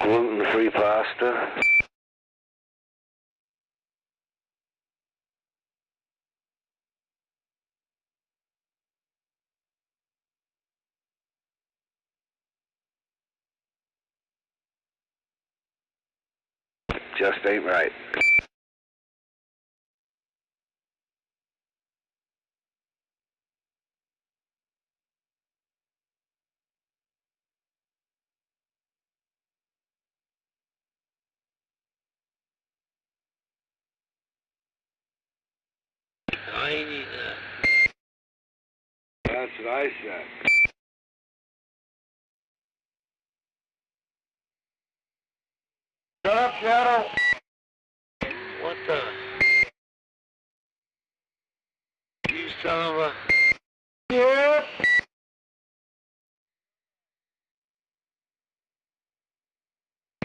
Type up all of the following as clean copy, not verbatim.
Gluten-free pasta. Just ain't right. I ain't eating that. That's what I said. Shut up, Shadow! What the? You son of a... Yep.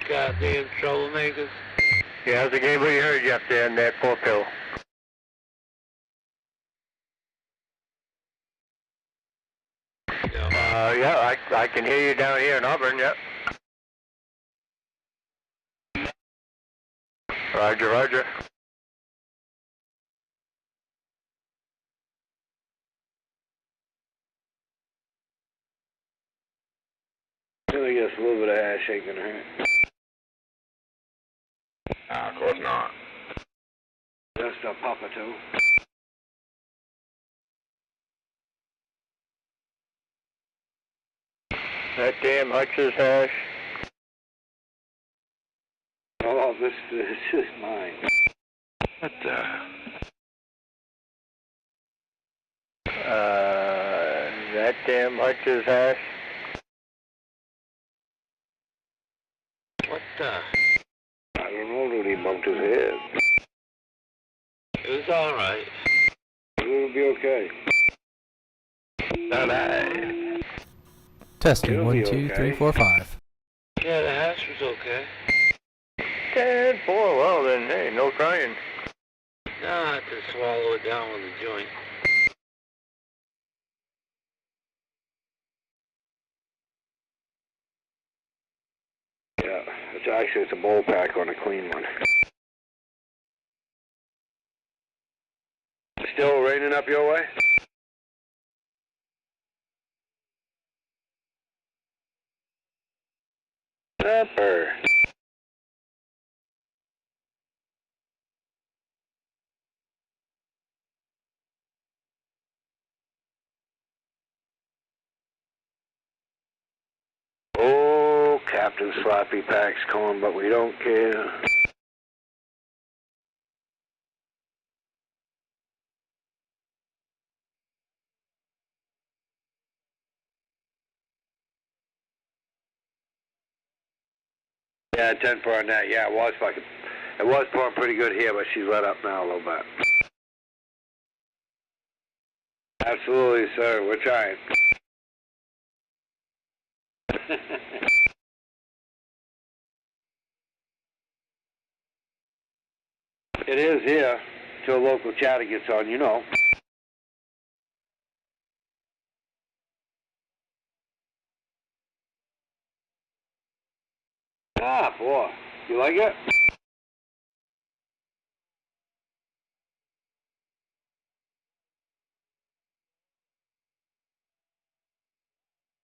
Goddamn troublemakers. Yeah, how's the game? What you heard you up there in that poor pill? Yeah, I can hear you down here in Auburn, yep. Roger, roger. I guess a little bit of ass shaking her. Of course not. Just a papa too. That damn Hutch's hash. Oh, this is mine. What the? That damn Hutch's hash. What the? I don't know, dude, he bumped his head. It was alright. It'll be okay. Alright. Testing It'll 1, be 2, okay. 3, 4, 5. Yeah, the hash was okay. 10-4, well then, hey, no crying. No, I had to swallow it down with a joint. Yeah, it's a bowl pack on a clean one. Still raining up your way? Upper. Oh, Captain Sloppy Packs calling, but we don't care. Yeah, 10-4 on that. Yeah, it was pouring pretty good here, but she's let up now a little bit. Absolutely, sir. We're trying. It is here, till a local chatter gets on, you know. Ah, boy. You like it?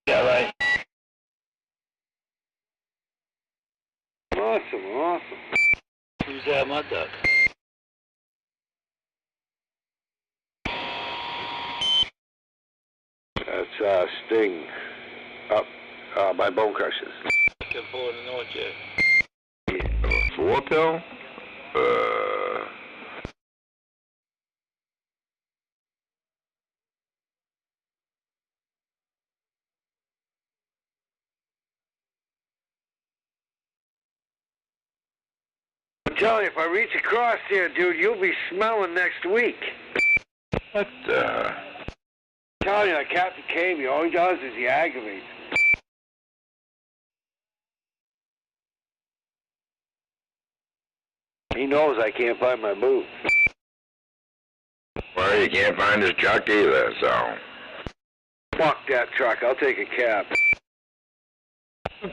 Yeah, right. Awesome, awesome. Who's that, my duck? That's Sting up by Bone Crushers. Can pull the north yet. 4 pill? I'm telling you, if I reach across here, dude, you'll be smelling next week. What the? I'm telling you, that Captain Cavey, all he does is he aggravates me. He knows I can't find my boots. Well, you can't find his truck either, so. Fuck that truck, I'll take a cab.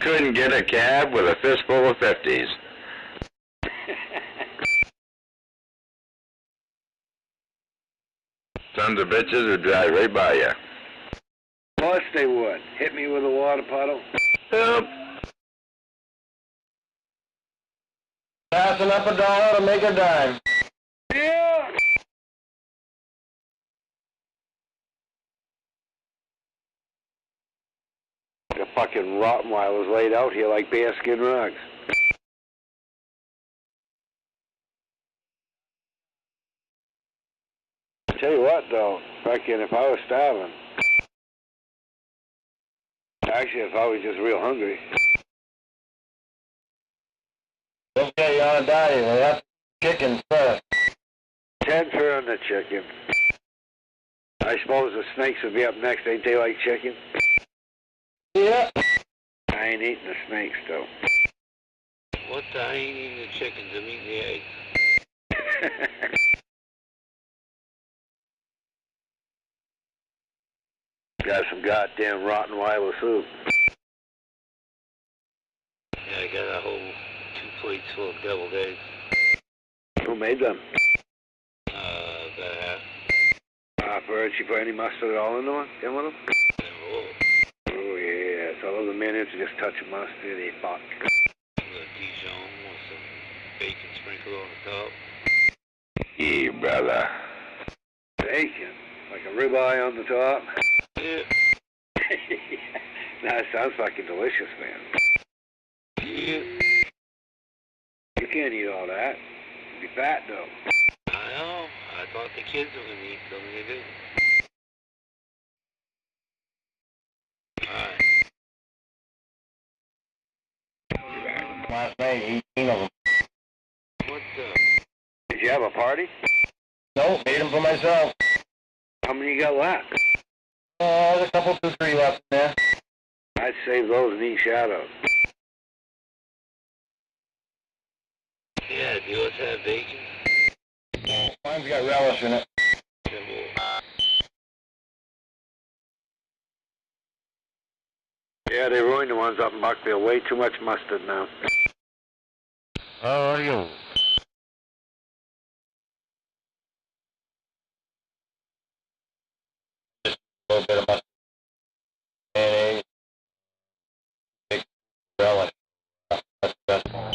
Couldn't get a cab with a fistful of 50s. Sons of bitches would drive right by you. Of course they would. Hit me with a water puddle. Yep. Passing up $1 to make a dime. Yeah! The fucking Rottweilers laid out here like bearskin rugs. Tell you what, though, fucking if I was starving, actually, if I was just real hungry, Okay, you're on a diet. They have chicken first. 10 for on the chicken. I suppose the snakes would be up next. Ain't they like chicken? Yeah. I ain't eating the snakes, though. What the? I ain't eating the chickens, I'm eating the eggs. Got some goddamn Rottweiler soup. Yeah, I got a whole 2 plates full of deviled eggs. Who made them? About half. Bird, she put any mustard at all in them? In with them? Oh, Oh, yeah. So all the minutes just touch of mustard, they fuck. a little Dijon with some bacon sprinkled on the top. Yeah, brother. Bacon. Like a ribeye on the top. Yeah. That sounds fucking delicious, man. Yeah. You can't eat all that. You'd be fat, though. I know. I thought the kids were going to eat something they didn't. Alright. Last night, 18 of them. What the? Did you have a party? No, made them for myself. How many you got left? There's a couple, 2, 3 left in there. I'd save those and eat shadows. Yeah, do yours have bacon? Mine's got relish in it. Then we'll... Yeah, they ruined the ones up in Buckfield. Way too much mustard now. Oh, you. Just a little bit of mustard. Mayonnaise. Big relish. That's the best one.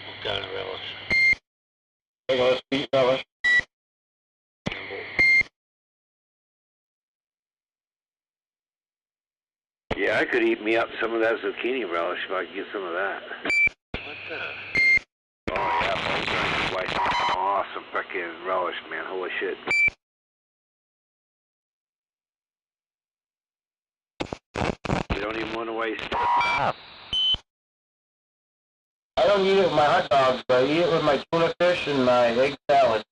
What kind of relish? Regular sweet relish. Yeah, I could eat me up some of that zucchini relish if I could get some of that. What the? Oh, yeah, both sides like awesome fucking relish, man. Holy shit. You don't even want to waste it. I don't eat it with my hot dogs, but I eat it with my tuna fish and my egg salad.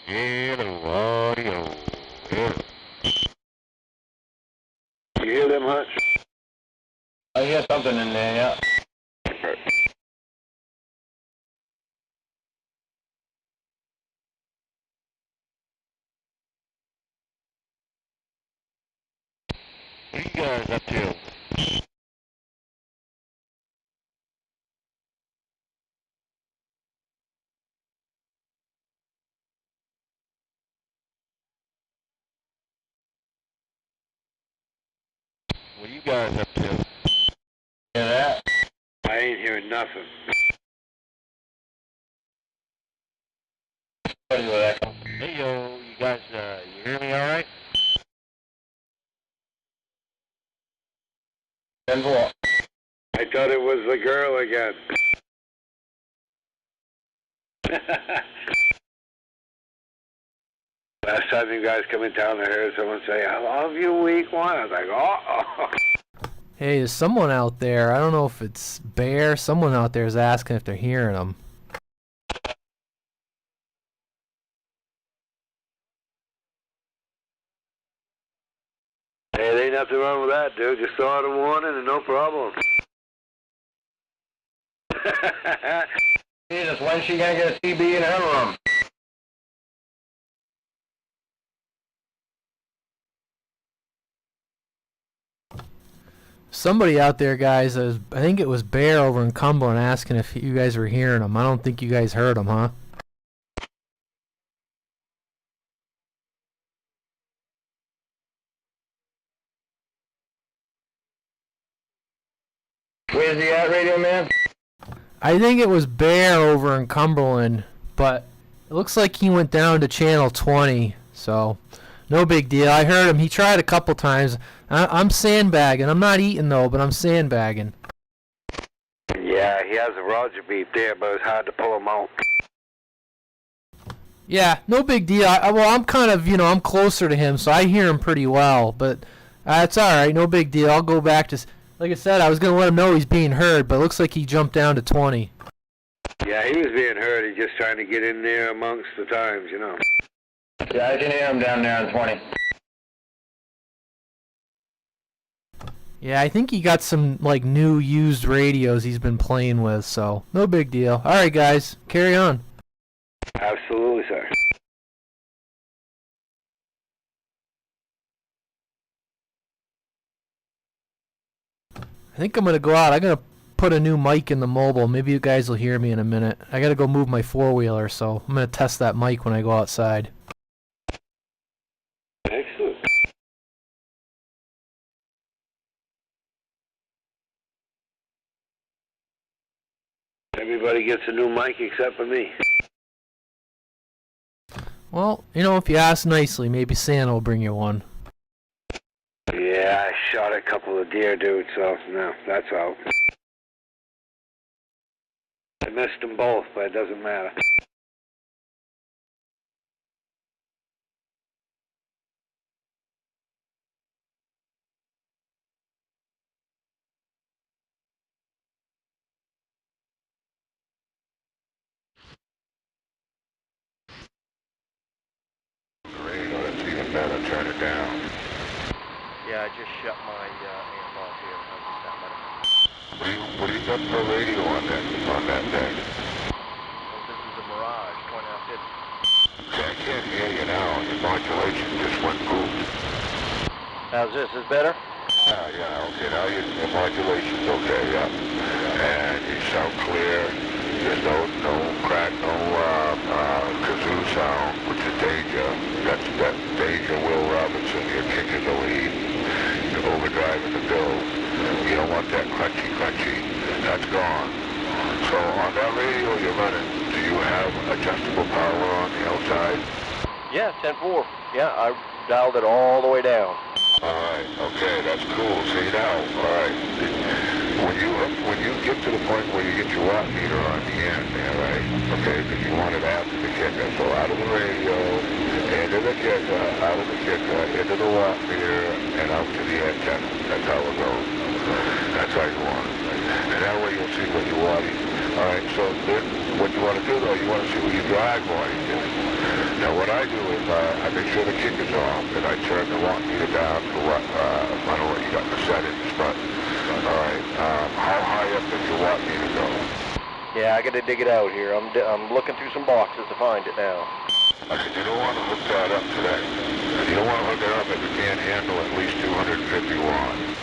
You hear them, Hutch? I hear something in there, yeah. What are you guys up to? What are you guys up to? Hear that? I ain't hearing nothing. Tell you where that comes. Hey yo, you guys, you hear me alright? Then what? I thought it was the girl again. Last time you guys come in town, I heard someone say, I love you, week one. I was like, oh. Hey, there's someone out there. I don't know if it's Bear. Someone out there is asking if they're hearing them. nothing wrong with that, dude. Just saw the warning and no problem. Jesus, when's she gonna get a TB in her room? Somebody out there, guys, I think it was Bear over in Cumberland asking if you guys were hearing him. I don't think you guys heard him, huh? Where's he at, Radio Man? I think it was Bear over in Cumberland, but it looks like he went down to channel 20, so no big deal. I heard him. He tried a couple times. I'm sandbagging. I'm not eating, though, but I'm sandbagging. Yeah, he has a Roger beef there, but it's hard to pull him out. Yeah, no big deal. Well, I'm kind of, I'm closer to him, so I hear him pretty well, but it's all right. No big deal. I'll go back to... Like I said, I was going to let him know he's being heard, but it looks like he jumped down to 20. Yeah, he was being heard. He's just trying to get in there amongst the times, Yeah, I can hear him down there on 20. Yeah, I think he got some, new used radios he's been playing with, so no big deal. All right, guys, carry on. Absolutely, sir. I think I'm going to go out. I'm going to put a new mic in the mobile. Maybe you guys will hear me in a minute. I got to go move my four-wheeler, so I'm going to test that mic when I go outside. Excellent. Everybody gets a new mic except for me. Well, if you ask nicely, maybe Santa will bring you one. Yeah, I shot a couple of deer, dude, so no, that's out. I missed them both, but it doesn't matter. Radio, that's even better. Turn it down. Yeah, I just shut my amp off here. How's it sound better? What do you got for radio on that thing? Well, this is a Mirage 2950. Okay, I can't hear you now. Your modulation just went poop. How's this? Is better? Yeah, okay. Now your modulation's okay, yeah. And you sound clear. There's no crack, no kazoo sound, which is danger. That's danger. Will Robinson, you're kicking the lead. You're overdriving the build. You don't want that crunchy. That's gone. So on that radio you're running, do you have adjustable power on the outside? Yeah, 10.4. Yeah, I dialed it all the way down. Alright, okay, that's cool. See now, alright. When you get to the point where you get your watt meter on the end there, right? Okay, because you want it after the kicker. So out of the radio, into the kicker, out of the kicker, into the watt meter, and out to the antenna. That's how it goes. That's how you want it. And that way you'll see what you're watting. Alright, so then what you want to do though, you want to see what your drag watting is. Now what I do is I make sure the kicker's off, and I turn the watt meter down to what, I don't know what you got in the settings, but alright, how high up does your watt meter go? Yeah, I got to dig it out here. I'm looking through some boxes to find it now. I said, you don't want to hook that up today. You don't want to hook it up if you can't handle at least 250 watts.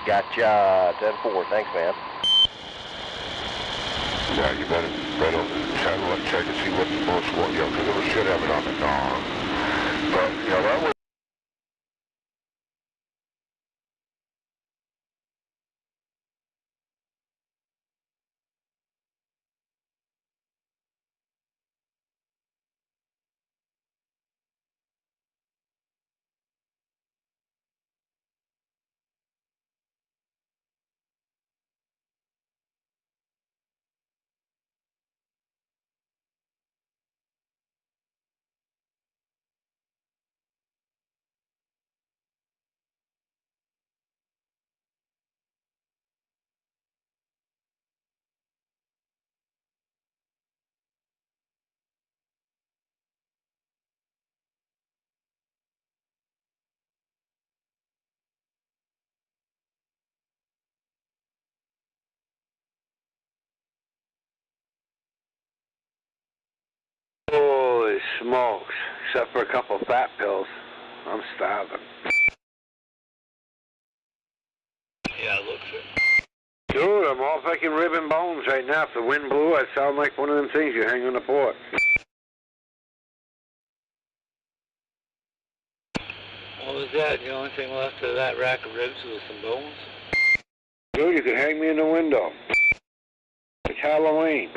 Gotcha. 10.4. Thanks, man. Yeah, you better check and see what's supposed to, because it should have it on the dawn. But, that was smokes, except for a couple fat pills. I'm starving. Yeah, it looks it. Dude, I'm all fucking ribbon bones right now. If the wind blew, I'd sound like one of them things you hang on the porch. What was that? The only thing left of that rack of ribs was some bones? Dude, you could hang me in the window. It's Halloween.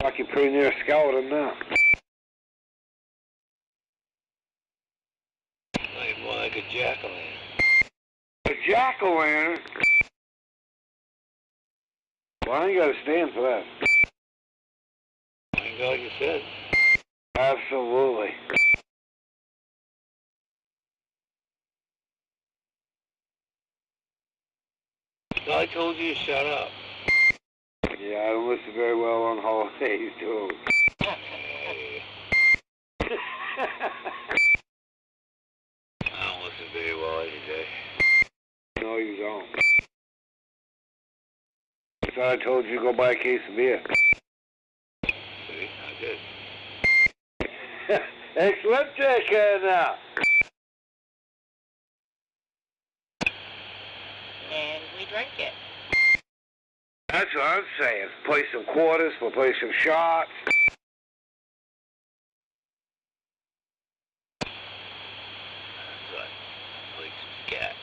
Fucking pretty near a skeleton now. Like more like a jack-o'-lantern. A jack-o'-lantern? Well, I ain't got to stand for that. Thank God you said. Absolutely. So I told you to shut up. Yeah, I don't listen very well on holidays, too. I don't listen very well every day. No, you don't. I thought I told you to go buy a case of beer. See, I did. Ecliptic now. And we drank it. That's what I'm saying. Play some quarters, we'll play some shots. That's right. Like some scat.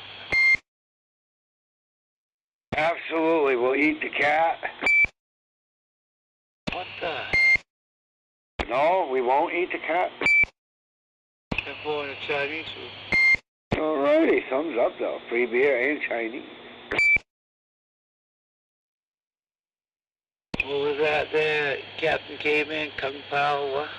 Absolutely, we'll eat the cat. What the? No, we won't eat the cat. I'm going to Chinese food. Alrighty, thumbs up though. Free beer and Chinese. What was that there? Captain Caveman, Kung Pao, what?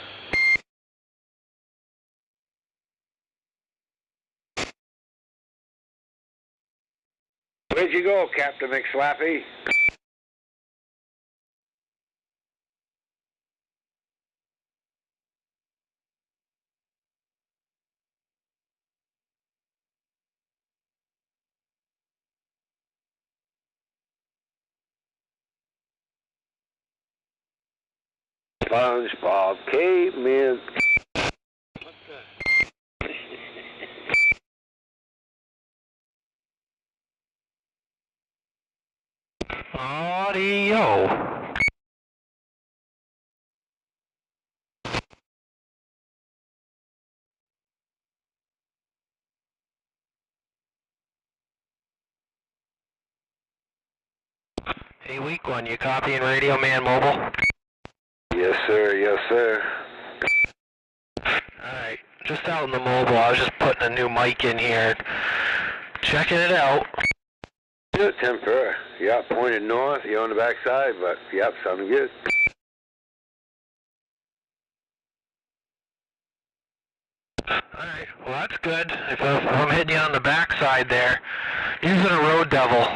Where'd you go, Captain McSlappy? SpongeBob Caveman. What the? Audio. Hey, week one, you copying Radio Man Mobile? Yes, sir. Yes, sir. Alright, just out in the mobile, I was just putting a new mic in here, checking it out. Good, 10 per. Yeah, pointed north. You're on the backside, but yep, sounding good. Alright, well that's good. If I'm hitting you on the backside there, using a Road Devil.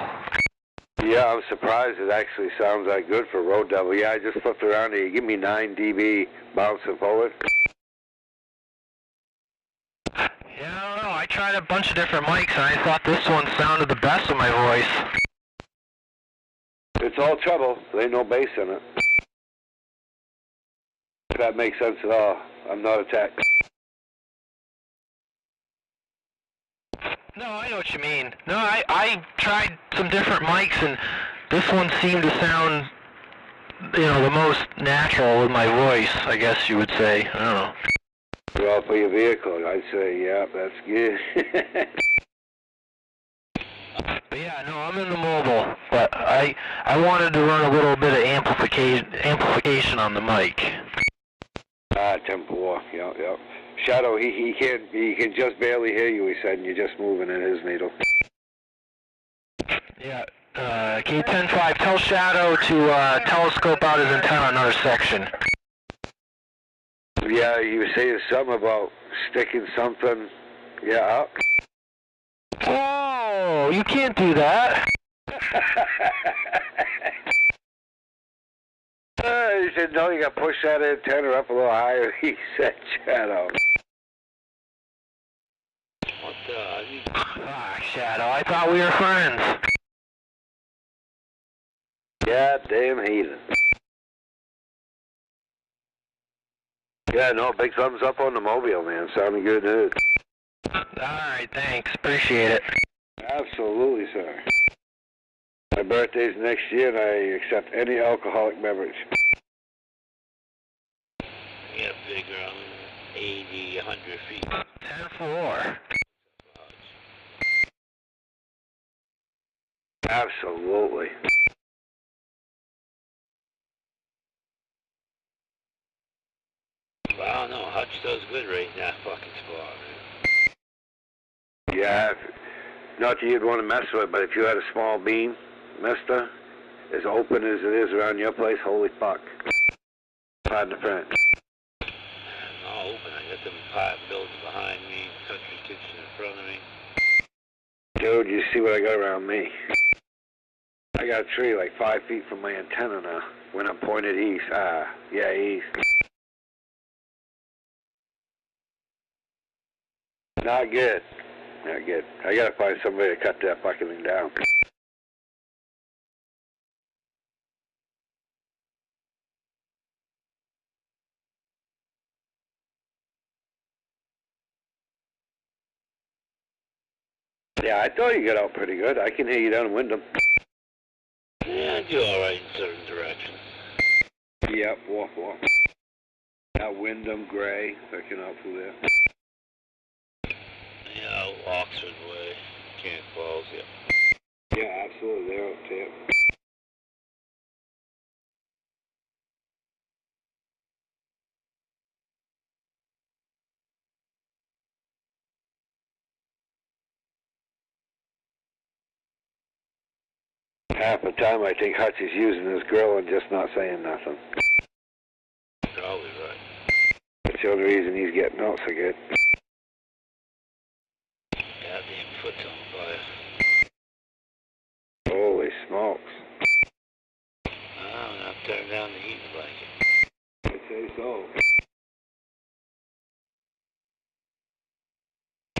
Yeah, I'm surprised it actually sounds that good for Road Devil. Yeah, I just flipped around here. You give me 9 dB bouncing forward. Yeah, I don't know. I tried a bunch of different mics and I thought this one sounded the best of my voice. It's all treble. There ain't no bass in it. If that makes sense at all. I'm not a tech. No, I know what you mean. No, I tried some different mics and this one seemed to sound, you know, the most natural with my voice, I guess you would say. I don't know. Well, for your vehicle, I'd say, yeah, that's good. But yeah, no, I'm in the mobile, but I wanted to run a little bit of amplification on the mic. Ah, 10-4. Yep. Shadow, he can just barely hear you, he said, and you're just moving in his needle. Yeah, K105, tell Shadow to telescope out his antenna on another section. Yeah, you were saying something about sticking something, yeah, up. Oh, you can't do that. He said, no, you got to push that antenna up a little higher, he said, Shadow. What the? Ah, Shadow, I thought we were friends. God damn heathen. Yeah, no, big thumbs up on the mobile, man. Sounding good news. Alright, thanks. Appreciate it. Absolutely, sir. My birthday's next year, and I accept any alcoholic beverage. Yeah, big around 80, 100 feet. 10-4. Absolutely. Well, I don't know. Hutch does good right in that fucking spot, man. Yeah, not that you'd want to mess with it, but if you had a small beam, mister, as open as it is around your place, holy fuck. Pardon the French. I'm all open. I got them pipe buildings behind me, country kitchen in front of me. Dude, you see what I got around me? I got a tree like 5 feet from my antenna now. When I'm pointed east. Yeah, east. Not good. Not good. I gotta find somebody to cut that fucking thing down. Yeah, I thought you got out pretty good. I can hear you down in Wyndham. Yeah, I do alright in certain directions. Yep, walk. Now Wyndham, Gray, picking up through there. Yeah, Oxford Way, Can't Falls, yeah. Yeah, absolutely. They're up there. Half the time I think Hutch is using his grill and just not saying nothing. Probably right. That's the only reason he's getting out so good. Goddamn foot's on fire. Holy smokes. Oh, now turn down the heating blanket. I'd say so.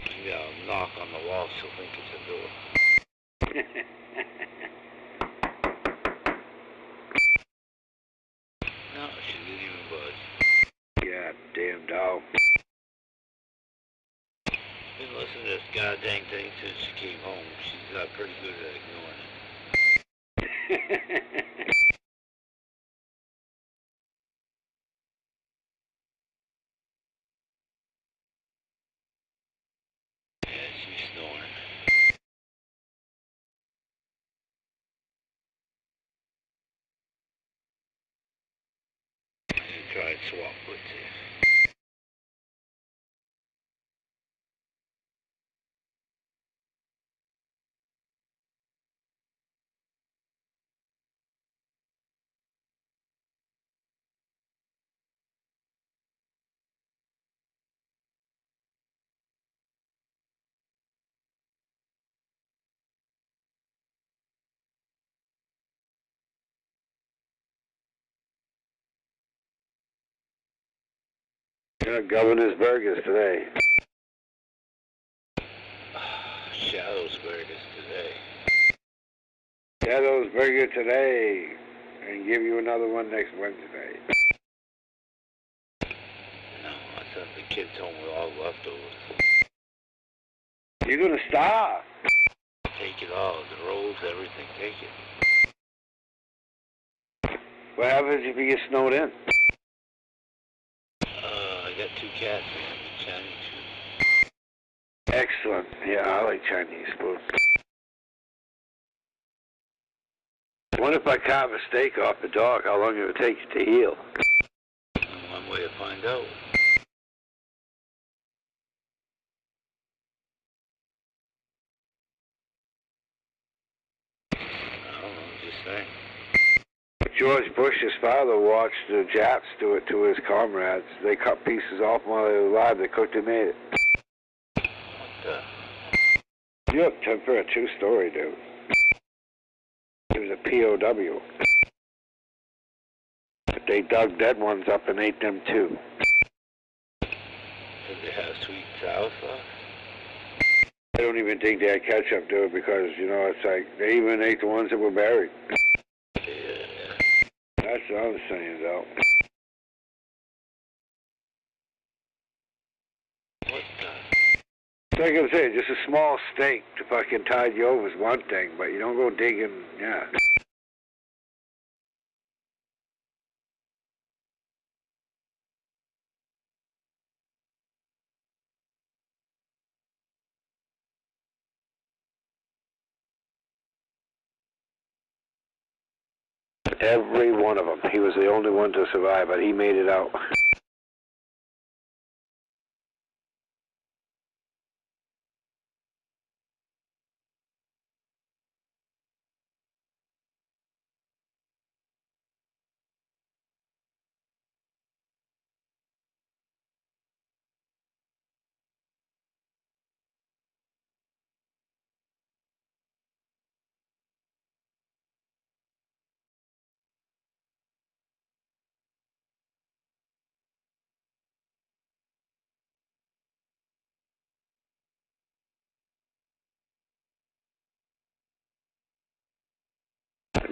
Maybe I'll knock on the wall so I think it's a door. No, she didn't even budge. God damn dog. Been listening to this goddamn thing since she came home. She's got pretty good at ignoring it. Yeah, she's snoring. I tried swap with you. Yeah, Governor's Burgers today. Shadows Burgers today. Shadow's Burger today. And give you another one next Wednesday. No, I sent the kids home with all leftovers. You're gonna starve. Take it all, the rolls, everything, take it. What happens if you get snowed in? I got 2 cats, man, with Chinese food. Excellent. Yeah, I like Chinese food. What if I carve a steak off the dog? How long it would take it to heal? One way to find out. I don't know, just saying. George Bush's father watched the Japs do it to his comrades. They cut pieces off while they were alive. They cooked and made it. What the? Yep, for a true story, dude. He was a POW. But they dug dead ones up and ate them too. Did they have sweet and sour sauce? I don't even think they had ketchup, dude, because, you know, it's like, they even ate the ones that were buried. Yeah. That's what I'm saying, though. Like I say, just a small stake to fucking tide you over is one thing, but you don't go digging, yeah. Every one of them. He was the only one to survive, but he made it out.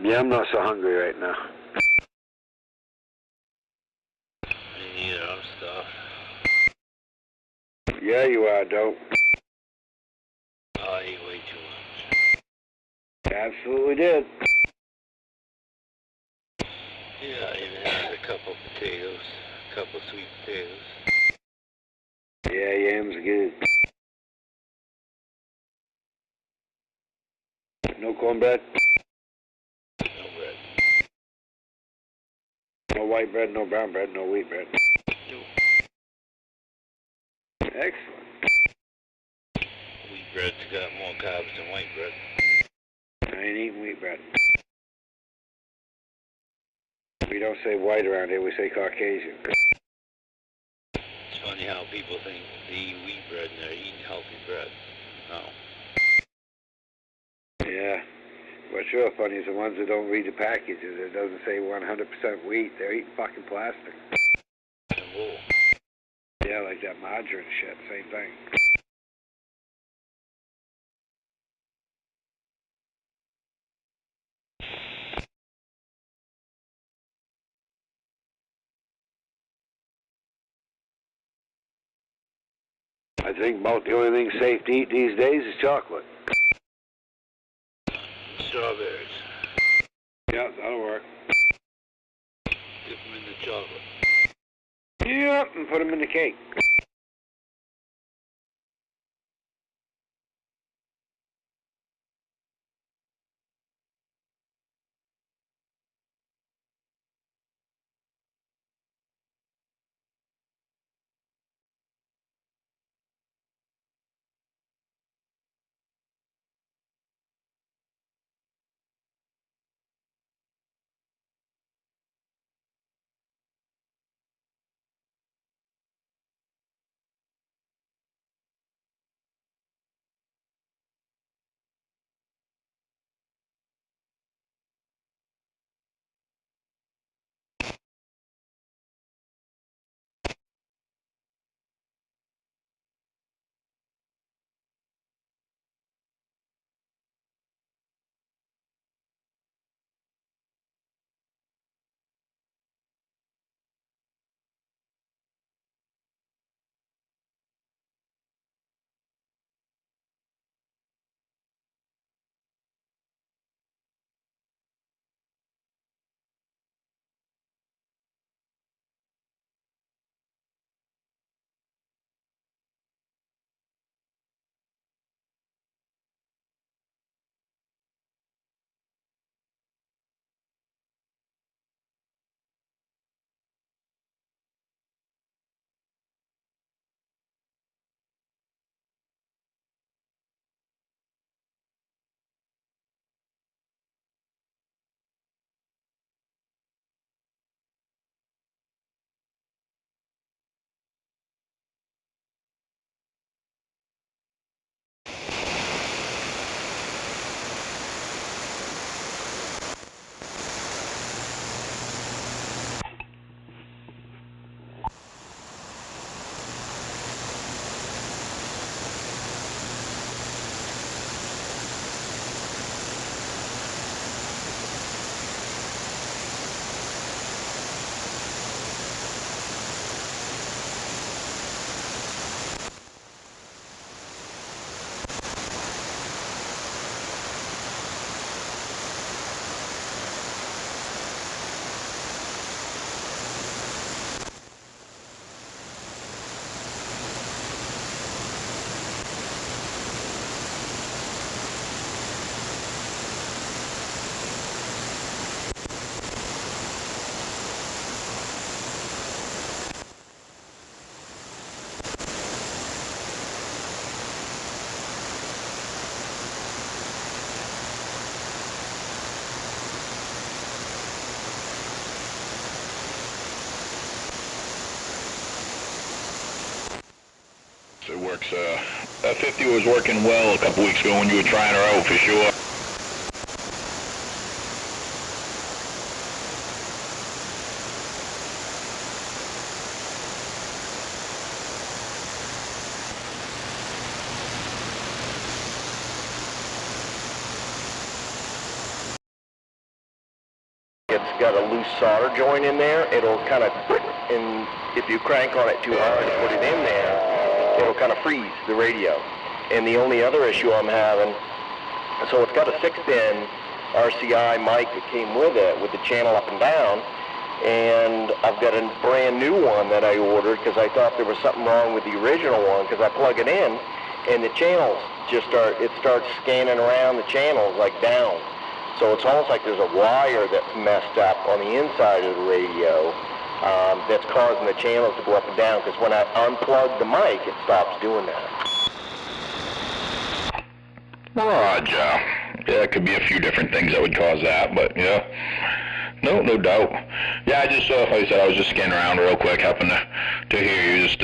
Yeah, I'm not so hungry right now. Me neither, I'm stuffed. Yeah, you are, dope. I ate way too much. Absolutely did. Yeah, I even had a couple potatoes, a couple sweet potatoes. Yeah, yams are good. No cornbread? No bread. No white bread, no brown bread, no wheat bread. Nope. Excellent. Wheat bread's got more carbs than white bread. I ain't eating wheat bread. We don't say white around here, we say Caucasian. It's funny how people think they eat wheat bread and they're eating healthy bread. No. Yeah. What's real funny is the ones that don't read the packages. It doesn't say 100% wheat. They're eating fucking plastic. And wool. Yeah, like that margarine shit. Same thing. I think about the only thing safe to eat these days is chocolate. Strawberries. Yeah, that'll work. Dip them in the chocolate. Yep, and put them in the cake. it works. That 50 was working well a couple weeks ago when you were trying her out for sure. It's got a loose solder joint in there. It'll kind of, and if you crank on it too hard and put it in there, it'll kind of freeze the radio. And the only other issue I'm having, so it's got a 6-pin RCI mic that came with it, with the channel up and down, and I've got a brand new one that I ordered because I thought there was something wrong with the original one, because I plug it in, and the channels just starts scanning around the channels like down. So it's almost like there's a wire that's messed up on the inside of the radio that's causing the channels to go up and down, because when I unplug the mic, it stops doing that. Roger. Yeah, it could be a few different things that would cause that, but yeah. No doubt. Yeah, I just, like I said, I was just scanning around real quick, happened to hear you just,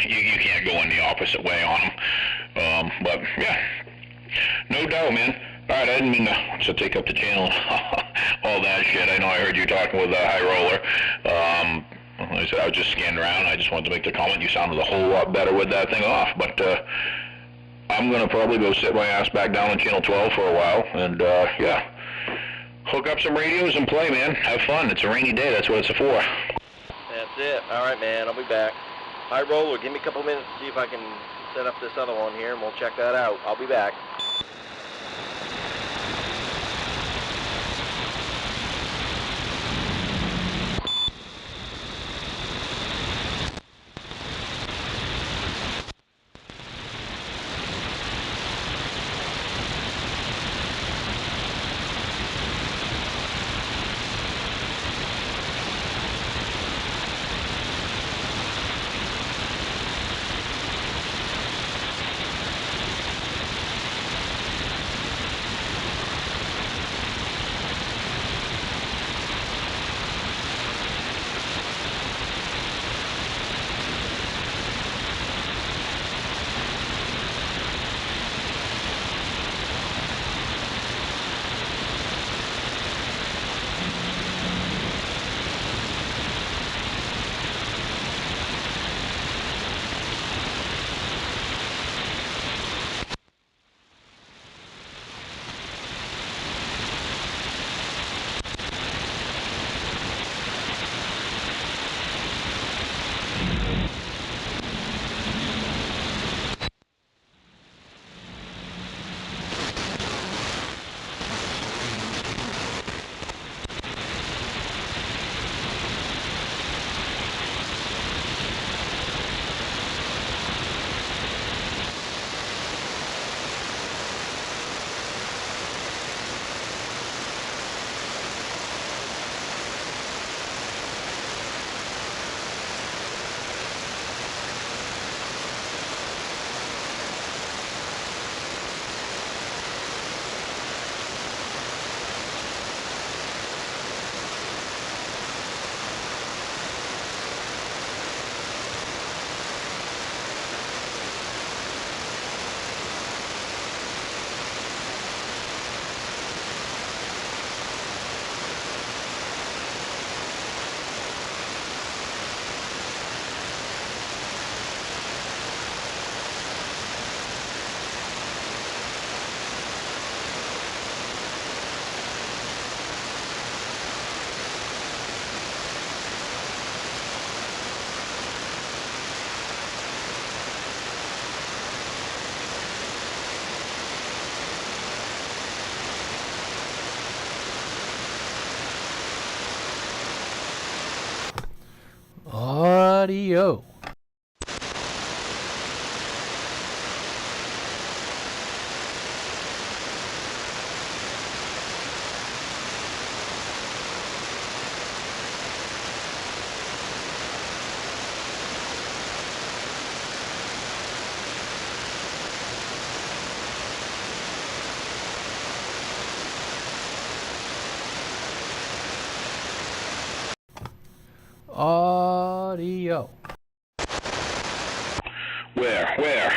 you can't go in the opposite way on them. But yeah, no doubt, man. All right, I didn't mean to take up the channel, all that shit. I know I heard you talking with a high roller. Like I said, I was just scanning around. I just wanted to make the comment. You sounded a whole lot better with that thing off. But I'm going to probably go sit my ass back down on channel 12 for a while. And yeah, hook up some radios and play, man. Have fun. It's a rainy day. That's what it's for. That's it. All right, man. I'll be back. High roller, give me a couple minutes to see if I can set up this other one here, and we'll check that out. I'll be back. Audio. Audio. Where?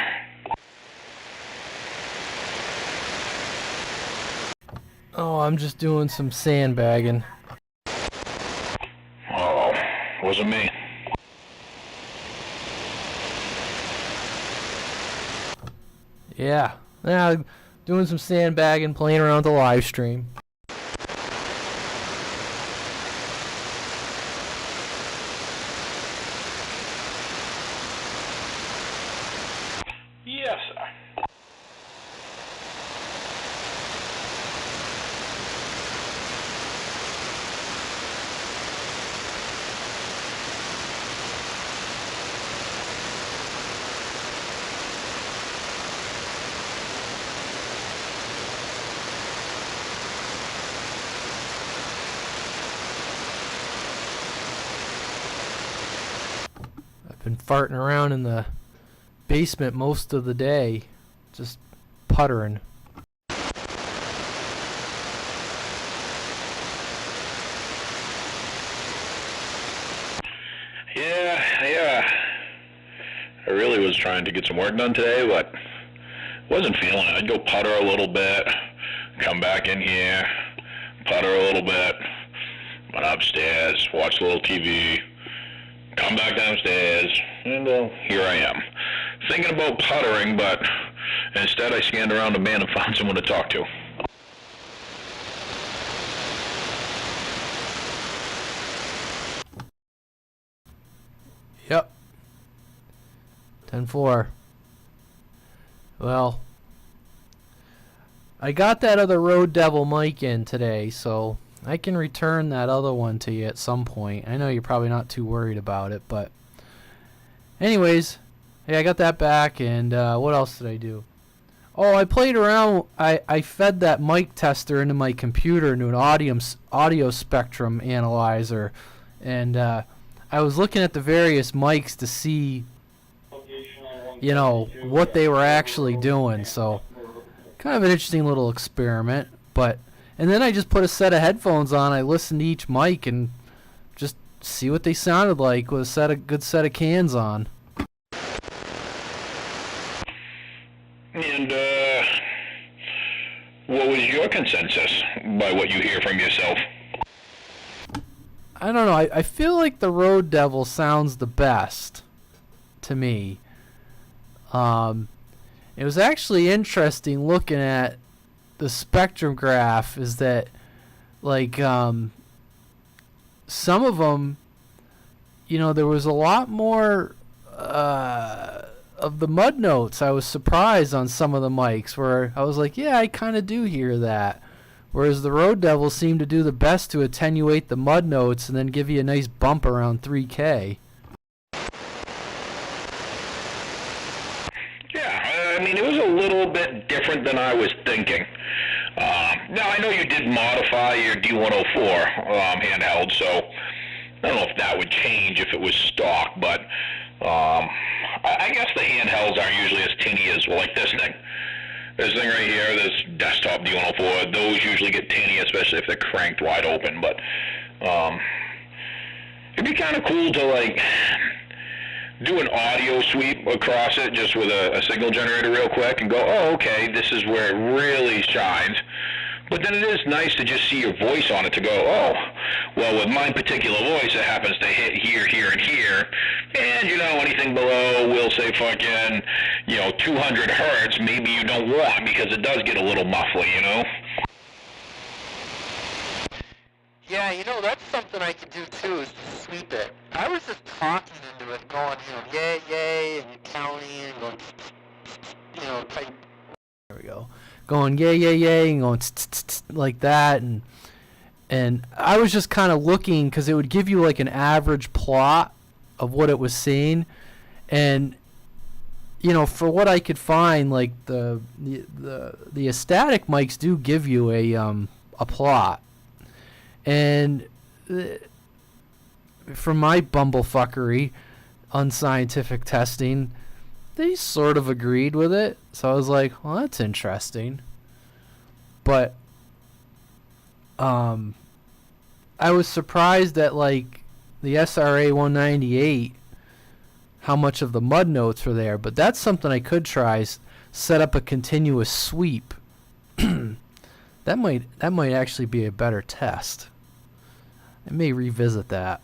Oh, I'm just doing some sandbagging. Oh, wasn't me. Yeah, doing some sandbagging, playing around with the live stream. Yes, sir. I've been farting around in the basement most of the day, just puttering. Yeah. I really was trying to get some work done today, but wasn't feeling it. I'd go putter a little bit, come back in here, putter a little bit, went upstairs, watched a little TV, come back downstairs, and here I am. Thinking about puttering, but instead I scanned around the band and found someone to talk to. Yep. 10-4. Well, I got that other Road Devil mic in today, so I can return that other one to you at some point. I know you're probably not too worried about it, but anyways, hey, I got that back, and what else did I do? Oh, I played around. I fed that mic tester into my computer into an audio spectrum analyzer, and I was looking at the various mics to see, you know, what they were actually doing. So, kind of an interesting little experiment. And then I just put a set of headphones on. I listened to each mic and just see what they sounded like with a good set of cans on. And what was your consensus by what you hear from yourself? I don't know. I feel like the Road Devil sounds the best to me. It was actually interesting looking at the spectrum graph. Is that like some of them, you know, there was a lot more of the mud notes. I was surprised on some of the mics where I was like, yeah, I kind of do hear that. Whereas the Road Devil seemed to do the best to attenuate the mud notes and then give you a nice bump around 3K. Yeah, I mean, it was a little bit different than I was thinking. Now, I know you did modify your D104 handheld, so I don't know if that would change if it was stock, but I guess the handhelds aren't usually as tinny as, like this thing. This thing right here, this desktop D104, those usually get tinny, especially if they're cranked wide open, but it'd be kind of cool to, like, do an audio sweep across it just with a signal generator real quick and go, oh, okay, this is where it really shines. But then it is nice to just see your voice on it to go, oh, well, with my particular voice, it happens to hit here, here, and here. And, you know, anything below, we'll say fucking, you know, 200 hertz, maybe you don't want because it does get a little muffly, you know? Yeah, you know, that's something I could do too, is to sweep it. I was just talking into it, going, you know, yay, yay, and counting, and going, you know, type. There we go. Going yay, yay, yay, and going like that. And I was just kind of looking because it would give you like an average plot of what it was seeing. And, you know, for what I could find, like the static mics do give you a plot. And from my bumblefuckery, unscientific testing, they sort of agreed with it. So I was like, well, that's interesting. But I was surprised at, like, the SRA 198, how much of the mud notes were there. But that's something I could try, set up a continuous sweep. That might actually be a better test. I may revisit that.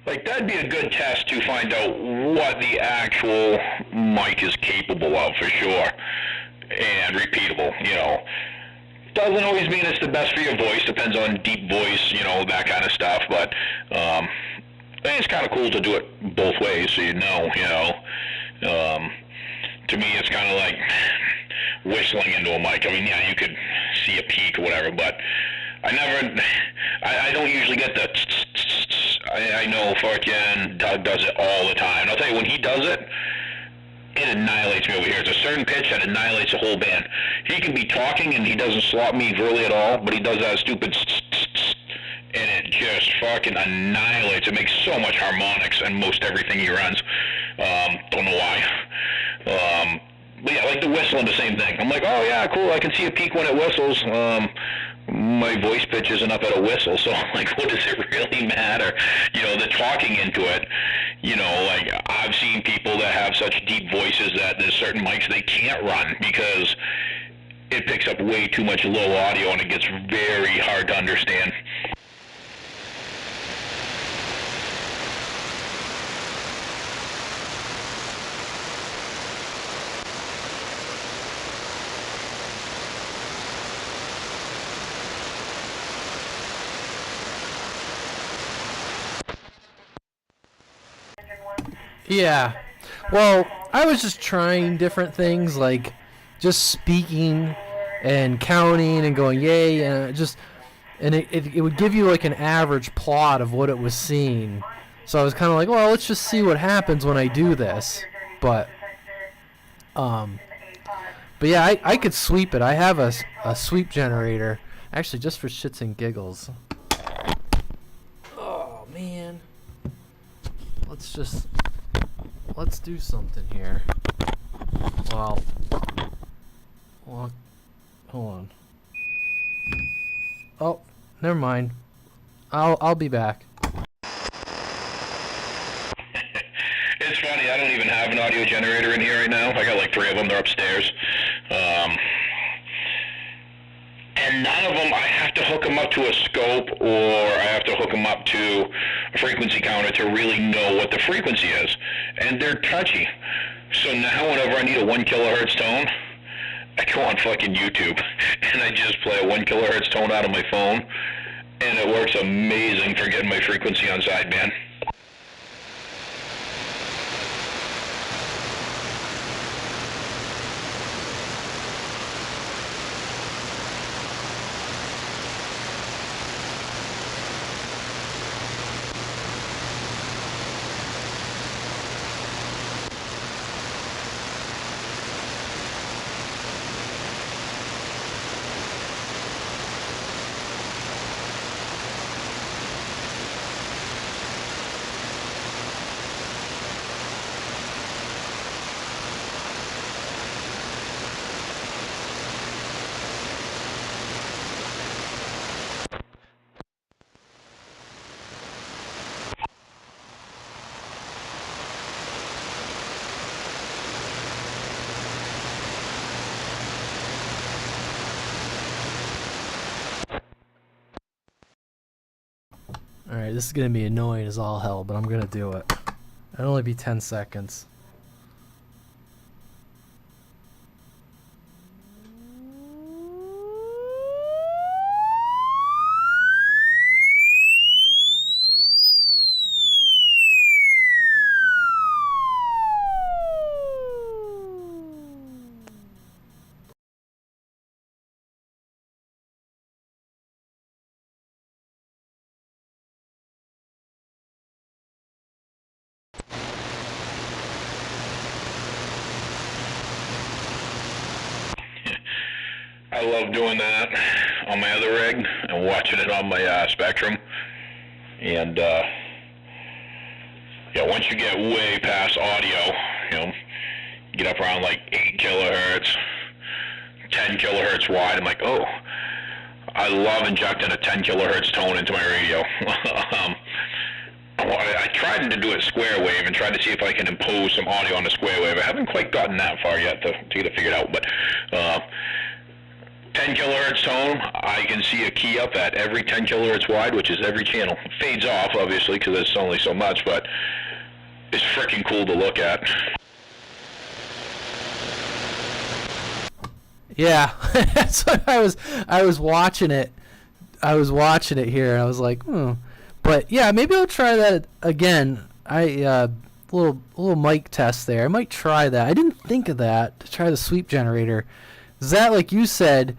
Like, that'd be a good test to find out what the actual mic is capable of, for sure, and repeatable, you know. Doesn't always mean it's the best for your voice, depends on deep voice, you know, that kind of stuff, but I think it's kind of cool to do it both ways, so you know. To me, it's kind of like whistling into a mic. I mean, yeah, you could see a peak or whatever, but I don't usually get the I know fucking Doug does it all the time. And I'll tell you, when he does it, it annihilates me over here. It's a certain pitch that annihilates the whole band. He can be talking and he doesn't slot me really at all, but he does that stupid and it just fucking annihilates. It makes so much harmonics in most everything he runs. Don't know why. But yeah, like the whistling, the same thing. I'm like, oh yeah, cool, I can see a peak when it whistles. my voice pitch isn't up at a whistle, so I'm like, what does it really matter? You know, the talking into it, you know, like I've seen people that have such deep voices that there's certain mics they can't run because it picks up way too much low audio and it gets very hard to understand. Yeah. Well, I was just trying different things, like just speaking and counting and going yay, and it would give you like an average plot of what it was seeing. So I was kind of like, well, let's just see what happens when I do this. But yeah, I could sweep it. I have a sweep generator, actually, just for shits and giggles. Oh man. Let's do something here. Well, hold on. Oh, never mind. I'll be back. It's funny, I don't even have an audio generator in here right now. I got like 3 of them, they're upstairs. And none of them, I have to hook them up to a scope or I have to hook them up to a frequency counter to really know what the frequency is. And they're touchy. So now whenever I need a 1 kilohertz tone, I go on fucking YouTube and I just play a 1 kilohertz tone out of my phone, and it works amazing for getting my frequency on sideband. Alright, this is going to be annoying as all hell, but I'm going to do it. It'll only be 10 seconds. I love doing that on my other rig and watching it on my Spectrum. And yeah, once you get way past audio, you know, you get up around like 8 kilohertz, 10 kilohertz wide. I'm like, oh, I love injecting a 10 kilohertz tone into my radio. I tried to do it square wave and tried to see if I can impose some audio on the square wave. I haven't quite gotten that far yet to get it figured out, but 10 kilohertz tone, I can see a key up at every 10 kilohertz wide, which is every channel. It fades off, obviously, because it's only so much, but it's freaking cool to look at. Yeah, that's what I was watching it. I was watching it here, and I was like, But yeah, maybe I'll try that again. Little mic test there. I might try that. I didn't think of that, to try the sweep generator. Is that, like you said,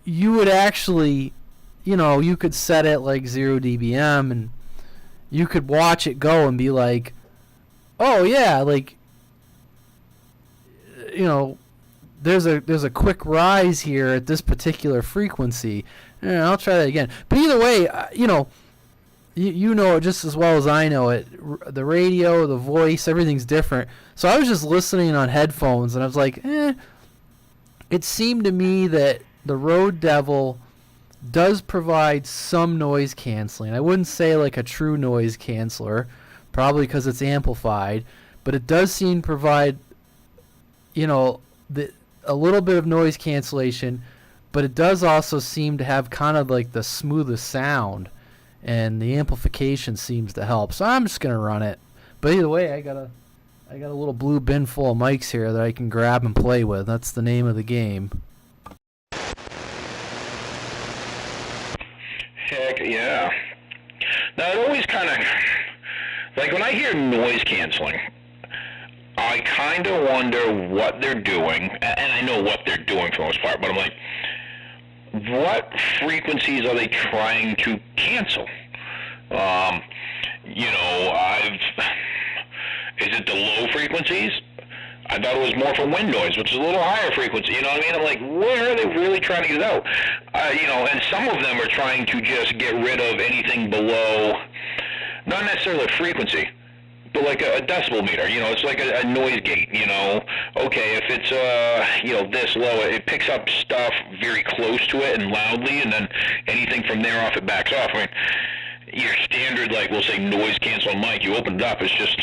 you would actually, you could set it like 0 dBm and you could watch it go and be like, oh yeah, like, there's a quick rise here at this particular frequency. Yeah, I'll try that again. But either way, you know it just as well as I know it. The radio, the voice, everything's different. So I was just listening on headphones, and I was like, it seemed to me that the Road Devil does provide some noise canceling. I wouldn't say like a true noise canceller, probably because it's amplified, but it does seem to provide, a little bit of noise cancellation, but it does also seem to have kind of like the smoothest sound, and the amplification seems to help. So I'm just gonna run it. But either way, I got a little blue bin full of mics here that I can grab and play with. That's the name of the game. Heck yeah. Now it always kind of, like when I hear noise canceling, I kind of wonder what they're doing, and I know what they're doing for the most part, but I'm like, what frequencies are they trying to cancel? Is it the low frequencies? I thought it was more for wind noise, which is a little higher frequency. You know what I mean? I'm like, where are they really trying to get it out? And some of them are trying to just get rid of anything below, not necessarily a frequency, but like a decibel meter. It's like a noise gate. Okay, if it's this low, it picks up stuff very close to it and loudly, and then anything from there off, it backs off. I mean, your standard, like, we'll say noise canceling mic, you open it up, it's just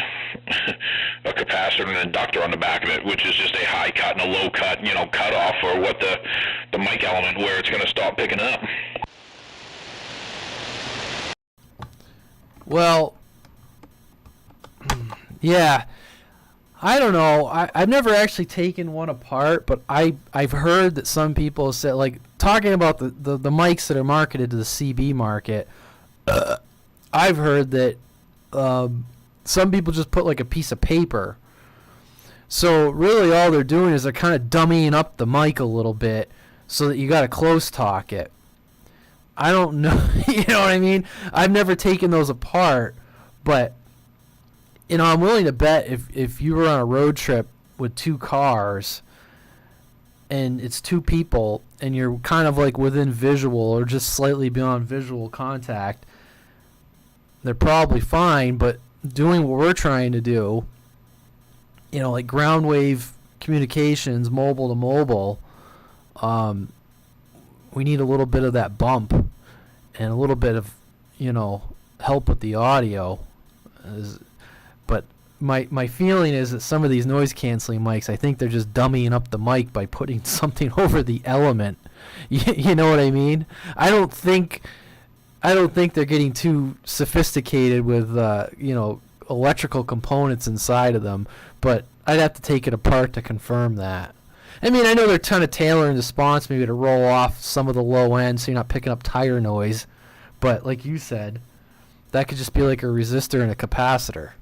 a capacitor and an inductor on the back of it, which is just a high cut and a low cut, cut off for what the mic element where it's going to stop picking up. Well, yeah, I don't know. I've never actually taken one apart, but I've heard that some people say, like, talking about the mics that are marketed to the CB market, I've heard that some people just put like a piece of paper. So really all they're doing is they're kind of dummying up the mic a little bit so that you got to close talk it. I don't know. You know what I mean? I've never taken those apart, but I'm willing to bet if you were on a road trip with two cars and it's two people and you're kind of like within visual or just slightly beyond visual contact, they're probably fine. But doing what we're trying to do, like ground wave communications, mobile to mobile, we need a little bit of that bump and a little bit of, help with the audio. But my feeling is that some of these noise canceling mics, I think they're just dummying up the mic by putting something over the element. You know what I mean? I don't think they're getting too sophisticated with electrical components inside of them, but I'd have to take it apart to confirm that. I mean, I know they're kind of tailoring the response maybe to roll off some of the low end so you're not picking up tire noise, but like you said, that could just be like a resistor and a capacitor.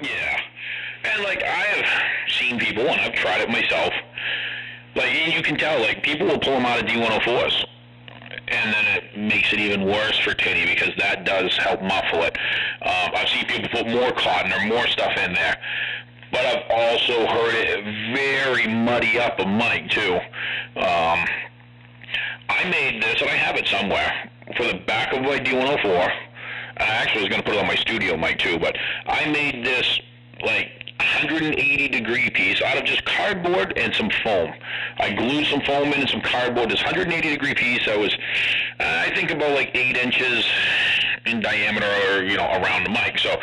Yeah, and like I have seen people, and I've tried it myself, like, and you can tell, like, people will pull them out of D104s, and then it makes it even worse for tinny because that does help muffle it. I've seen people put more cotton or more stuff in there, but I've also heard it very muddy up a mic too. I made this, and I have it somewhere, for the back of my D104. I actually was going to put it on my studio mic too, but I made this, like, 180 degree piece out of just cardboard and some foam. I glued some foam in and some cardboard. This 180 degree piece, I was, I think about like 8 inches in diameter, or, around the mic. So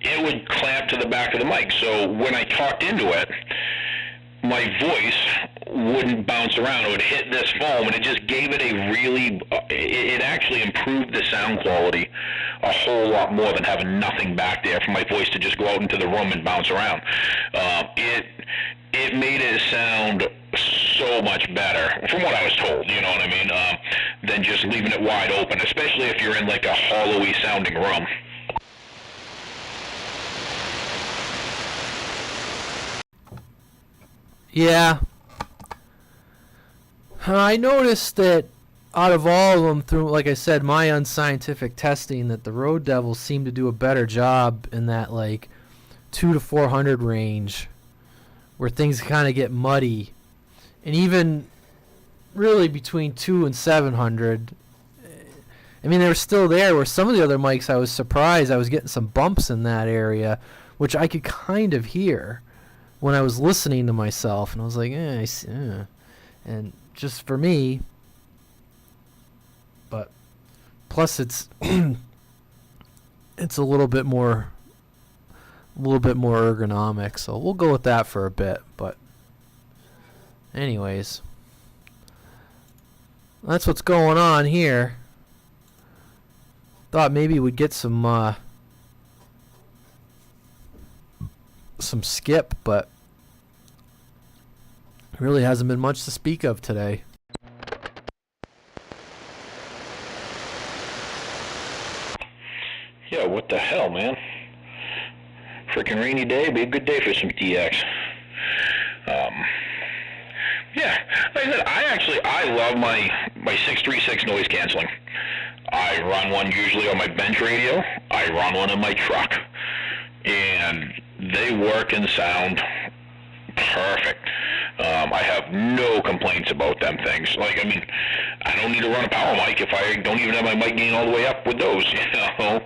it would clamp to the back of the mic. So when I talked into it, my voice wouldn't bounce around. It would hit this foam, and it just gave it a really, it actually improved the sound quality a whole lot more than having nothing back there for my voice to just go out into the room and bounce around. It made it sound so much better, from what I was told, you know what I mean, than just leaving it wide open, especially if you're in like a hollowy sounding room. Yeah. I noticed that out of all of them, through, like I said, my unscientific testing, that the Road Devils seem to do a better job in that, like, 200 to 400 range, where things kind of get muddy. And even really between 2 and 700, I mean, they were still there, where some of the other mics, I was surprised I was getting some bumps in that area, which I could kind of hear. when I was listening to myself, and I was like, and just for me. But plus, it's it's a little bit more ergonomic, so we'll go with that for a bit. But anyways, that's what's going on here. Thought maybe we'd get some skip, but really hasn't been much to speak of today. Yeah, what the hell, man? Freaking rainy day, be a good day for some DX. Yeah, like I said, I love my 636 noise canceling. I run one usually on my bench radio. I run one in my truck. And they work and sound perfect. I have no complaints about them things. Like, I mean, I don't need to run a power mic if I don't even have my mic gain all the way up with those, you know.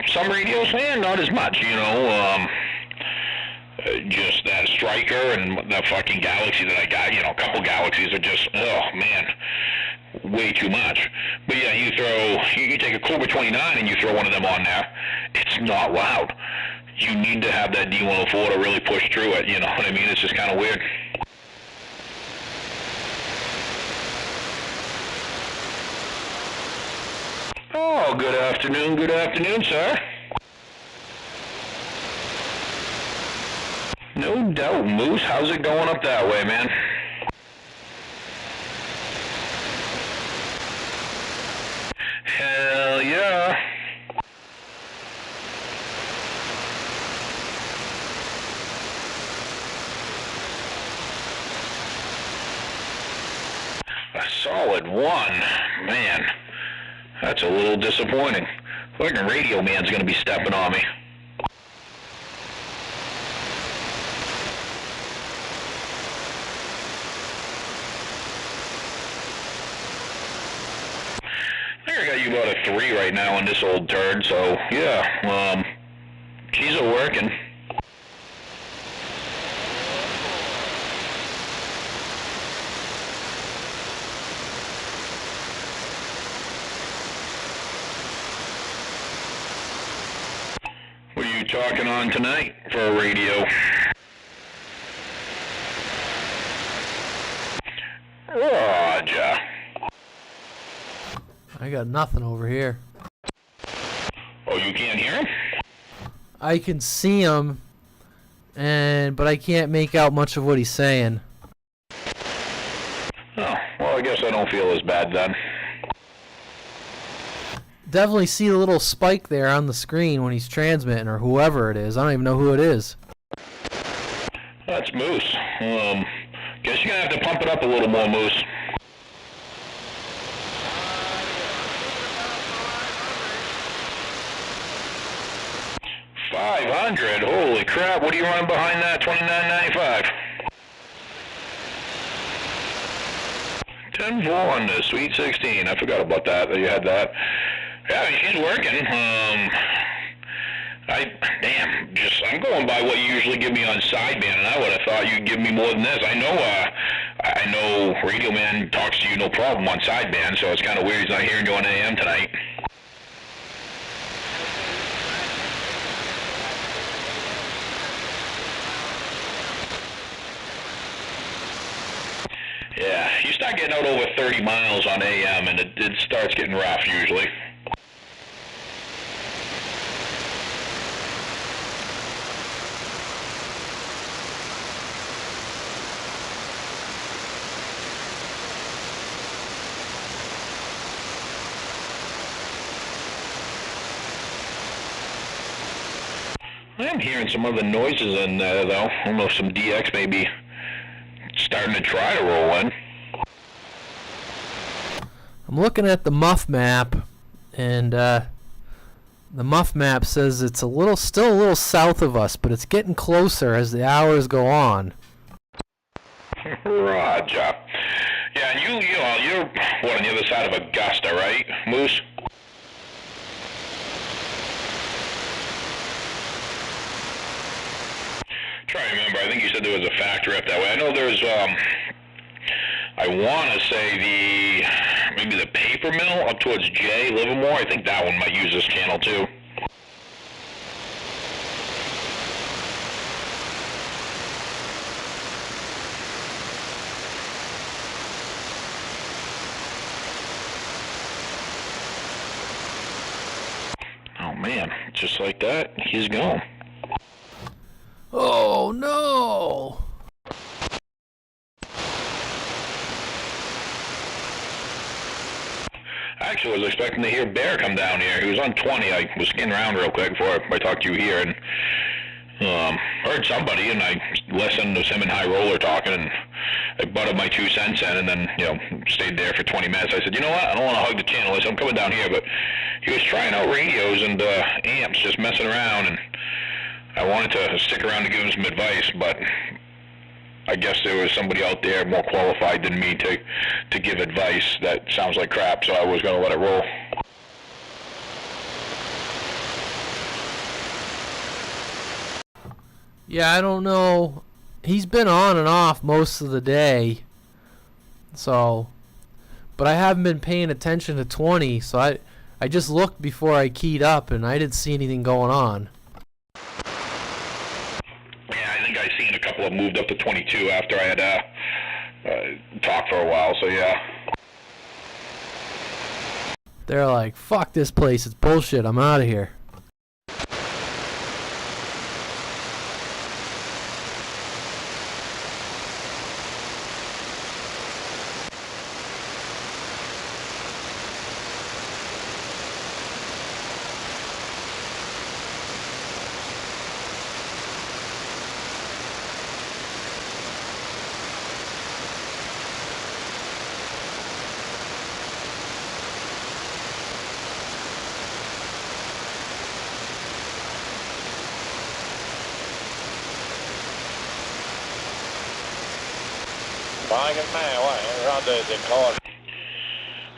Some radios, not as much, you know. Just that Striker and that fucking Galaxy that I got, you know, a couple Galaxies are just, oh, man, way too much. But yeah, you take a Cobra 29 and you throw one of them on there, it's not loud. You need to have that D104 to really push through it, you know what I mean? It's just kind of weird. Oh, good afternoon, sir. No doubt, Moose. How's it going up that way, man? Hell yeah. A solid one. Man, that's a little disappointing. Fucking Radioman's gonna be stepping on me. I got you about a 3 right now on this old turd, so yeah, she's a working. What are you talking on tonight for a radio? Roger. I got nothing over here. Oh, you can't hear him? I can see him, but I can't make out much of what he's saying. Oh, well, I guess I don't feel as bad then. Definitely see the little spike there on the screen when he's transmitting, or whoever it is. I don't even know who it is. That's Moose. Guess you're gonna have to pump it up a little more, Moose. $500. Holy crap! What are you running behind that? $29.95. 10-4 on the Sweet 16. I forgot about that. You had that. Yeah, I mean, she's working. I'm going by what you usually give me on sideband, and I would have thought you'd give me more than this. I know Radioman talks to you no problem on sideband, so it's kind of weird he's not hearing you on AM tonight. Yeah, you start getting out over 30 miles on AM, and it starts getting rough usually. I am hearing some other noises in there, though. I don't know if some DX may be starting to try to roll in. I'm looking at the muff map, and the muff map says it's still a little south of us, but it's getting closer as the hours go on. Roger. Yeah, and you're on the other side of Augusta, right, Moose? Try to remember, remember. I think you said there was a factory up that way. I know there's, I want to say maybe the paper mill up towards J, Livermore. I think that one might use this channel too. Oh man, just like that, he's gone. Oh no! Actually, I was expecting to hear Bear come down here. He was on 20. I was scanning around real quick before I talked to you here, and heard somebody, and I listened to him and High Roller talking, and I butted my 2 cents in, and then, stayed there for 20 minutes. I said, you know what, I don't want to hug the channel. I said, I'm coming down here, but he was trying out radios and amps, just messing around, and I wanted to stick around to give him some advice, but I guess there was somebody out there more qualified than me to give advice that sounds like crap, so I was going to let it roll. Yeah, I don't know. He's been on and off most of the day, so, but I haven't been paying attention to 20, so I just looked before I keyed up, and I didn't see anything going on. I seen a couple of moved up to 22 after I had talked for a while, so yeah. They're like, fuck this place, it's bullshit, I'm out of here.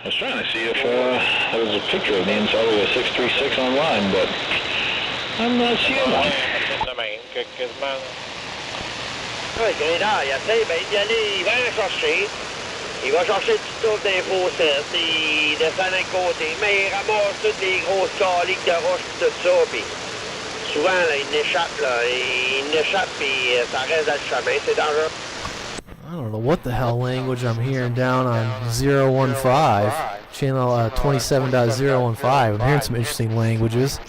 I was trying to see if there was a picture of the inside of a 636 online, but I'm not seeing one. Oui, Grédard, il essaie d'y aller, il va en chercher. Il va chercher du stuff des faussettes, il descend d'un côté, mais il ramasse toutes les grosses caliques de roche et tout ça, puis souvent, là, il échappe, puis ça reste dans le chemin, c'est dangereux. I don't know what the hell language I'm hearing down on 015, channel 27.015. I'm hearing some interesting languages.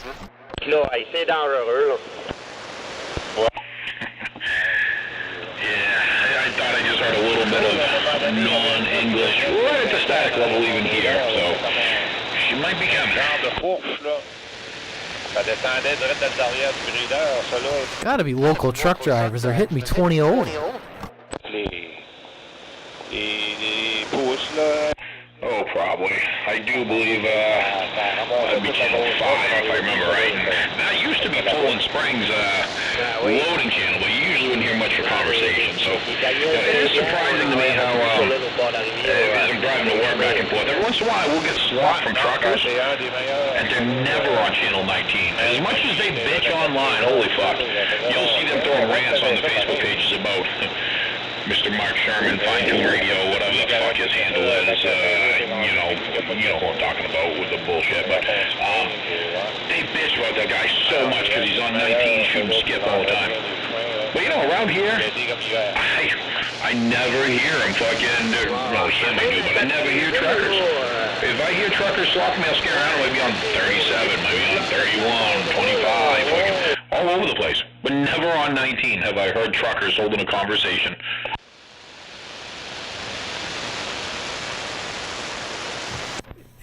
Là, c'est dangereux, là. Yeah, I thought I just heard a little bit of non-English right at the static level even here, so she might be coming. Gotta be local truck drivers, they're hitting me 20 over. Oh, probably. I do believe that'd be channel 5 if I remember right. And that used to be Poland Springs loading channel, but you usually wouldn't hear much for conversation. So it is surprising to me how as I'm driving to work back and forth, every once in a while we'll get swapped from truckers, and they're never on channel 19. As much as they bitch online, holy fuck, you'll see them throwing rants on the Facebook pages about Mr. Mark Sherman, Fine Tune Radio, whatever the fuck his handle is, you know who I'm talking about with the bullshit, but they bitch about that guy so much because he's on 19 shooting skip all the time. But around here, I never hear him fucking, well, some I do, but I never hear truckers. If I hear truckers talk to me, I'll scare around, maybe on 37, maybe on 31, 25, fucking all over the place. But never on 19 have I heard truckers holding a conversation.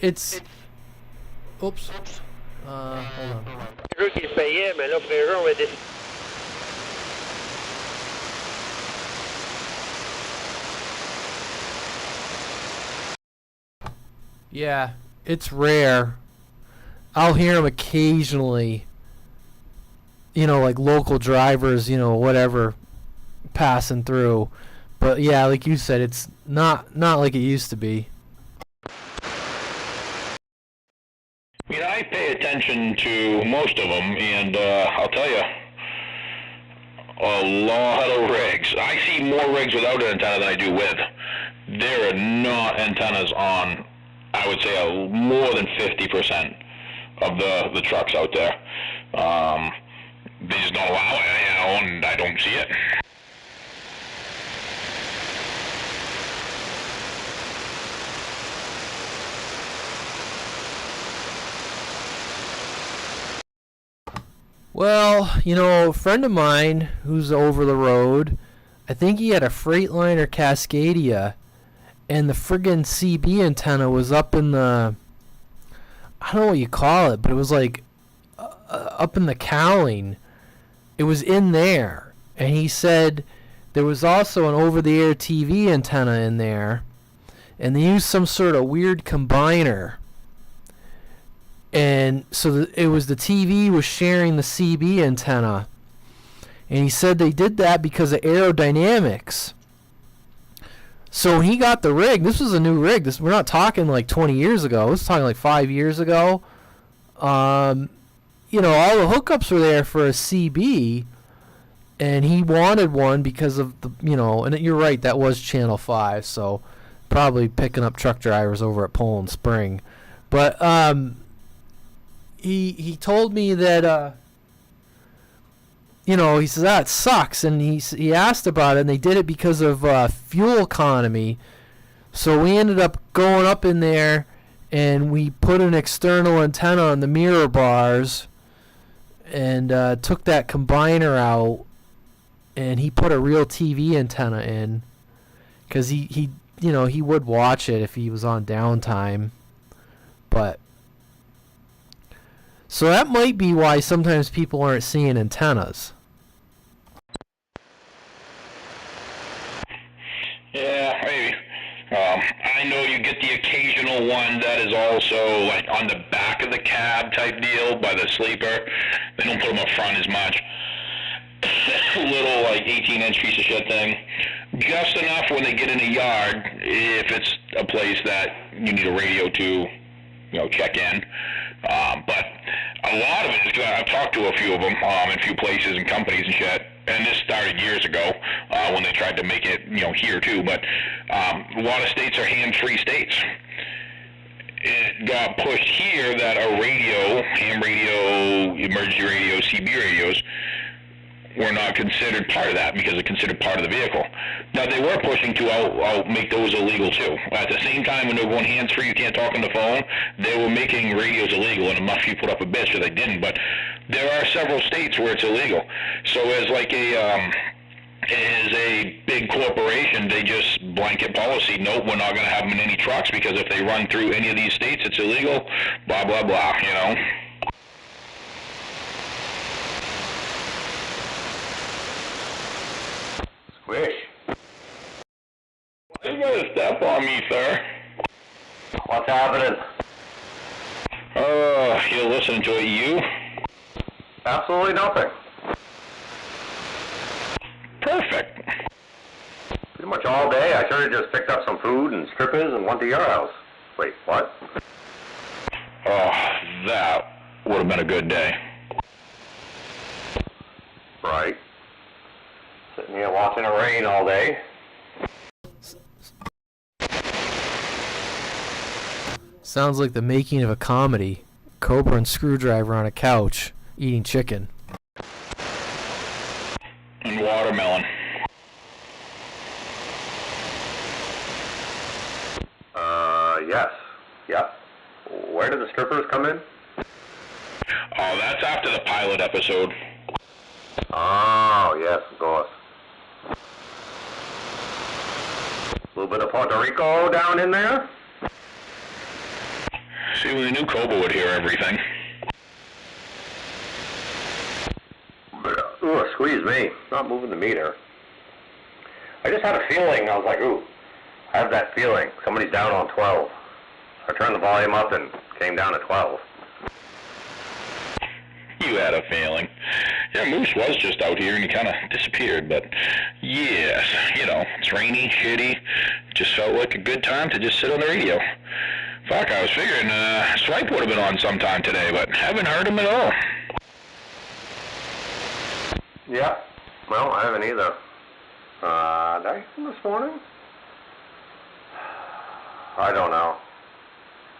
It's... Oops. Hold on. Yeah, it's rare. I'll hear them occasionally. Like local drivers, whatever, passing through. But yeah, like you said, it's not like it used to be. I pay attention to most of them, and I'll tell you, a lot of rigs. I see more rigs without an antenna than I do with. There are not antennas on, I would say, more than 50% of the trucks out there. They just don't allow it, and I don't see it. Well, a friend of mine who's over the road, I think he had a Freightliner Cascadia, and the friggin' CB antenna was up in the, I don't know what you call it, but it was like up in the cowling. It was in there. And he said there was also an over-the-air TV antenna in there, and they used some sort of weird combiner. And so it was the TV was sharing the CB antenna. And he said they did that because of aerodynamics. So when he got the rig, this was a new rig. We're not talking like 20 years ago. We're talking like 5 years ago. All the hookups were there for a CB. And he wanted one because of the, and you're right, that was Channel 5. So probably picking up truck drivers over at Poland Spring. But, he told me that he says that sucks, and he asked about it, and they did it because of fuel economy. So we ended up going up in there, and we put an external antenna on the mirror bars, and took that combiner out, and he put a real TV antenna in, because he would watch it if he was on downtime, but. So that might be why sometimes people aren't seeing antennas. Yeah, maybe. I know you get the occasional one that is also like on the back of the cab type deal by the sleeper. They don't put them up front as much. Little like 18-inch piece of shit thing. Just enough when they get in a yard, if it's a place that you need a radio to, check in. But a lot of it is, I've talked to a few of them in a few places and companies and shit, and this started years ago when they tried to make it, here too, but a lot of states are hand-free states. It got pushed here that a radio, ham radio, emergency radio, CB radios, were not considered part of that because they're considered part of the vehicle. Now, they were pushing to make those illegal, too. At the same time, when they were going hands-free, you can't talk on the phone, they were making radios illegal, and enough people put up a bitch, so they didn't. But there are several states where it's illegal. So as like as a big corporation, they just blanket policy, nope, we're not going to have them in any trucks because if they run through any of these states, it's illegal, blah, blah, blah, Squish. You gotta step on me, sir. What's happening? You're listening to it, you? Absolutely nothing. Perfect. Pretty much all day, I sort of just picked up some food and strippers and went to your house. Wait, what? Oh, that would have been a good day. Right. Sitting here watching it rain all day. Sounds like the making of a comedy. Cobra and Screwdriver on a couch, eating chicken. And watermelon. Yes. Yep. Where do the strippers come in? Oh, that's after the pilot episode. Oh, yes, of course. A little bit of Puerto Rico down in there? See, we knew Cobra would hear everything. Ooh, squeeze me. Not moving the meter. I just had a feeling. I was like, ooh, I have that feeling. Somebody's down on 12. I turned the volume up and came down to 12. You had a feeling. Yeah, Moose was just out here and he kind of disappeared, but yes, it's rainy, shitty. Just felt like a good time to just sit on the radio. Fuck, I was figuring Swipe would have been on sometime today, but haven't heard him at all. Yeah. Well, I haven't either. Did I come this morning? I don't know.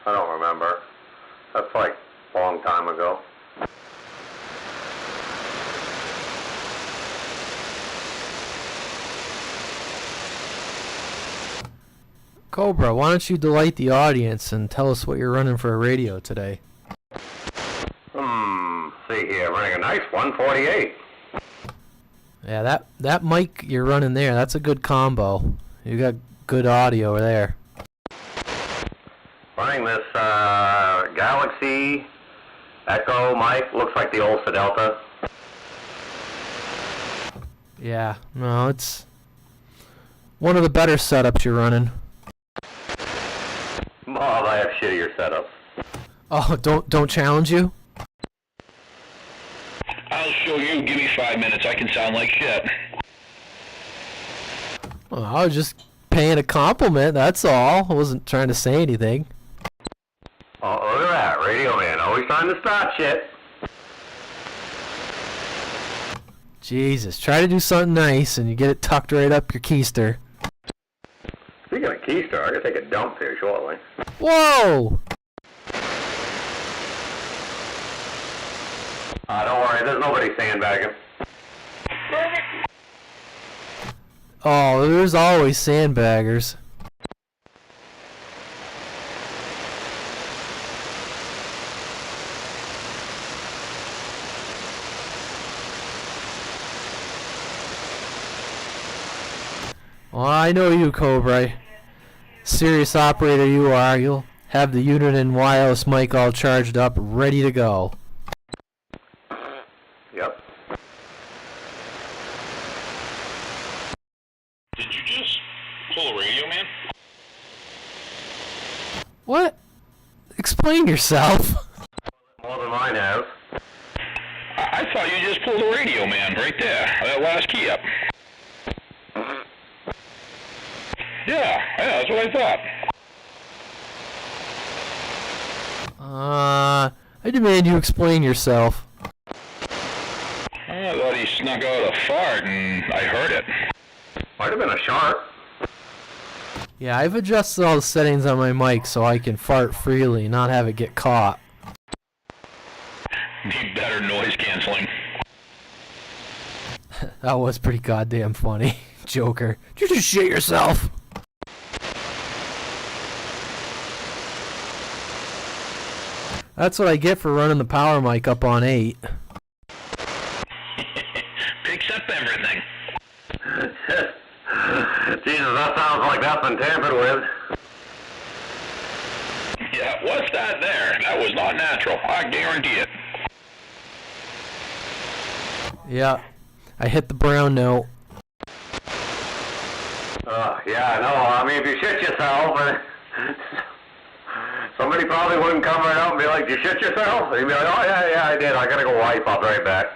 I don't remember. That's like a long time ago. Cobra, why don't you delight the audience and tell us what you're running for a radio today? See here, running a nice 148. Yeah, that mic you're running there, that's a good combo. You got good audio there. Running this Galaxy Echo mic, looks like the old Delta. Yeah, no, it's one of the better setups you're running. Bob, I have shittier setups. Oh, don't challenge you? I'll show you. Give me 5 minutes. I can sound like shit. Well, I was just paying a compliment, that's all. I wasn't trying to say anything. Oh, look at that. Radio man, always trying to start shit. Jesus, try to do something nice and you get it tucked right up your keister. Speaking of keister, I gotta take a dump here shortly. Whoa! Don't worry, there's nobody sandbagging. Oh, there's always sandbaggers. Well, I know you, Cobra. Serious operator you are. You'll have the unit and wireless mic all charged up, ready to go. Yep. Did you just pull a radio, man? What? Explain yourself. More than mine has. I thought you just pulled a radio, man, right there. That last key up. Yeah, that's what I thought. I demand you explain yourself. I thought he snuck out a fart and I heard it. Might have been a shark. Yeah, I've adjusted all the settings on my mic so I can fart freely and not have it get caught. Need better noise canceling. That was pretty goddamn funny. Joker. Did you just shit yourself? That's what I get for running the power mic up on 8. Picks up everything. Jesus, that sounds like that's been tampered with. Yeah, what's that there? That was not natural. I guarantee it. Yeah, I hit the brown note. Yeah, I know. I mean, if you shit yourself, somebody probably wouldn't come right out and be like, "You shit yourself?" He'd be like, "Oh, yeah, I did. I gotta go wipe. I'll be right back."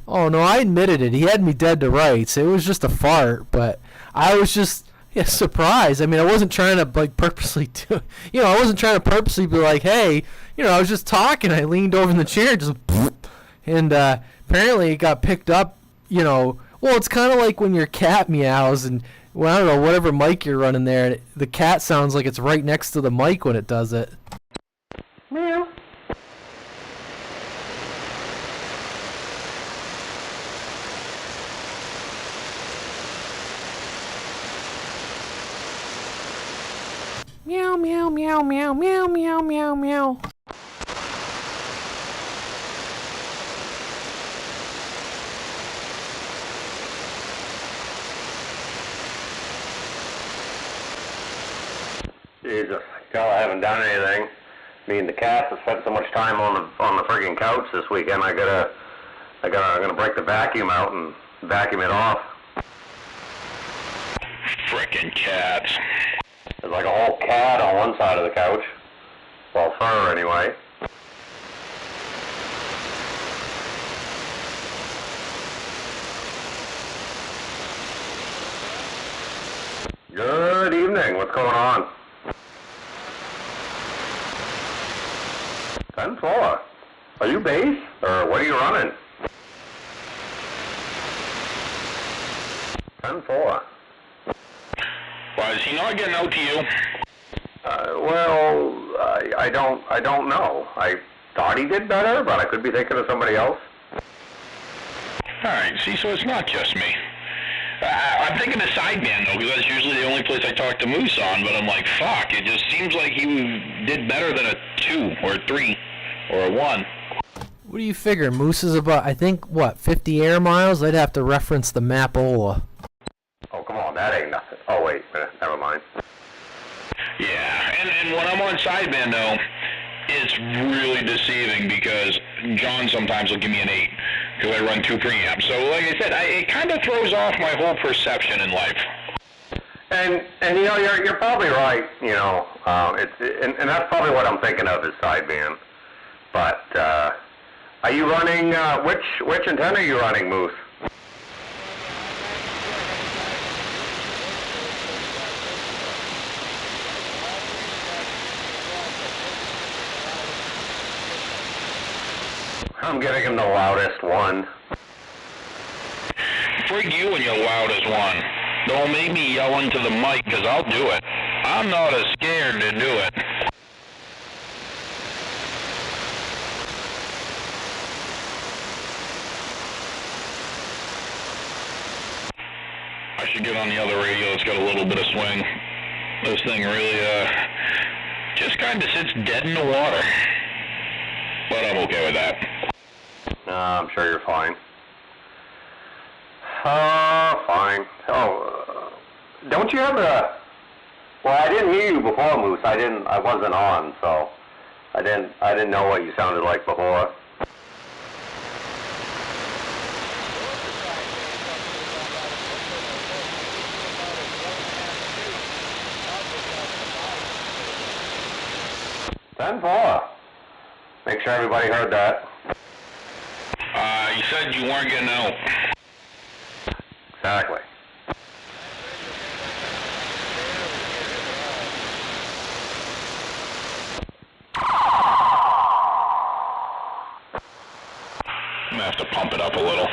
Oh, no, I admitted it. He had me dead to rights. It was just a fart, but I was just surprised. I mean, I wasn't trying to, like, purposely do... I wasn't trying to purposely be like, hey, I was just talking. I leaned over in the chair and just... And apparently it got picked up, Well, it's kind of like when your cat meows and... Well, I don't know, whatever mic you're running there, the cat sounds like it's right next to the mic when it does it. Meow. Meow, meow, meow, meow, meow, meow, meow, meow. Jesus, God, I haven't done anything. Me and the cats have spent so much time on the friggin' couch this weekend. I'm gonna break the vacuum out and vacuum it off. Frickin' cats. There's like a whole cat on one side of the couch. Well, fur anyway. Good evening. What's going on? 10-4. Are you base? Or what are you running? 10-4. Why, is he not getting out to you? Well, I don't know. I thought he did better, but I could be thinking of somebody else. Alright, see, so it's not just me. I'm thinking of sideband, though, because that's usually the only place I talk to Moose on, but I'm like, fuck, it just seems like he did better than a 2 or a 3 or a 1. What do you figure? Moose is about, I think, what, 50 air miles? They'd have to reference the Mapola. Oh, come on, that ain't nothing. Oh, wait, never mind. Yeah, and when I'm on sideband, though, it's really deceiving because John sometimes will give me an 8 because I run 2 preamps. So, like I said, it kind of throws off my whole perception in life. And you know, you're probably right. You know, and that's probably what I'm thinking of is sideband. But are you running which antenna are you running, Moose? I'm giving him the loudest one. Frig you and your loudest one. Don't make me yell into the mic, because I'll do it. I'm not as scared to do it. I should get on the other radio. It's got a little bit of swing. This thing really, just kind of sits dead in the water. But I'm okay with that. I'm sure you're fine. Fine. Oh, don't you have a... Well, I didn't hear you before, Moose. I wasn't on, so I didn't know what you sounded like before. "10-4." Make sure everybody heard that. You said you weren't getting out. Exactly. I'm gonna have to pump it up a little.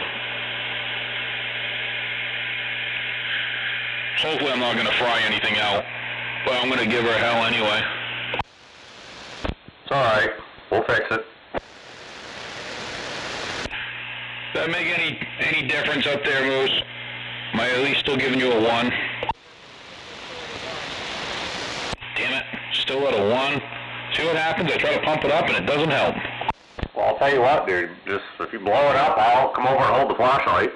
Hopefully I'm not gonna fry anything out, but I'm gonna give her hell anyway. It's alright. We'll fix it. Does that make any difference up there, Moose? Am I at least still giving you a 1? Damn it, still at a 1. See what happens? I try to pump it up and it doesn't help. Well, I'll tell you what, dude. Just if you blow it up, I'll come over and hold the flashlight.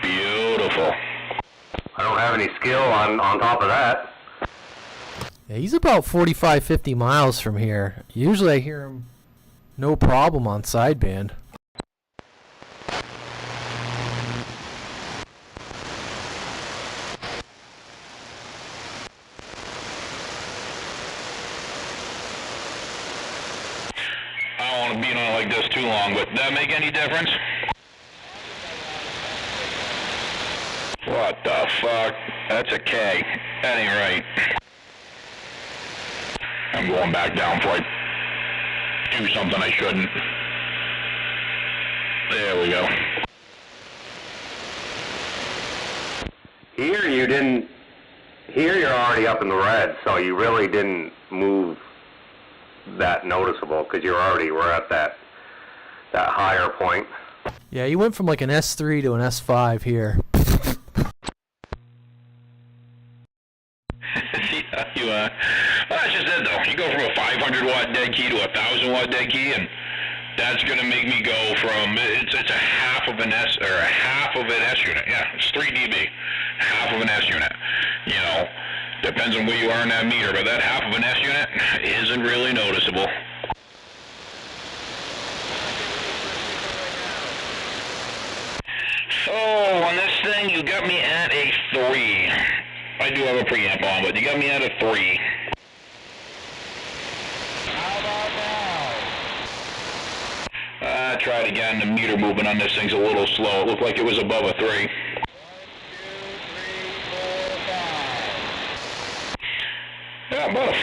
Beautiful. I don't have any skill on top of that. Yeah, he's about 45, 50 miles from here. Usually I hear him no problem on sideband. I don't want to beat on it like this too long, but does that make any difference? What the fuck? That's a K. That ain't right. I'm going back down before I do something I shouldn't. There we go. Here you're already up in the red, so you really didn't move that noticeable because you already were at that higher point. Yeah, he went from like an S3 to an S5 here. Well, that's just it though. You go from a 500 watt dead key to a 1000 watt dead key, and that's gonna make me go from it's a half of an S or a half of an S unit. Yeah, it's 3 dB, half of an S unit. You know, depends on where you are in that meter, but that half of an S unit isn't really noticeable. So on this thing, you got me at a 3. I do have a preamp on, but you got me at a 3. Try it again. The meter movement on this thing's a little slow. It looked like it was above a 3. Yeah, about a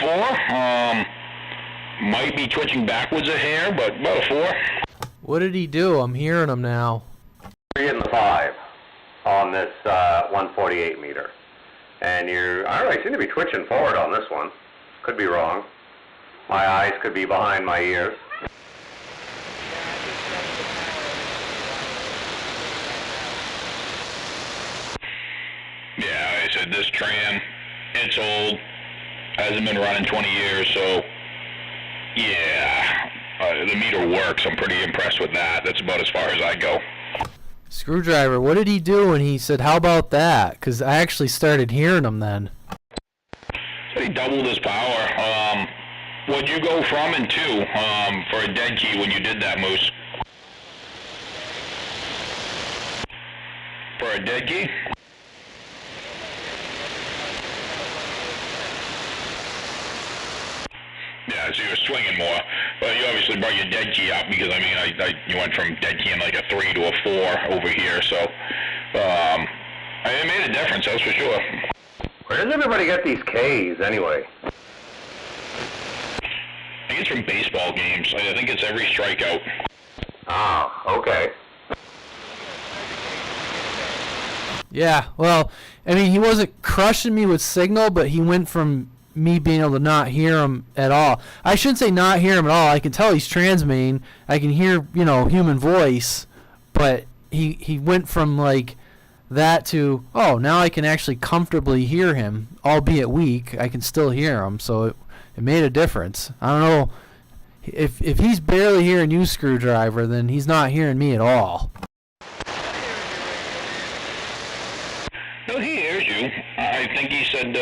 4. Might be twitching backwards a hair, but about a 4. What did he do? I'm hearing him now. 3 and the 5 on this 148 meter. And I don't know, you seem to be twitching forward on this one. Could be wrong. My eyes could be behind my ears. Yeah, I said this tram, it's old, hasn't been running 20 years, so yeah, the meter works. I'm pretty impressed with that. That's about as far as I go. Screwdriver, what did he do when he said, how about that? Because I actually started hearing him then. So he doubled his power. What'd you go from and to for a dead key when you did that, Moose? For a dead key? Yeah, so you were swinging more. But you obviously brought your dead key up because, I mean, you went from dead keying like a 3 to a 4 over here, so it made a difference, that's for sure. Where does everybody get these Ks anyway? I think it's from baseball games. I think it's every strikeout. Ah, okay. Yeah, well, I mean, he wasn't crushing me with signal, but he went from me being able to not hear him at all. I shouldn't say not hear him at all. I can tell he's Transmain. I can hear, human voice, but he went from like that to, oh, now I can actually comfortably hear him, albeit weak. I can still hear him, so it made a difference. I don't know if he's barely hearing you, Screwdriver, then he's not hearing me at all. No, he hears you. I think he said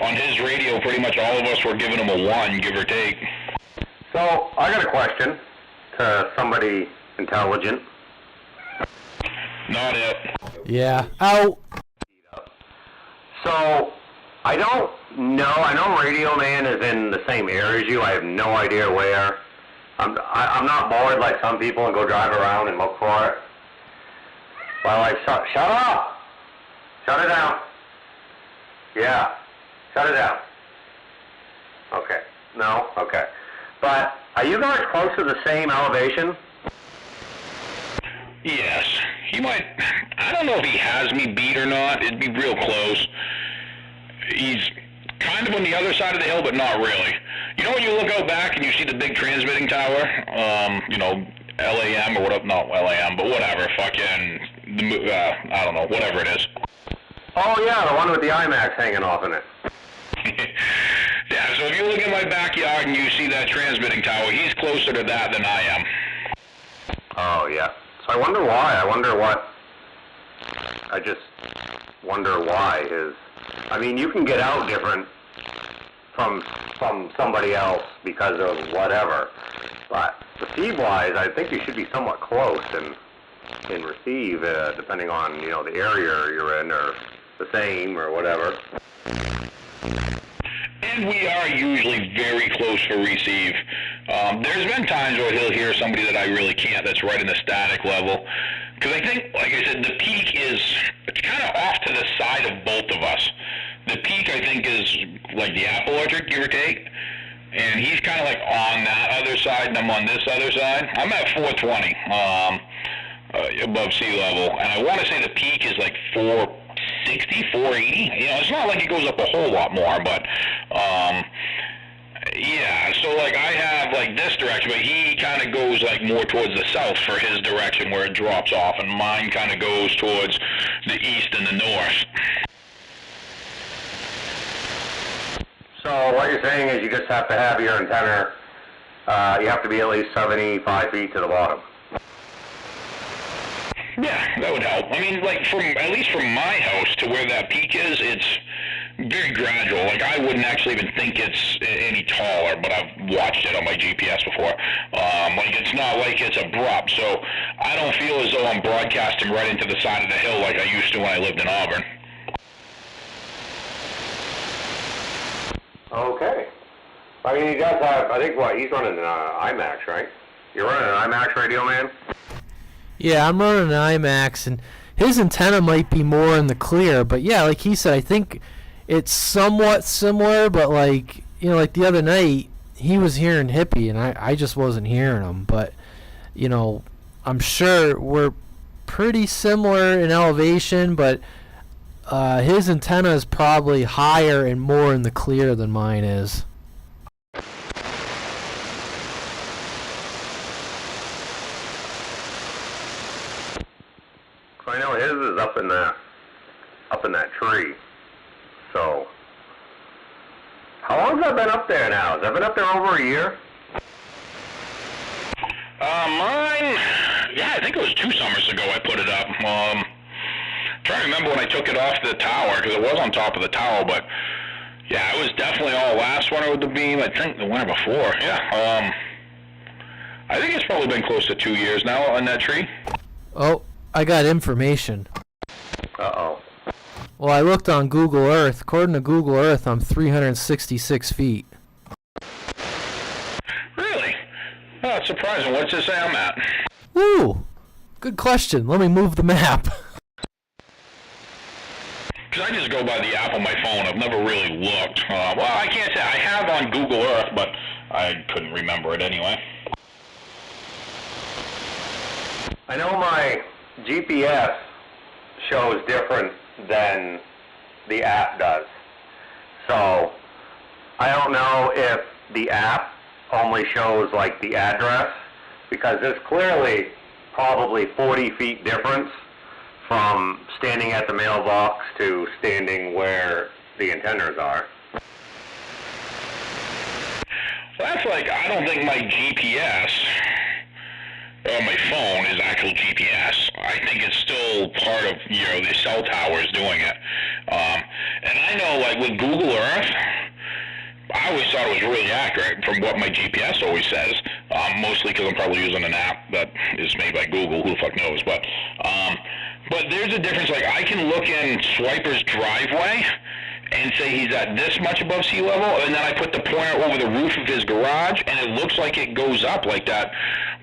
on his radio pretty much all of us were giving him a 1, give or take. So, I got a question to somebody intelligent. Not it. Yeah. Out. So, I don't know. I know Radioman is in the same area as you. I have no idea where. I'm not bored like some people and go drive around and look for it. Well, shut up! Shut it down. Yeah. Shut it down. Okay. No? Okay. But are you guys close to the same elevation? Yes. He might... I don't know if he has me beat or not. It'd be real close. He's kind of on the other side of the hill, but not really. You know when you look out back and you see the big transmitting tower? LAM or whatever. Not LAM, but whatever. Fucking... I don't know. Whatever it is. Oh, yeah. The one with the IMAX hanging off in it. Yeah, so if you look at my backyard and you see that transmitting tower, he's closer to that than I am. Oh, yeah. So I wonder why. I just wonder why I mean, you can get out different from somebody else because of whatever. But receive-wise, I think you should be somewhat close in receive, depending on, the area you're in, or the same, or whatever. And we are usually very close for receive. There's been times where he'll hear somebody that I really can't, that's right in the static level. Because I think, like I said, the peak it's kind of off to the side of both of us. The peak, I think, is like the apple orchard, give or take. And he's kind of like on that other side, and I'm on this other side. I'm at 420 above sea level. And I want to say the peak is like 460, 480. It's not like it goes up a whole lot more, but yeah, so like I have like this direction, but he kind of goes like more towards the south for his direction where it drops off, and mine kind of goes towards the east and the north. So what you're saying is you just have to have your antenna, you have to be at least 75 feet to the bottom. Yeah, that would help. I mean, like at least from my house to where that peak is, it's very gradual. Like I wouldn't actually even think it's any taller, but I've watched it on my GPS before. Like it's not like it's abrupt, so I don't feel as though I'm broadcasting right into the side of the hill like I used to when I lived in Auburn. Okay. I mean, he does have, I think he's running an IMAX, right? You're running an IMAX, Radioman? Yeah, I'm running an IMAX, and his antenna might be more in the clear, but yeah, like he said, I think it's somewhat similar, but like the other night, he was hearing Hippie, and I just wasn't hearing him, but, I'm sure we're pretty similar in elevation, but his antenna is probably higher and more in the clear than mine is. I know his is up in that tree. So, how long's that been up there now? Has that been up there over a year? Mine, yeah, I think it was 2 summers ago I put it up. Trying to remember when I took it off the tower, because it was on top of the tower, but yeah, it was definitely all last winter with the beam. I think the winter before, yeah. I think it's probably been close to 2 years now on that tree. Oh, I got information. Uh-oh. Well, I looked on Google Earth. According to Google Earth, I'm 366 feet. Really? Oh, it's surprising. What's it say I'm at? Woo! Good question. Let me move the map. Because I just go by the app on my phone. I've never really looked. Well, I can't say. I have on Google Earth, but I couldn't remember it anyway. I know my GPS shows different than the app does. So, I don't know if the app only shows like the address, because there's clearly probably 40 feet difference from standing at the mailbox to standing where the antennas are. Well, that's like, I don't think my GPS on my phone is actual GPS. I think it's still part of, the cell towers doing it. And I know, like, with Google Earth, I always thought it was really accurate from what my GPS always says, mostly because I'm probably using an app that is made by Google, who the fuck knows, but there's a difference. Like, I can look in Swiper's driveway and say he's at this much above sea level, and then I put the pointer over the roof of his garage, and it looks like it goes up like that,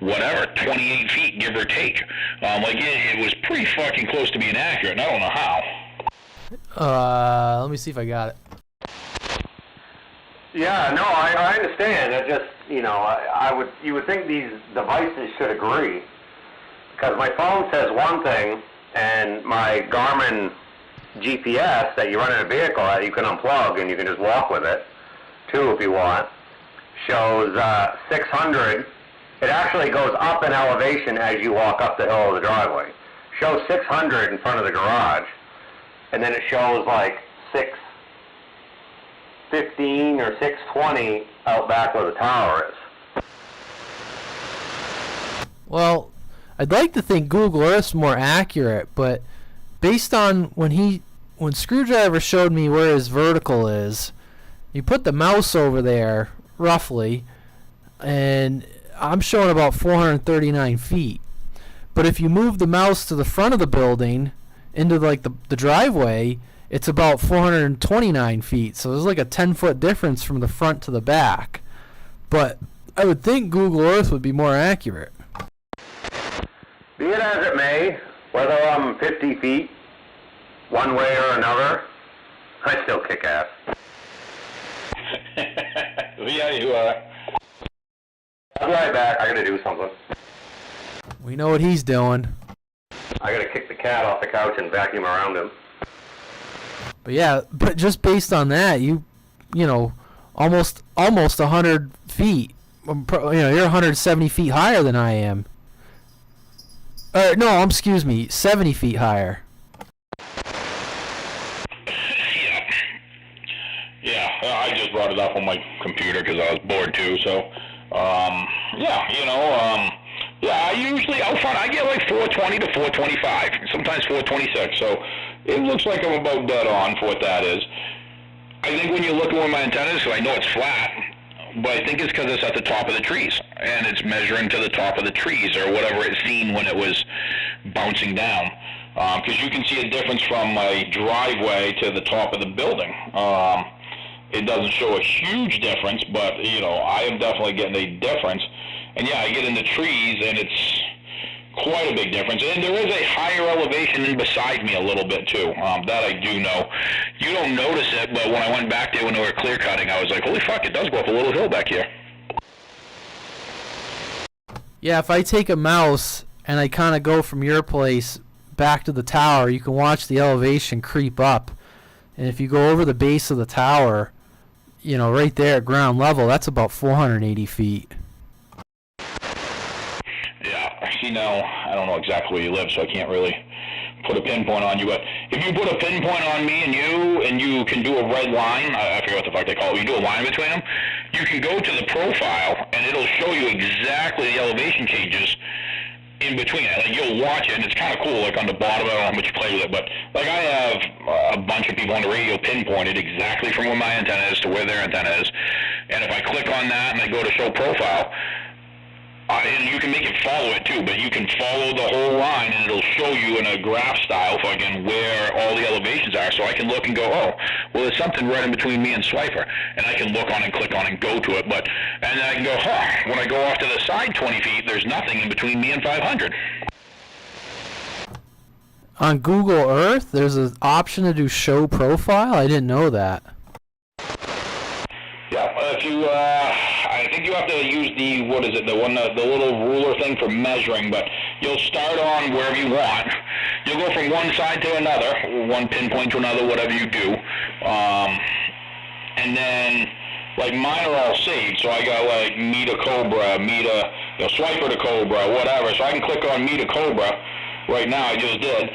whatever, 28 feet, give or take. It was pretty fucking close to being accurate, and I don't know how. Let me see if I got it. Yeah, no, I understand. It just, you would think these devices should agree, because my phone says one thing, and my Garmin GPS that you run in a vehicle that you can unplug and you can just walk with it, too, if you want, shows 600. It actually goes up in elevation as you walk up the hill of the driveway. Shows 600 in front of the garage, and then it shows like 615 or 620 out back where the tower is. Well, I'd like to think Google Earth's more accurate, but based on when Screwdriver showed me where his vertical is, you put the mouse over there, roughly, and I'm showing about 439 feet. But if you move the mouse to the front of the building, into like the driveway, it's about 429 feet. So there's like a 10-foot difference from the front to the back. But I would think Google Earth would be more accurate. Be it as it may, whether I'm 50 feet one way or another, I still kick ass. Yeah, you are. I'll be right back. I gotta do something. We know what he's doing. I gotta kick the cat off the couch and vacuum around him. But yeah, but just based on that, you know, almost 100 feet. You're 170 feet higher than I am. No, excuse me, 70 feet higher. Yeah, I just brought it up on my computer because I was bored too. So, I usually out front I get like 420 to 425, sometimes 426. So it looks like I'm about dead on for what that is. I think when you look at where my antenna is, because I know it's flat, but I think it's because it's at the top of the trees, and it's measuring to the top of the trees or whatever it's seen when it was bouncing down. Because you can see a difference from my driveway to the top of the building. It doesn't show a huge difference, but, I am definitely getting a difference. And yeah, I get in the trees, and it's quite a big difference. And there is a higher elevation in beside me a little bit, too. That I do know. You don't notice it, but when I went back there when they were clear cutting, I was like, holy fuck, it does go up a little hill back here. Yeah, if I take a mouse and I kind of go from your place back to the tower, you can watch the elevation creep up. And if you go over the base of the tower, you know, right there at ground level, that's about 480 feet. Yeah, see now, I don't know exactly where you live, so I can't really put a pinpoint on you, but if you put a pinpoint on me and you can do a red line, I forget what the fuck they call it, you do a line between them, you can go to the profile and it'll show you exactly the elevation changes in between it. Like, you'll watch it and it's kind of cool, like on the bottom, I don't know how much you play with it, but like I have a bunch of people on the radio pinpointed exactly from where my antenna is to where their antenna is, and if I click on that and I go to show profile, and you can make it follow it too, but you can follow the whole line and it'll show you in a graph style fucking where all the elevations are, so I can look and go, oh, well, there's something right in between me and Swiper, and I can look on and click on and go to it, and then I can go, huh, when I go off to the side 20 feet, there's nothing in between me and 500. On Google Earth, there's an option to do show profile? I didn't know that. Yeah, if you, I think you have to use the, what is it, the little ruler thing for measuring, but you'll start on wherever you want. You'll go from one side to another, one pinpoint to another, whatever you do. And then, like, mine are all saved, so I got, like, me to Cobra, me to, Swiper to Cobra, whatever, so I can click on me to Cobra right now, I just did.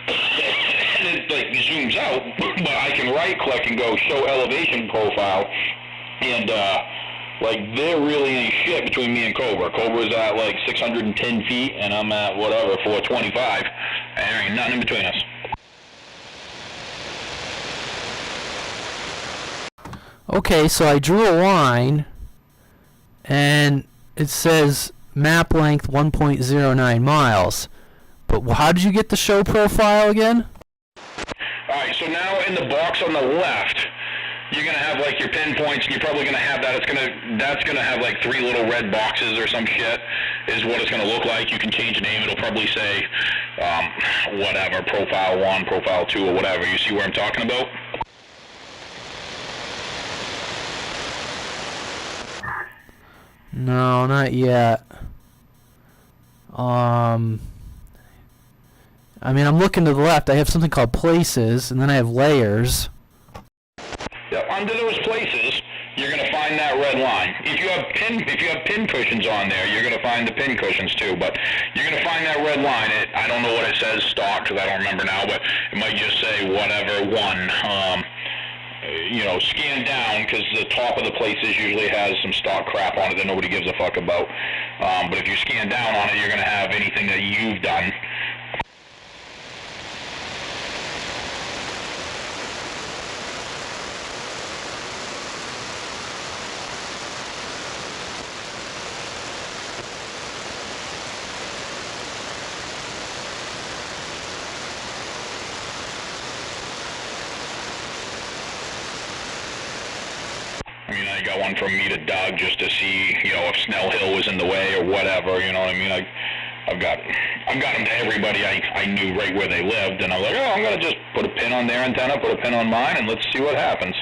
And it, like, zooms out, but I can right-click and go show elevation profile, and, like, there really ain't shit between me and Cobra. Cobra's at, like, 610 feet, and I'm at, whatever, 425, and there ain't nothing in between us. Okay, so I drew a line, and it says map length 1.09 miles. But how did you get the show profile again? Alright, so now in the box on the left, you're going to have, like, your pinpoints, and you're probably going to have that. That's going to have, like, 3 little red boxes or some shit, is what it's going to look like. You can change the name. It'll probably say, whatever, Profile 1, Profile 2, or whatever. You see where I'm talking about? No, not yet. I mean, I'm looking to the left. I have something called places, and then I have layers. Yeah, under those places, you're going to find that red line. If you have pin cushions on there, you're going to find the pin cushions too. But you're going to find that red line. I don't know what it says, stock, because I don't remember now. But it might just say whatever one. Scan down, because the top of the places usually has some stock crap on it that nobody gives a fuck about. But if you scan down on it, you're going to have anything that you've done. I got one from me to Doug just to see, if Snell Hill was in the way or whatever, you know what I mean? I've got them to everybody I knew right where they lived, and I'm like, I'm going to just put a pin on their antenna, put a pin on mine, and let's see what happens.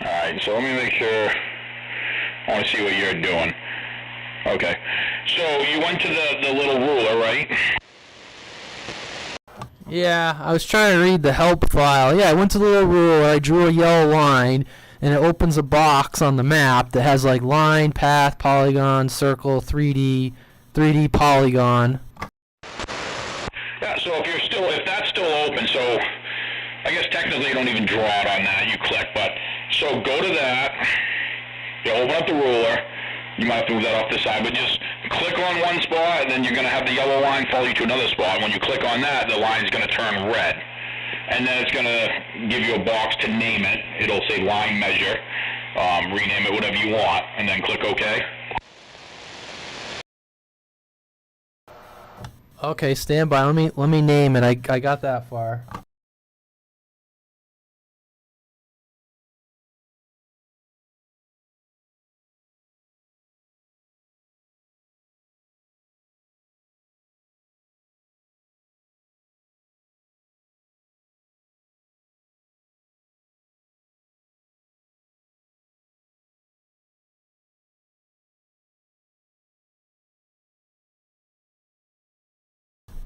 Alright, so let me make sure. I want to see what you're doing. Okay. So you went to the little ruler, right? Yeah, I was trying to read the help file. Yeah, I went to the little ruler, I drew a yellow line, and it opens a box on the map that has like line, path, polygon, circle, 3D polygon. Yeah, so if that's still open, so I guess technically you don't even draw it on that, you click, but so go to that, you open up the ruler, you might have to move that off the side, but just click on one spot, and then you're going to have the yellow line follow you to another spot. When you click on that, the line's going to turn red. And then it's going to give you a box to name it. It'll say line measure, rename it whatever you want, and then click OK. Okay, stand by. Let me name it. I got that far.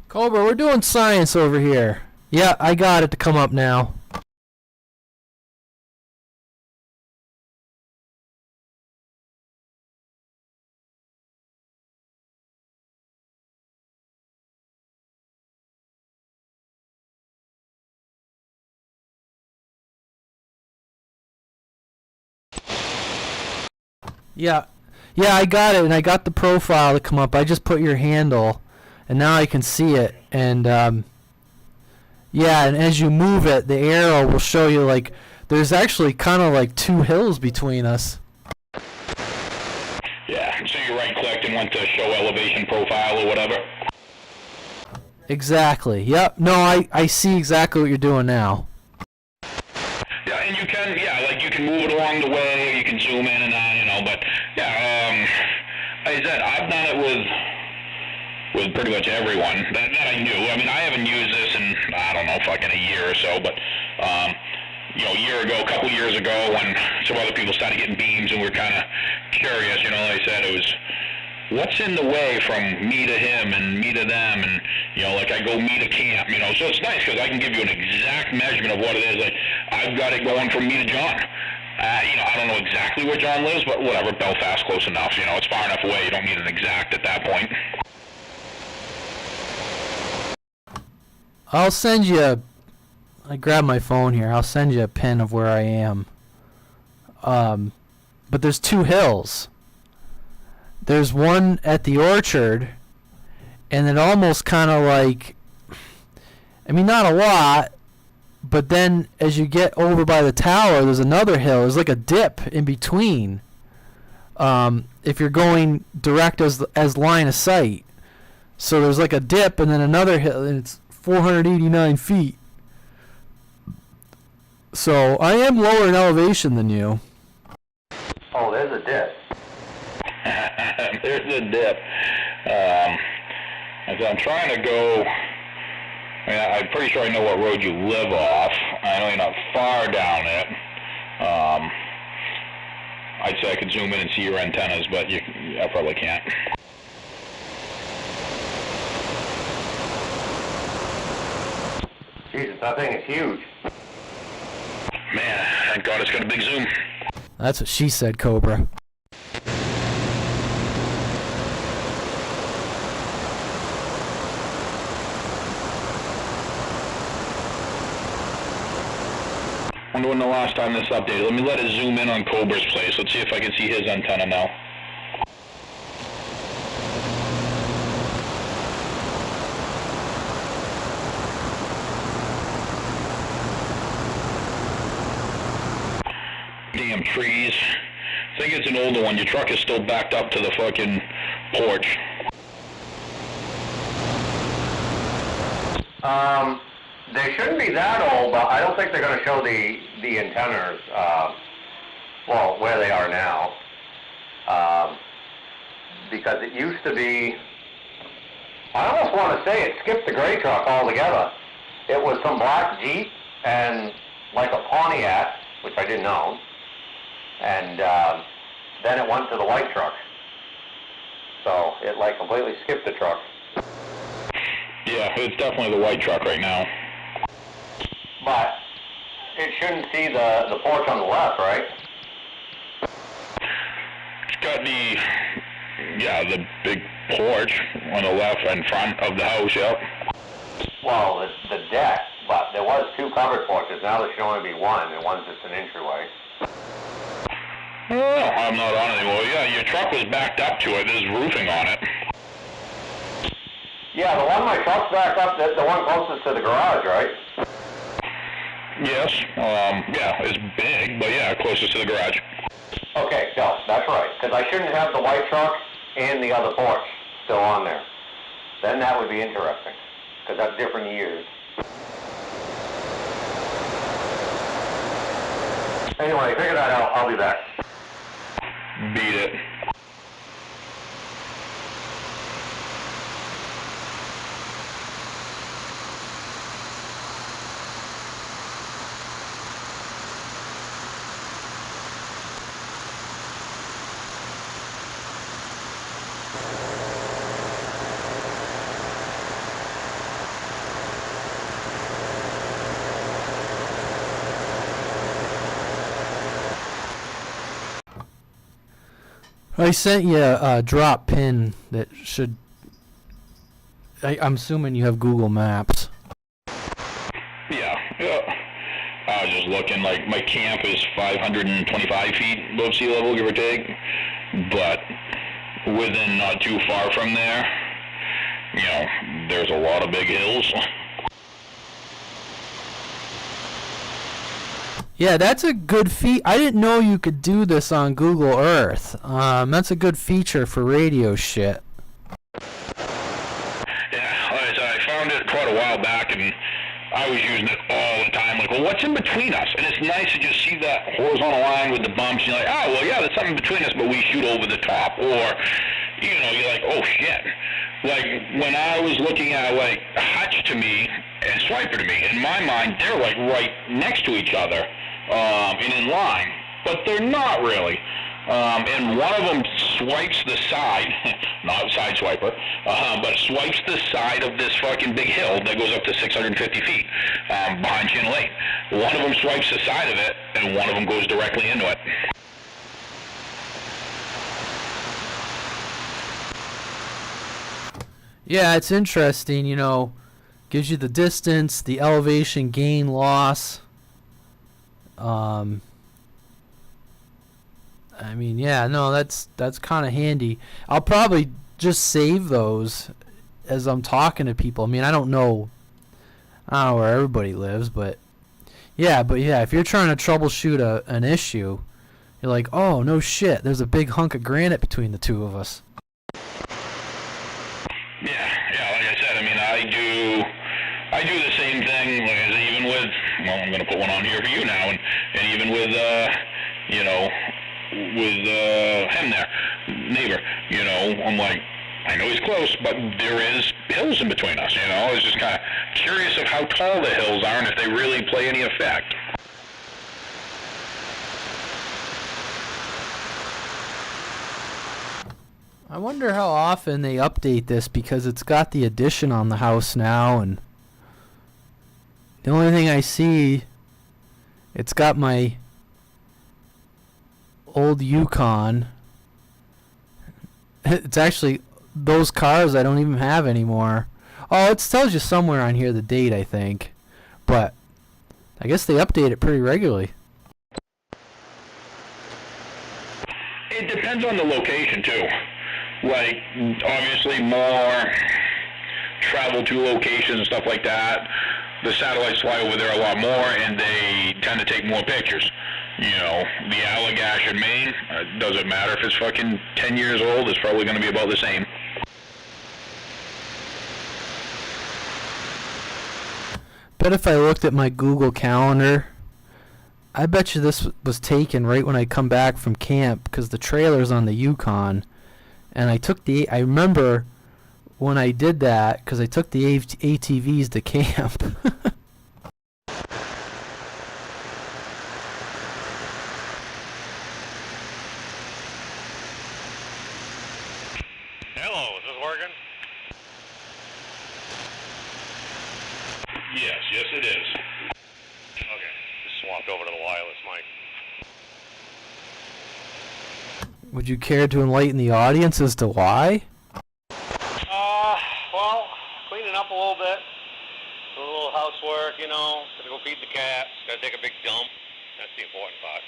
Cobra, we're doing science over here. Yeah, I got it to come up now. Yeah, I got it, and I got the profile to come up. I just put your handle, and now I can see it. And yeah, and as you move it, the arrow will show you like there's actually kind of like two hills between us. Yeah, so you right-clicked and went to show elevation profile or whatever. Exactly. Yep. No, I see exactly what you're doing now. Yeah, and you can, like you can move it along the way, or you can zoom in and out, you know, but yeah, like I said, I've done it with pretty much everyone that I knew. I mean, I haven't used this in, I don't know, fucking a year or so, but, you know, a couple years ago when some other people started getting beams and we're kind of curious, you know, like I said, it was, what's in the way from me to him and me to them, and, you know, like I go meet a camp, you know, so it's nice because I can give you an exact measurement of what it is. Like, I've got it going from me to John. You know, I don't know exactly where John lives, but whatever, Belfast close enough, you know, it's far enough away, you don't need an exact at that point. I'll send you I grabbed my phone here. I'll send you a pin of where I am. But there's two hills. There's one at the orchard, and it almost kind of like, I mean, not a lot, but then as you get over by the tower, there's another hill. There's like a dip in between. If you're going direct as line of sight. So there's like a dip and then another hill, and it's 489 feet. So I am lower in elevation than you. Oh, there's a dip. There's a dip. As I'm trying to go, I mean, I'm pretty sure I know what road you live off. I know you're not far down it. I'd say I could zoom in and see your antennas, but I probably can't. Jesus, that thing is huge. Man, thank God it's got a big zoom. That's what she said, Cobra. I wonder when the last time this updated. Let me let it zoom in on Cobra's place. Let's see if I can see his antenna now. Damn trees. I think it's an older one. Your truck is still backed up to the fucking porch. They shouldn't be that old, but I don't think they're going to show the antennas, well, where they are now. Because it used to be, I almost want to say it skipped the gray truck altogether. It was some black Jeep and like a Pontiac, which I didn't own. And then it went to the white truck. So it like completely skipped the truck. Yeah, it's definitely the white truck right now. But it shouldn't see the porch on the left, right? It's got the big porch on the left in front of the house, yep. Well, the deck, but there was two covered porches. Now there should only be one, and one's just an entryway. Oh, I'm not on it anymore. Yeah, your truck was backed up to it. There's roofing on it. Yeah, the one my truck's backed up, the one closest to the garage, right? Yes, yeah, it's big, but yeah, closest to the garage. Okay, no, that's right, because I shouldn't have the white truck and the other porch still on there. Then that would be interesting, because that's different years. Anyway, figure that out. I'll be back. Beat it. I sent you a drop pin that should... I'm assuming you have Google Maps. Yeah. I was just looking, like, my camp is 525 feet above sea level, give or take. But within not too far from there, you know, there's a lot of big hills. Yeah, that's a good I didn't know you could do this on Google Earth. That's a good feature for radio shit. Yeah, I found it quite a while back, and I was using it all the time. Like, well, what's in between us? And it's nice to just see that horizontal line with the bumps. And you're like, oh, well, yeah, there's something between us, but we shoot over the top. Or, you know, you're like, oh, shit. Like, when I was looking at, like, Hutch to me and Swiper to me, in my mind, they're, like, right next to each other and in line. But they're not really. And one of them swipes the side, not side swiper, but swipes the side of this fucking big hill that goes up to 650 feet behind Chin Lake. One of them swipes the side of it, and one of them goes directly into it. Yeah, it's interesting, you know, gives you the distance, the elevation, gain, loss. I mean, yeah, no, that's kind of handy. I'll probably just save those as I'm talking to people. I mean, I don't know where everybody lives, but yeah, if you're trying to troubleshoot an issue, you're like, oh, no shit, there's a big hunk of granite between the two of us. Yeah, like I said, I mean, I do the same thing, like, even with, well, I'm going to put one on here for you now, and even with, you know, with him there, neighbor, you know, I'm like, I know he's close, but there is hills in between us, you know. I was just kind of curious of how tall the hills are and if they really play any effect. I wonder how often they update this, because it's got the addition on the house now, and the only thing I see, it's got my old Yukon. It's actually those cars I don't even have anymore. Oh, it tells you somewhere on here the date, I think. But I guess they update it pretty regularly. It depends on the location, too. Like, obviously more travel to locations and stuff like that. The satellites fly over there a lot more, and they tend to take more pictures. You know, the Allagash in Maine, doesn't matter if it's fucking 10 years old, it's probably going to be about the same. Bet if I looked at my Google Calendar, I bet you this was taken right when I come back from camp, because the trailer's on the Yukon. And I remember when I did that, because I took the ATVs to camp. Hello, is this working? Yes, it is. Okay, just swapped over to the wireless mic. Would you care to enlighten the audience as to why? Well, cleaning up a little bit. Doing a little housework, you know. Gotta go feed the cats. Gotta take a big dump. That's the important part.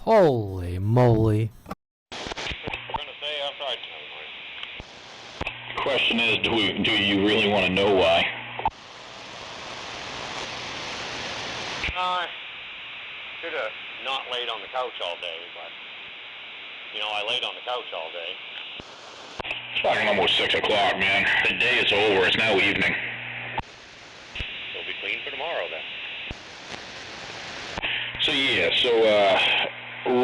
Holy moly. We're gonna say after I never mind. The question is, do you really want to know why? I should have not laid on the couch all day, but, you know, I laid on the couch all day. It's fucking almost 6 o'clock, man. The day is over. It's now evening. It'll be clean for tomorrow, then. So,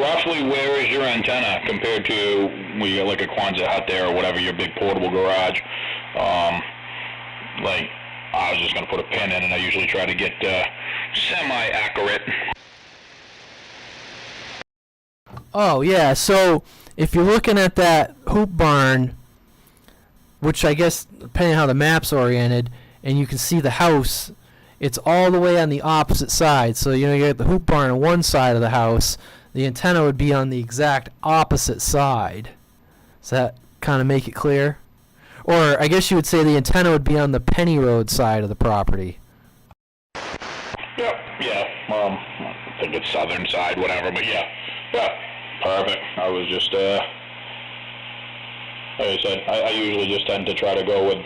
roughly where is your antenna compared to, well, you got like a Quonset hut there or whatever, your big portable garage? Like, I was just going to put a pin in, and I usually try to get semi-accurate. Oh, yeah, so if you're looking at that hoop barn, which I guess, depending on how the map's oriented, and you can see the house, it's all the way on the opposite side. So, you know, you got the hoop barn on one side of the house, the antenna would be on the exact opposite side. Does that kind of make it clear? Or I guess you would say the antenna would be on the Penny Road side of the property. Yep, yeah, I think it's southern side, whatever, but yeah, perfect. I was just, like I said, I usually just tend to try to go with,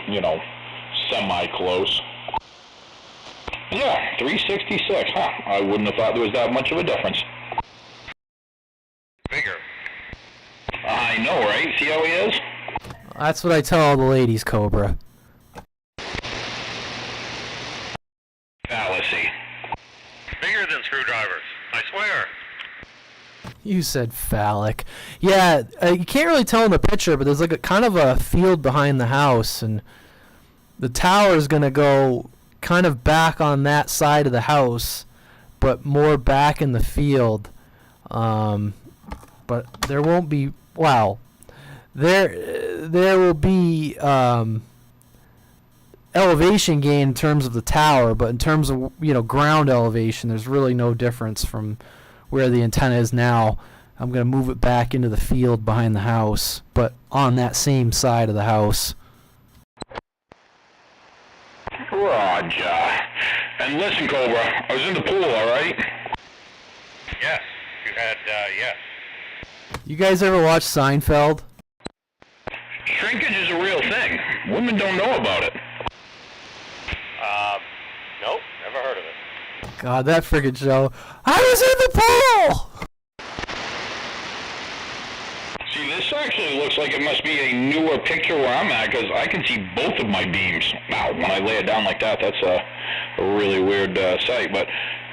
semi-close. Yeah, 366, huh? I wouldn't have thought there was that much of a difference. Bigger. I know, right? See how he is? That's what I tell all the ladies, Cobra. Fallacy. Bigger than screwdrivers, I swear. You said phallic. Yeah, you can't really tell in the picture, but there's like a kind of a field behind the house, and the tower is going to go kind of back on that side of the house, but more back in the field. But there won't be, wow, there will be elevation gain in terms of the tower, but in terms of, ground elevation, there's really no difference from where the antenna is now. I'm going to move it back into the field behind the house, but on that same side of the house. Roger. And listen, Cobra, I was in the pool, all right? Yes, you had, yes. You guys ever watch Seinfeld? Shrinkage is a real thing. Women don't know about it. Nope, never heard of it. God, that friggin' show. I was in the pool! See, this actually looks like it must be a newer picture where I'm at, because I can see both of my beams. Now, when I lay it down like that, that's a really weird sight. But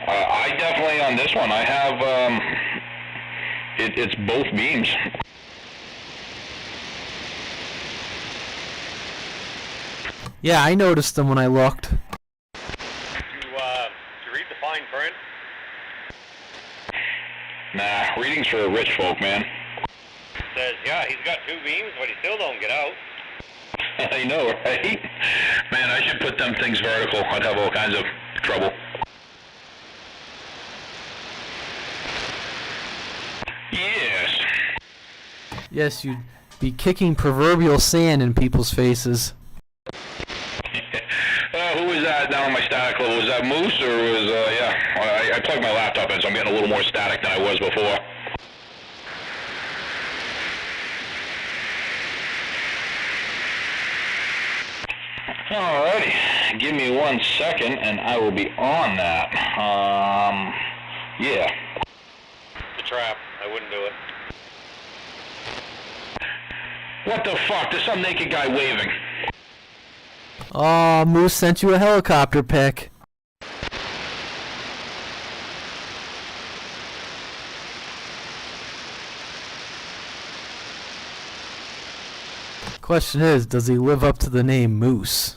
I definitely, on this one, I have, it's both beams. Yeah, I noticed them when I looked. Did you read the fine print? Nah, reading's for rich folk, man. Says, yeah, he's got two beams, but he still don't get out. I know, right? Man, I should put them things vertical. I'd have all kinds of trouble. Yes. Yes, you'd be kicking proverbial sand in people's faces. Who was that down on my static level? Was that Moose, or was, yeah, I plugged my laptop in, so I'm getting a little more static than I was before. Alrighty, give me 1 second, and I will be on that. Yeah. It's a trap. I wouldn't do it. What the fuck? There's some naked guy waving. Aw, Moose sent you a helicopter pic. Question is, does he live up to the name Moose?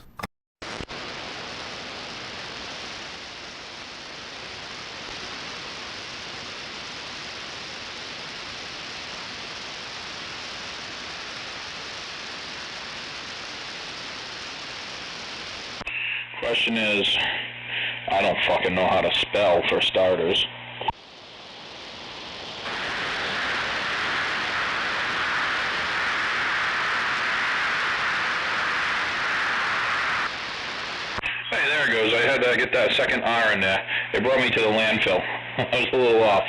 Question is, I don't fucking know how to spell, for starters. Hey, there it goes. I had to get that second R in there. It brought me to the landfill. I was a little off.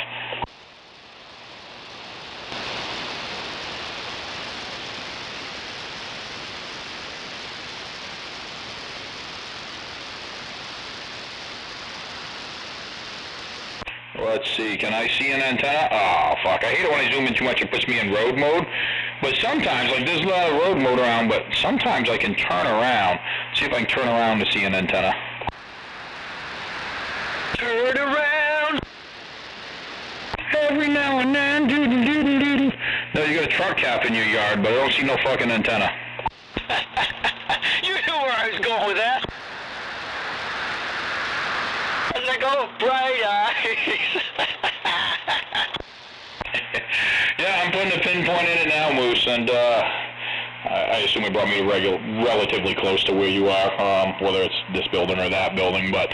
Let's see, can I see an antenna? Oh, fuck, I hate it when I zoom in too much, it puts me in road mode. But sometimes, like, there's a lot of road mode around, but sometimes I can turn around. See if I can turn around to see an antenna. Turn around! Every now and then, doo-doo-doo-doo-doo. No, you got a truck cap in your yard, but I don't see no fucking antenna. You knew where I was going with that. I was like, oh, bright eyes. Yeah, I'm putting a pinpoint in it now, Moose, and I assume it brought me relatively close to where you are, whether it's this building or that building, but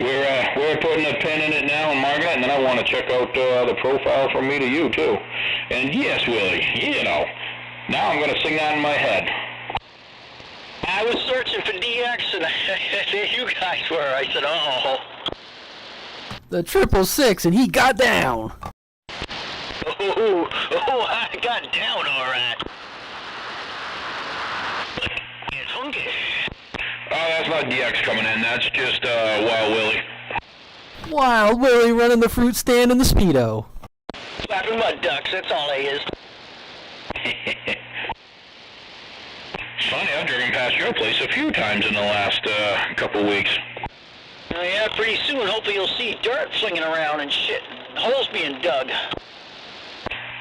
We're putting a pin in it now and marking it, and then I want to check out the profile from me to you, too. And yes, Willie, you know, now I'm going to sing that in my head. I was searching for DX, and there you guys were. I said, uh-oh. The 666, and he got down. Oh, I got down all right. It's hungry. Oh, that's not DX coming in. That's just Wild Willie. Wild Willie running the fruit stand in the Speedo. Slapping mud ducks, that's all he is. It's funny, I've driven past your place a few times in the last couple weeks. Oh, yeah, pretty soon, hopefully you'll see dirt flinging around and shit. Holes being dug.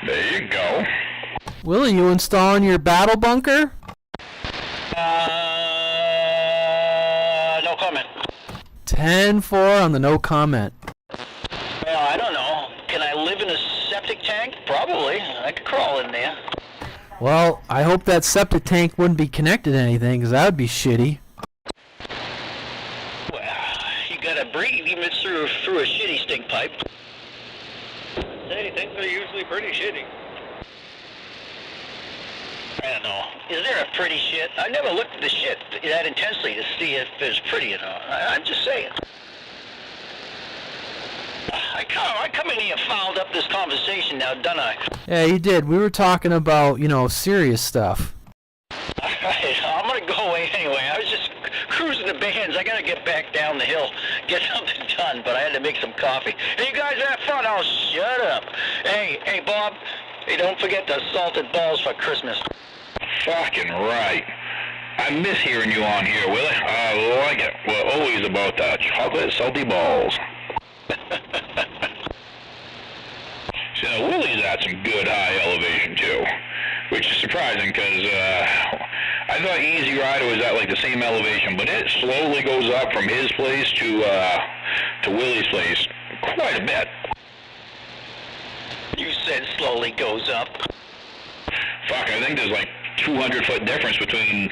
There you go. Willie, you installing your battle bunker? No comment. 10-4 on the no comment. Well, I don't know. Can I live in a septic tank? Probably. I could crawl in there. Well, I hope that septic tank wouldn't be connected to anything, because that would be shitty. Well, you gotta breathe even if it's through a shitty stink pipe. Things are usually pretty shitty. I don't know. Is there a pretty shit? I never looked at the shit that intensely to see if it's pretty or not. I'm just saying. I come in here fouled up this conversation now, don't I? Yeah, you did. We were talking about, you know, serious stuff. Alright, I'm gonna go away anyway. I was just cruising the bands. I gotta get back down the hill, get something done, but I had to make some coffee. Hey, you guys have fun. Oh, shut up. Hey, Bob. Hey, don't forget the salted balls for Christmas. Fucking right. I miss hearing you on here, Willie. I like it. Well, always about the chocolate salty balls. So Willie's at some good high elevation too, which is surprising because I thought Easy Rider was at like the same elevation, but it slowly goes up from his place to Willie's place quite a bit. You said slowly goes up. Fuck, I think there's like 200-foot difference between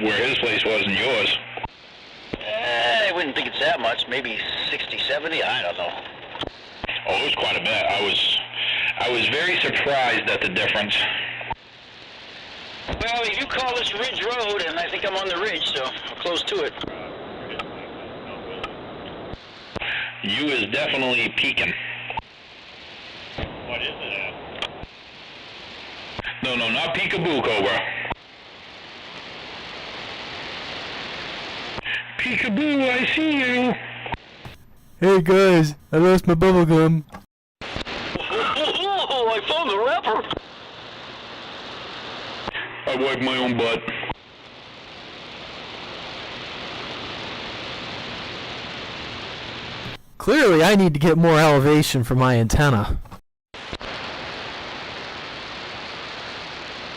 where his place was and yours. I wouldn't think it's that much. Maybe 60, 70. I don't know. Oh, it was quite a bit. I was very surprised at the difference. Well, you call this Ridge Road, and I think I'm on the ridge, so I'm close to it. You is definitely peaking. What is it at? No, not peekaboo, Cobra. Peekaboo, I see you. Hey guys, I lost my bubblegum. Oh, I found the wrapper. I wipe my own butt. Clearly, I need to get more elevation for my antenna.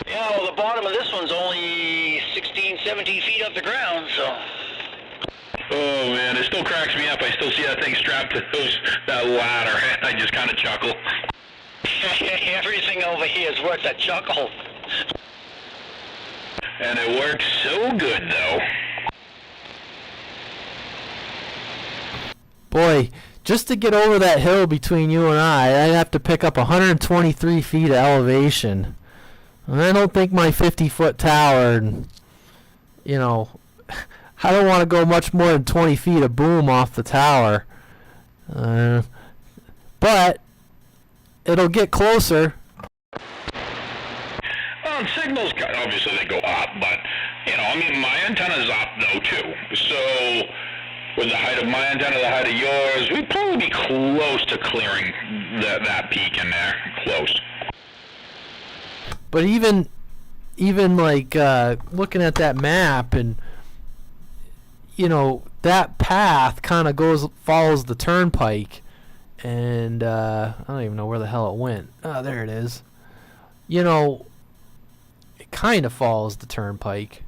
Yeah, well, the bottom of this one's only 16, 17 feet off the ground, so... Oh man, it still cracks me up. I still see that thing strapped to that ladder. I just kind of chuckle. Everything over here is worth a chuckle. And it works so good, though. Boy, just to get over that hill between you and I'd have to pick up 123 feet of elevation. And I don't think my 50-foot tower, you know, I don't want to go much more than 20 feet of boom off the tower. But it'll get closer. Well, signals, obviously they go up, but, you know, I mean, my antenna's up, though, too. So, with the height of my antenna, the height of yours, we'd probably be close to clearing that peak in there. Close. But even like looking at that map, and you know, that path kind of follows the turnpike, and I don't even know where the hell it went. Oh, there it is. You know, it kind of follows the turnpike.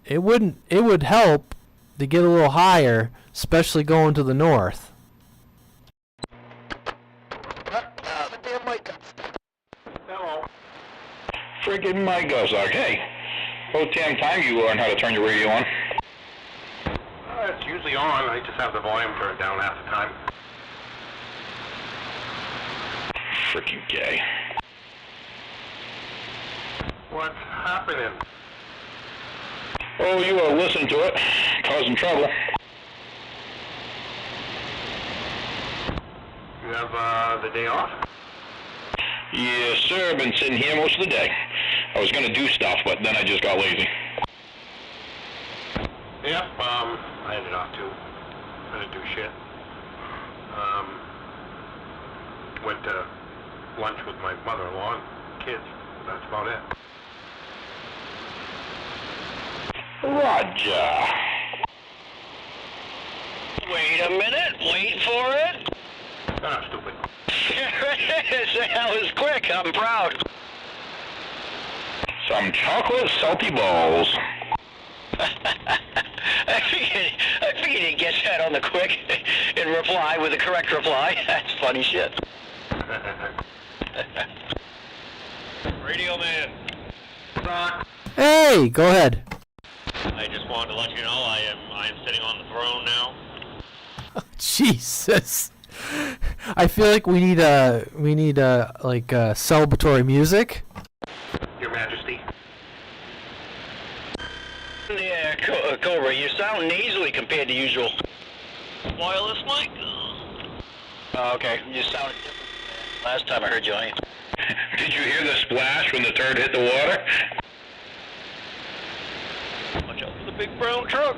It would help to get a little higher, especially going to the north. The damn mic. Hello. Friggin' my Gozog. Hey, about damn time you learn how to turn your radio on. It's usually usually on. I just have the volume turned down half the time. Freaking gay. What's happening? Oh, you listen to it. Causing trouble. You have the day off? Yes, sir. I've been sitting here most of the day. I was going to do stuff, but then I just got lazy. Yep, I had it off too. I didn't do shit. Went to lunch with my mother-in-law and kids. That's about it. Roger. Wait a minute. Wait for it. Ah, stupid. That was quick. I'm proud. Some chocolate salty balls. I figured he'd get that on the quick and reply with the correct reply. That's funny shit. Radio man. Rock. Hey, go ahead. I just wanted to let you know I am sitting on the throne now. Jesus. I feel like we need celebratory music. Your Majesty. Yeah, Cobra, you sound nasally compared to usual. Wireless mic? Oh, okay. You sounded different last time I heard you on it. Did you hear the splash when the turd hit the water? Watch out for the big brown truck.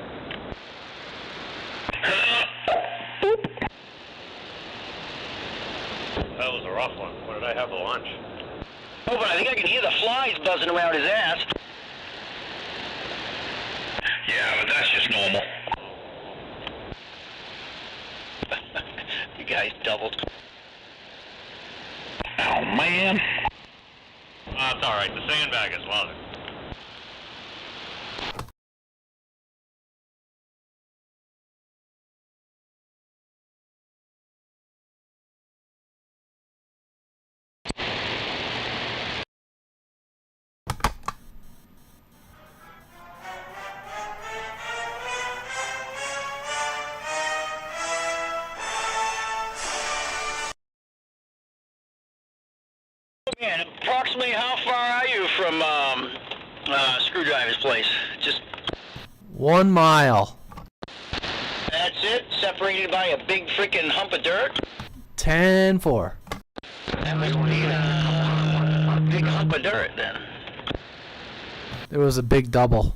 That was a rough one. What did I have for lunch? Oh, but I think I can hear the flies buzzing around his ass. Yeah, but that's just normal. You guys doubled. Oh, man. It's alright. The sandbag is loaded. Man, approximately how far are you from Screwdriver's place? Just 1 mile. that's it? Separated by a big freaking hump of dirt? 10-4. That must be a big hump of dirt then. There was a big double.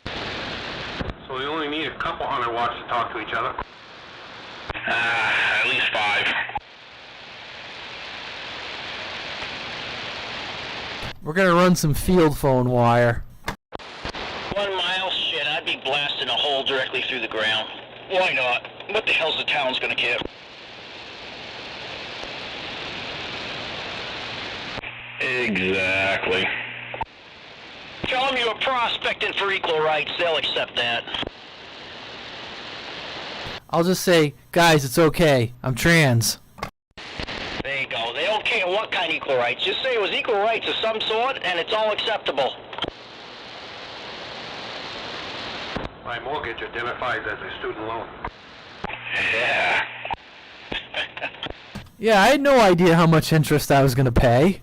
So we only need a couple 100 watts to talk to each other. At least 5. We're gonna run some field phone wire. 1 mile? Shit, I'd be blasting a hole directly through the ground. Why not? What the hell's the town's gonna care? Exactly. Tell them you were prospecting for equal rights. They'll accept that. I'll just say, guys, it's okay. I'm trans. There you go. They don't care what kind of equal rights. Just say it was equal rights of some sort, and it's all acceptable. My mortgage identifies as a student loan. Yeah. Yeah, I had no idea how much interest I was gonna pay.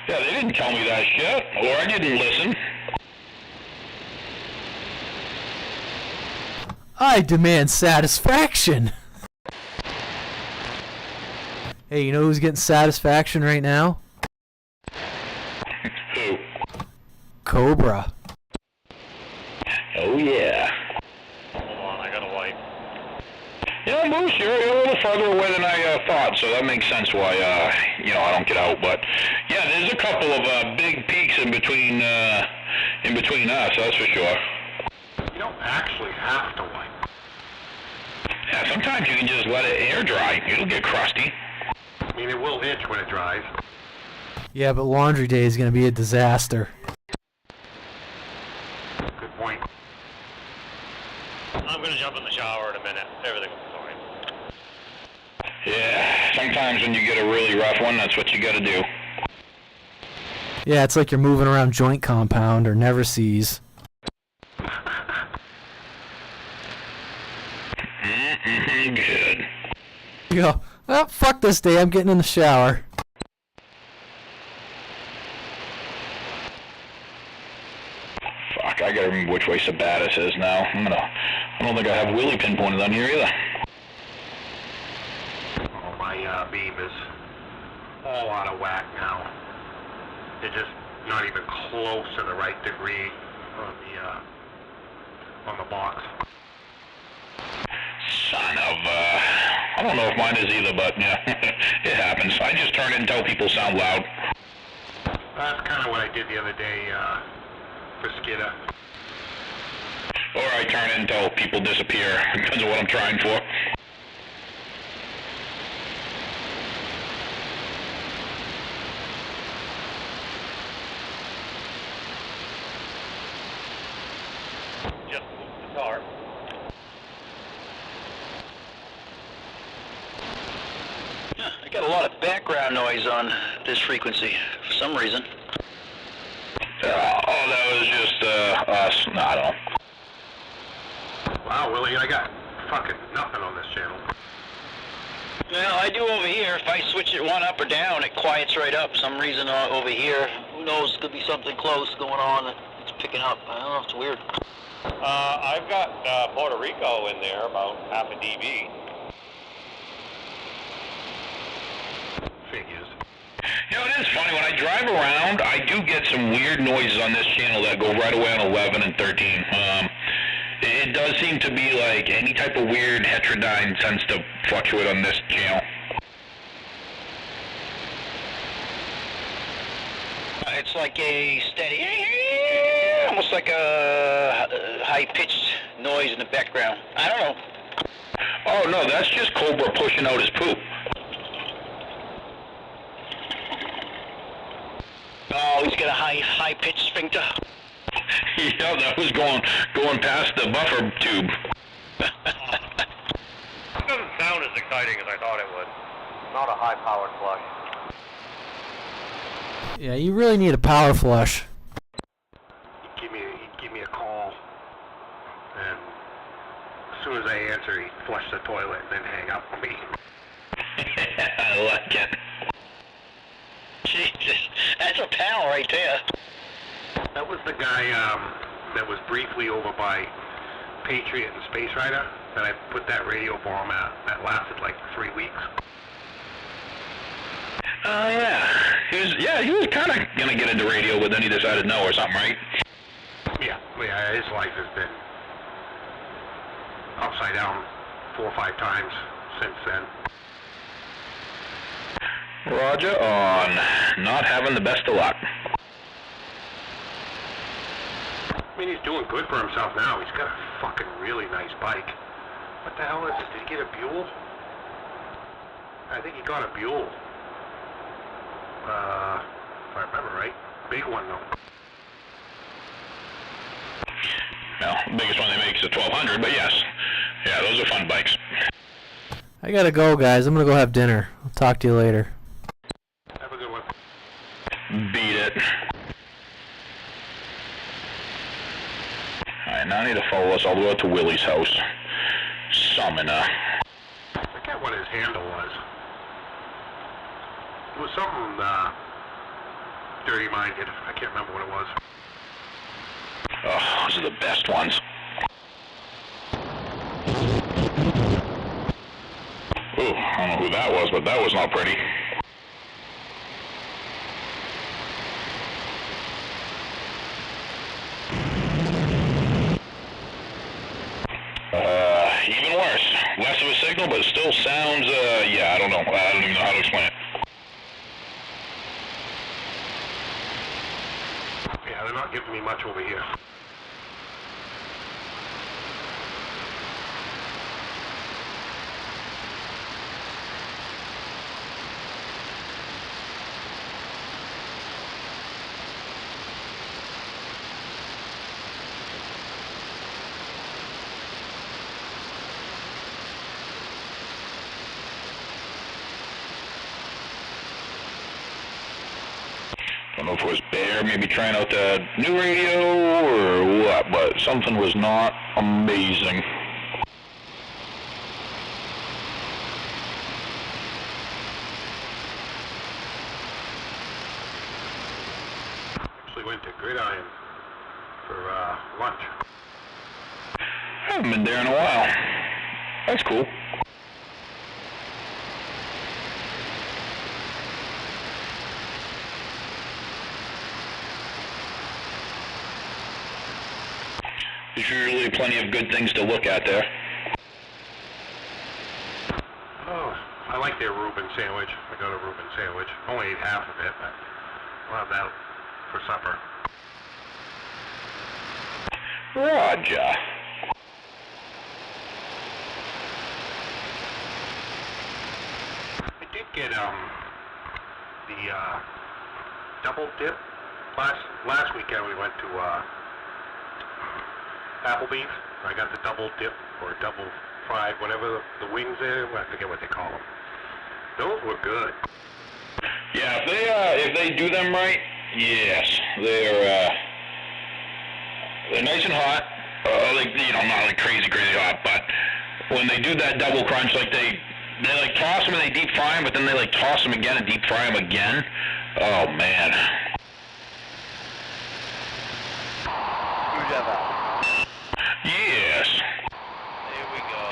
Yeah, they didn't tell me that shit, or I didn't listen. I demand satisfaction. Hey, you know who's getting satisfaction right now? Who? Cobra. Oh, yeah. Hold on, I gotta wipe. Yeah, Moose, you're a little further away than I thought, so that makes sense why, I don't get out. But, yeah, there's a couple of big peaks in between us, that's for sure. You don't actually have to wipe. Yeah, sometimes you can just let it air dry. It'll get crusty. I mean, it will itch when it dries. Yeah, but laundry day is gonna be a disaster. Good point. I'm gonna jump in the shower in a minute. Everything will be fine. Yeah, sometimes when you get a really rough one, that's what you gotta do. Yeah, it's like you're moving around joint compound or never sees. Good. You go, oh, fuck this day, I'm getting in the shower. Fuck, I gotta remember which way Sabatis is now. I don't think I have Willie pinpointed on here either. Oh, my beam is all out of whack now. It's just not even close to the right degree on the box. Son of I don't know if mine is either, but yeah, it happens. I just turn it and tell people sound loud. That's kind of what I did the other day for Skidder. Or I turn it and tell people disappear. Depends on what I'm trying for. Just move the car. I got a lot of background noise on this frequency for some reason. Oh, that was just us. No, I don't know. Wow, Willie, I got fucking nothing on this channel. Well, I do over here. If I switch it one up or down, it quiets right up. For some reason over here, who knows, could be something close going on. It's picking up. I don't know, it's weird. I've got Puerto Rico in there, about half a dB. Figures. You know, it is funny. When I drive around, I do get some weird noises on this channel that go right away on 11 and 13. It does seem to be like any type of weird heterodyne tends to fluctuate on this channel. It's like a steady, almost like a high-pitched noise in the background. I don't know. Oh, no, that's just Cobra pushing out his poop. Oh, he's got a high-pitched sphincter. Yeah, that was going past the buffer tube. It doesn't sound as exciting as I thought it would. Not a high-powered flush. Yeah, you really need a power flush. He'd give me a call, and as soon as I answer, he'd flush the toilet and then hang up on me. I like it. Jesus, that's a pal right there. That was the guy that was briefly over by Patriot and Space Rider that I put that radio bomb at. That lasted like 3 weeks. Oh, yeah. He was kind of going to get into radio, but then he decided no or something, right? Yeah, his life has been upside down 4 or 5 times since then. Roger on. Not having the best of luck. I mean, he's doing good for himself now. He's got a fucking really nice bike. What the hell is it? Did he get a Buell? I think he got a Buell. If I remember right. Big one, though. Well, the biggest one they make is a 1200, but yes. Yeah, those are fun bikes. I gotta go, guys. I'm gonna go have dinner. I'll talk to you later. Have a good one. Beat it. Alright, now I need to follow us all the way up to Willie's house. Summoner. I forget what his handle was. It was something, dirty-minded. I can't remember what it was. Oh, those are the best ones. Ooh, I don't know who that was, but that was not pretty. Even worse. Less of a signal, but it still sounds, yeah, I don't know. I don't even know how to explain it. Yeah, they're not giving me much over here. Don't know if it was Bear maybe trying out the new radio or what, but something was not amazing. Gridiron for lunch. I haven't been there in a while. That's cool. There's usually plenty of good things to look at there. Oh, I like their Reuben sandwich. I got a Reuben sandwich. Only ate half of it, but we'll have that for supper. Roger. I did get the double dip. Last weekend we went to Applebee's. I got the double dip or double fried, whatever the wings are. I forget what they call them. Those were good. Yeah, if they do them right, yes, they're nice and hot. Not like crazy hot, but when they do that double crunch, like they like toss them and they deep fry them, but then they like toss them again and deep fry them again. Oh man. Yes. There we go.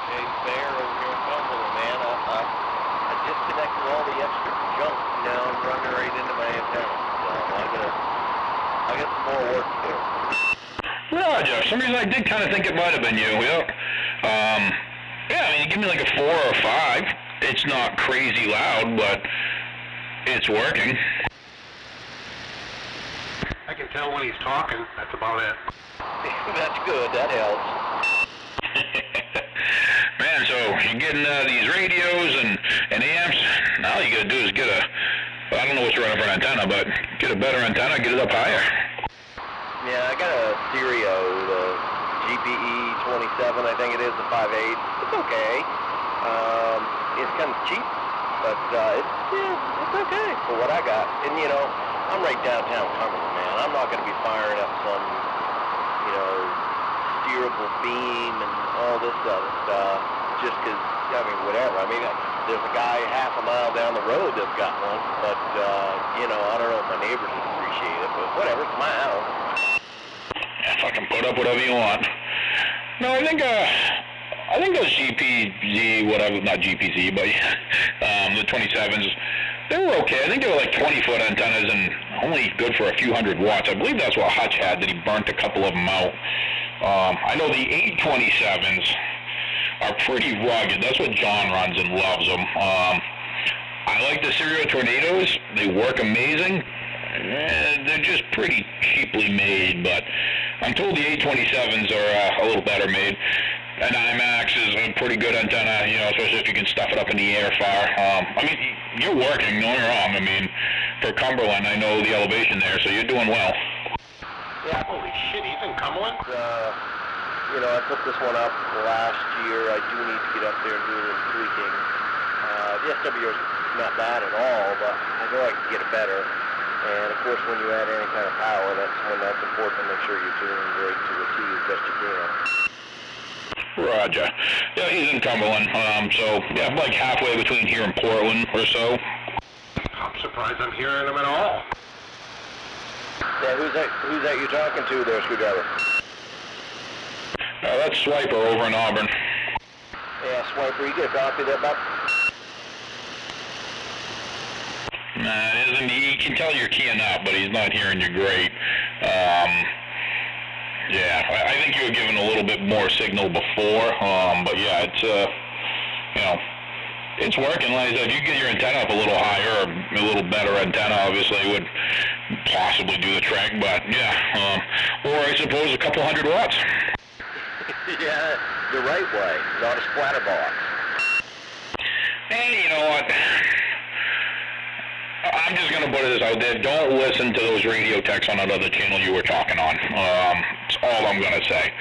Hey, Bear over here in Cumberland, man. I disconnected all the extra junk now and running right into my antenna. So I got some more work to do. Roger. For some reason I did kind of think it might have been you. Yeah. Yeah, I mean, you give me like a 4 or a 5. It's not crazy loud, but it's working. I can tell when he's talking. That's about it. That's good. That helps. Man, so you're getting these radios and amps. Now all you gotta do is get I don't know what's running for an antenna, but get a better antenna, get it up higher. Yeah, I got a stereo, the GPE 27, I think it is, the 5.8. It's okay. It's kind of cheap, but it's okay for what I got. And I'm right downtown Cumberland, man. I'm not going to be firing up some, steerable beam and all this other stuff just because, whatever. There's a guy half a mile down the road that's got one, but, I don't know if my neighbors would appreciate it, but whatever, it's my house. Yeah, fucking put up whatever you want. No, I think those GPZ, whatever, not GPZ, but the 27s, they were okay. I think they were like 20-foot antennas and only good for a few hundred watts. I believe that's what Hutch had, that he burnt a couple of them out. I know the 827s are pretty rugged. That's what John runs and loves them. I like the Stereo Tornadoes. They work amazing. They're just pretty cheaply made, but I'm told the 827s are a little better made. An IMAX is a pretty good antenna, especially if you can stuff it up in the air far. You're working, don't get me wrong. For Cumberland, I know the elevation there, so you're doing well. Yeah, holy shit, he's in Cumberland? I put this one up last year. I do need to get up there and do a little tweaking. The SWR is not bad at all, but I know I can get it better. And of course, when you add any kind of power, that's important to make sure you're tuning right to the T as best you can. Roger. Yeah, he's in Cumberland. So yeah, like halfway between here and Portland or so. I'm surprised I'm hearing him at all. Yeah, who's that you talking to there, Screwdriver? That's Swiper over in Auburn. Yeah, Swiper, you get a copy there, Buck? Nah, it isn't. He can tell you're keying up, but he's not hearing you great. Yeah, I think you were given a little bit more signal before, but yeah, it's it's working. Like I said, if you get your antenna up a little higher, or a little better antenna, obviously would possibly do the trick. But yeah, or I suppose a couple hundred watts. Yeah, the right way, not a splatter box. And you know what? I'm just going to put this out there. Don't listen to those radio techs on that other channel you were talking on. That's all I'm going to say.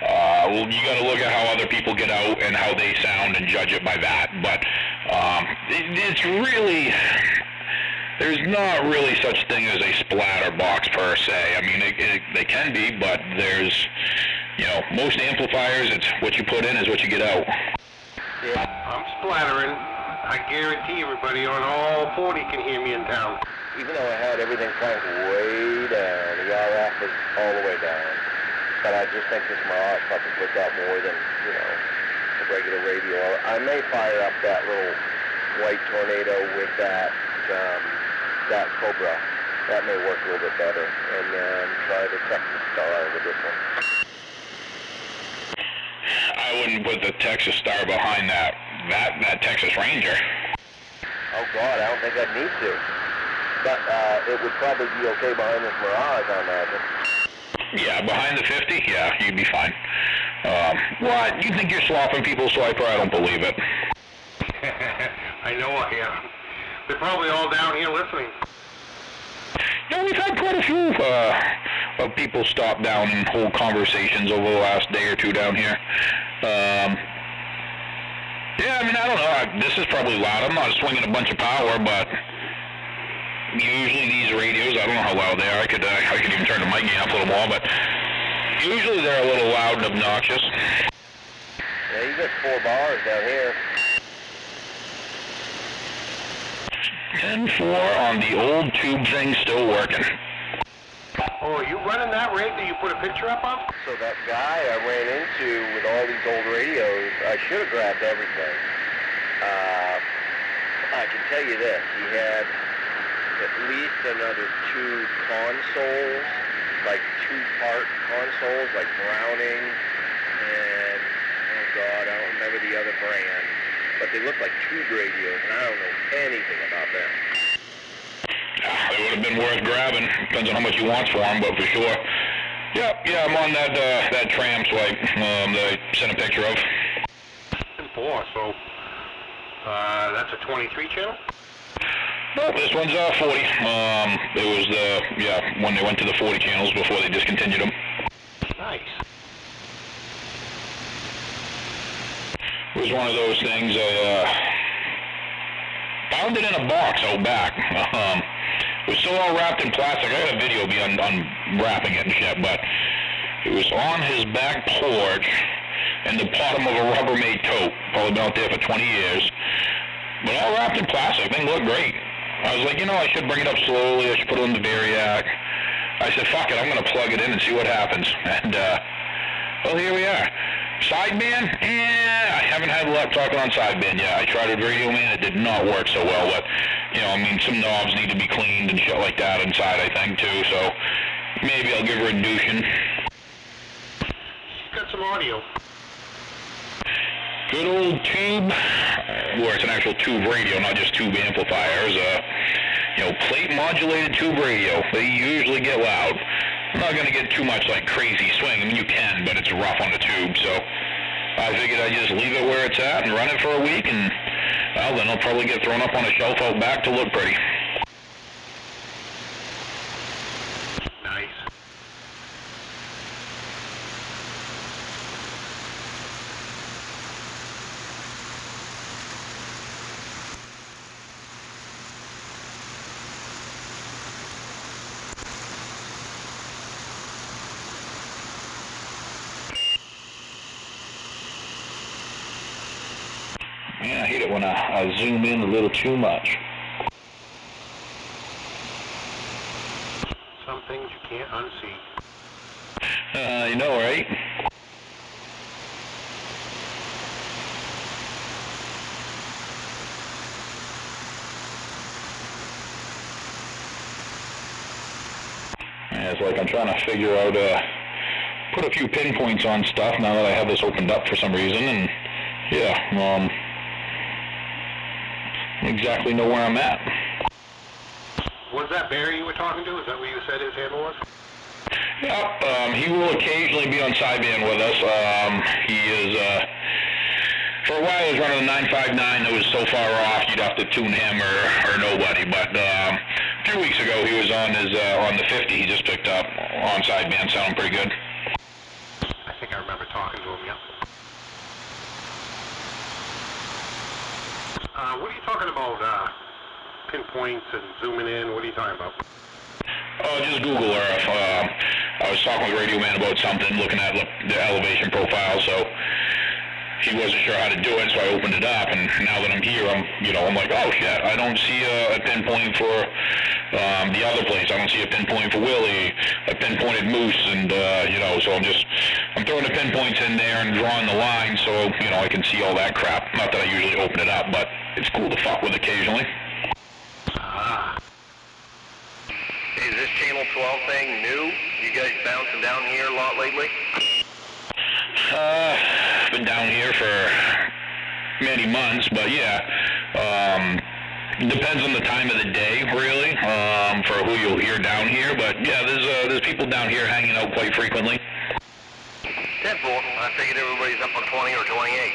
You got to look at how other people get out and how they sound and judge it by that. But it's really, there's not really such thing as a splatter box per se. They can be, but there's, most amplifiers, it's what you put in is what you get out. Yeah, I'm splattering. I guarantee everybody on all 40 can hear me in town. even though I had everything cranked way down, the RF was all the way down. But I just think this Mirage probably picked up more than, you know, the regular radio. I may fire up that little white Tornado with that Cobra. That may work a little bit better. And then try the Texas Star with this one. I wouldn't put the Texas Star behind that Texas Ranger. Oh God, I don't think I'd need to. But it would probably be okay behind this Mirage, I imagine. Yeah, behind the 50, yeah, you'd be fine. What? You think you're swapping people's swiper? I don't believe it. I know I am. They're probably all down here listening. Yeah, we've had quite a few of people stop down and hold conversations over the last day or two down here. Yeah, I mean, I don't know. This is probably loud. I'm not swinging a bunch of power, but usually these radios, I don't know how loud they are. I could even turn the mic gain up a little more, but usually they're a little loud and obnoxious. Yeah, you got 4 bars down here. 10-4 on the old tube thing, still working. Oh, are you running that rig that you put a picture up of? So that guy I ran into with all these old radios, I should have grabbed everything. I can tell you this, he had at least another 2 consoles, like 2-part consoles, like Browning, and, oh God, I don't remember the other brand, but they look like tube radios, and I don't know anything about them. They would have been worth grabbing. Depends on how much you want for them, but for sure. Yeah, I'm on that tram swipe that I sent a picture of. 4, so that's a 23 channel? No, this one's 40. It was when they went to the 40 channels before they discontinued them. Nice. It was one of those things. I found it in a box out back. It was still all wrapped in plastic. I got a video of me unwrapping it and shit, but it was on his back porch in the bottom of a Rubbermaid tote. Probably been out there for 20 years. But all wrapped in plastic. Thing looked great. I was like, I should bring it up slowly. I should put it on the Variac. I said, fuck it, I'm going to plug it in and see what happens. And, well, here we are. Sideband? I haven't had luck talking on sideband yet. I tried a Radioman. It did not work so well. But, some knobs need to be cleaned and shit like that inside, I think, too. So maybe I'll give her a douching. She's got some audio. Good old tube, where it's an actual tube radio, not just tube amplifiers. Plate modulated tube radio. They usually get loud. I'm not going to get too much like crazy swing. I mean, you can, but it's rough on the tube. So I figured I'd just leave it where it's at and run it for a week, and well, then I'll probably get thrown up on a shelf out back to look pretty. Nice. Yeah, I hate it when I zoom in a little too much. Some things you can't unsee. You know, right? Yeah, it's like I'm trying to figure out, put a few pinpoints on stuff now that I have this opened up for some reason, and yeah, exactly know where I'm at. Was that Barry you were talking to? Is that what you said his handle was? Yep, he will occasionally be on sideband with us. He is, for a while he was running the 959 that was so far off you'd have to tune him or nobody, but a few weeks ago he was on on the 50 he just picked up on sideband, sounding pretty good. I think I remember talking to him, yep. What are you talking about, pinpoints and zooming in? What are you talking about? Oh, just Google Earth. I was talking with Radioman about something, looking at the elevation profile, so he wasn't sure how to do it, so I opened it up, and now that I'm here, I'm like, oh shit, I don't see a pinpoint for the other place. I don't see a pinpoint for Willie. I pinpointed Moose, and so I'm throwing the pinpoints in there and drawing the line, so I can see all that crap. Not that I usually open it up, but it's cool to fuck with occasionally. Is this Channel 12 thing new? You guys bouncing down here a lot lately? Been down here for many months, but yeah, depends on the time of the day, really, for who you'll hear down here. But yeah, there's people down here hanging out quite frequently. 10-4. I figured everybody's up on 20 or 28.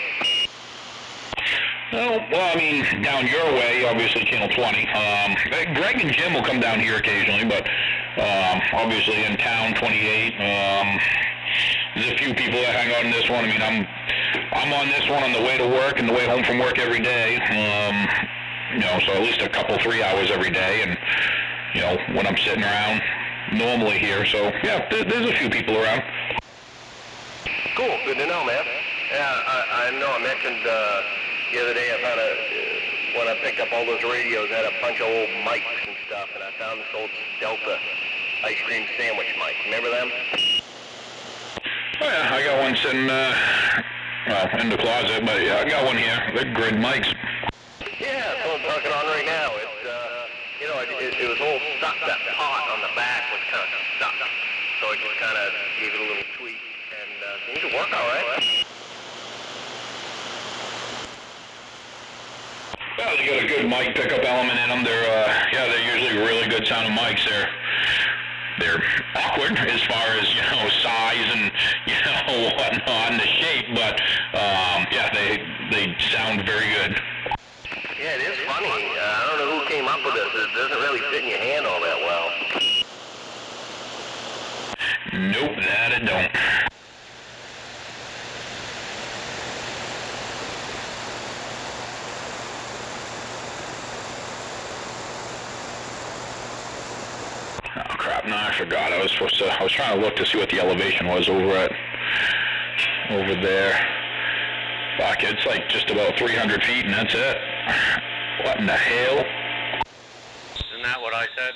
Oh, well, I mean, down your way, obviously Channel 20. Greg and Jim will come down here occasionally, but obviously in town 28. There's a few people that hang out in this one. I mean, I'm on this one on the way to work and the way home from work every day. So at least a couple, 3 hours every day, and when I'm sitting around normally here. So yeah, there's a few people around. Cool, good to know, man. Yeah, I know. I mentioned the other day I found when I picked up all those radios, I had a bunch of old mics and stuff, and I found this old Delta ice cream sandwich mic. Remember them? Oh yeah, I got one sitting, in the closet, but yeah, I got one here. They're grid mics. Yeah, that's what I'm talking on right now. It was all stuck. That pot on the back was kind of stuck. So I just kind of gave it a little tweak, and seems to work all right. Well, they got a good mic pickup element in them. They're usually really good sounding mics. They're awkward as far as, size and, whatnot, and the shape, but, they sound very good. Yeah, it is funny. I don't know who came up with this. It doesn't really fit in your hand all that well. Nope, that it don't. Oh crap, no, I forgot. I was trying to look to see what the elevation was over there. Fuck, it's like just about 300 feet and that's it. What in the hell? Isn't that what I said?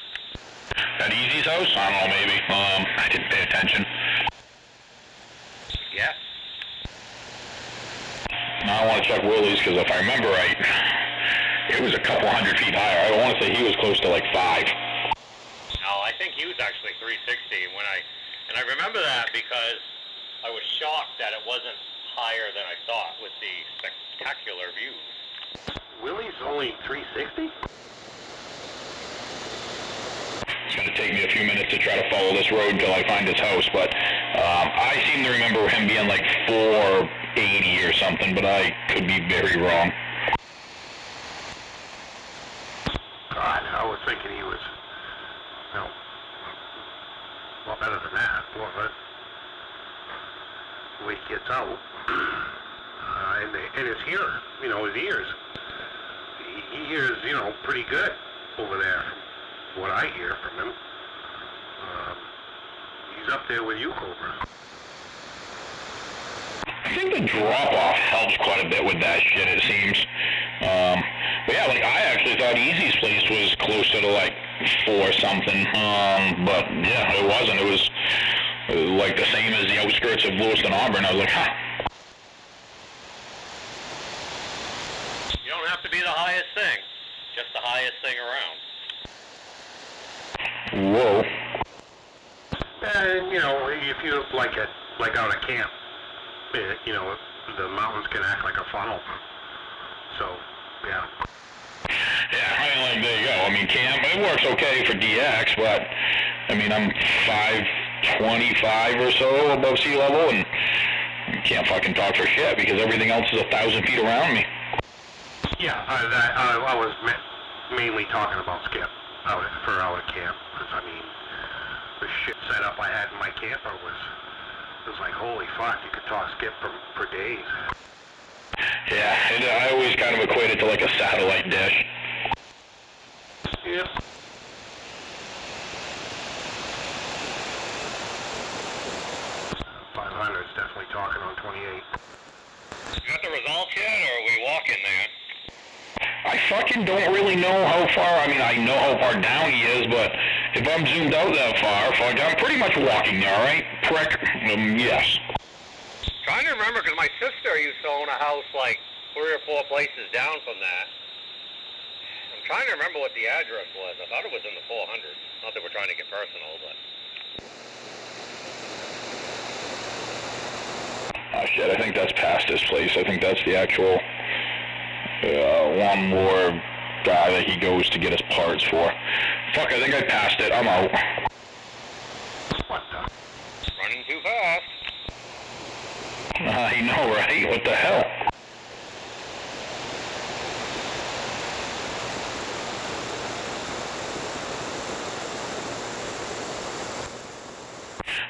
At Easy's house? I don't know, maybe. I didn't pay attention. Yeah. Now I want to check Willie's, because if I remember right, it was a couple hundred feet higher. I want to say he was close to like 5. No, I think he was actually 360. And I remember that because I was shocked that it wasn't higher than I thought with the spectacular views. Willie's only 360? It's going to take me a few minutes to try to follow this road until I find his house, but I seem to remember him being like 480 or something, but I could be very wrong. God, I was thinking he was, a lot better than that. Well, but the way he gets out, and his hearing, his ears, he hears, pretty good over there from what I hear from him. He's up there with you, Cobra. I think the drop-off helps quite a bit with that shit, it seems. But yeah, like, I actually thought Easy's place was closer to, like, 4 something. But, yeah, it wasn't. It was, like, the same as the outskirts of Lewiston, Auburn. I was like, huh. You don't have to be the highest thing, just the highest thing around. Whoa. And, if you like out at camp, the mountains can act like a funnel. So, yeah. Yeah, I mean, like, there you go. I mean, camp, it works okay for DX, but, I mean, I'm 525 or so above sea level, and I can't fucking talk for shit because everything else is 1,000 feet around me. Yeah, I was mainly talking about Skip out at camp, because, I mean, the shit setup I had in my camper was like, holy fuck, you could talk Skip for days. Yeah, and I always kind of equate it to like a satellite dish. Yep. .500's definitely talking on 28. You got the results yet, or are we walking there? I fucking don't really know how far, I mean, I know how far down he is, but if I'm zoomed out that far, fuck, I'm pretty much walking there, alright? Prick, yes. Trying to remember, because my sister used to own a house like 3 or 4 places down from that. I'm trying to remember what the address was. I thought it was in the 400s. Not that we're trying to get personal, but... Oh shit, I think that's past this place. I think that's the actual lawnmower guy that he goes to get his parts for. Fuck, I think I passed it. I'm out. What the? Running too fast. I know, right? What the hell?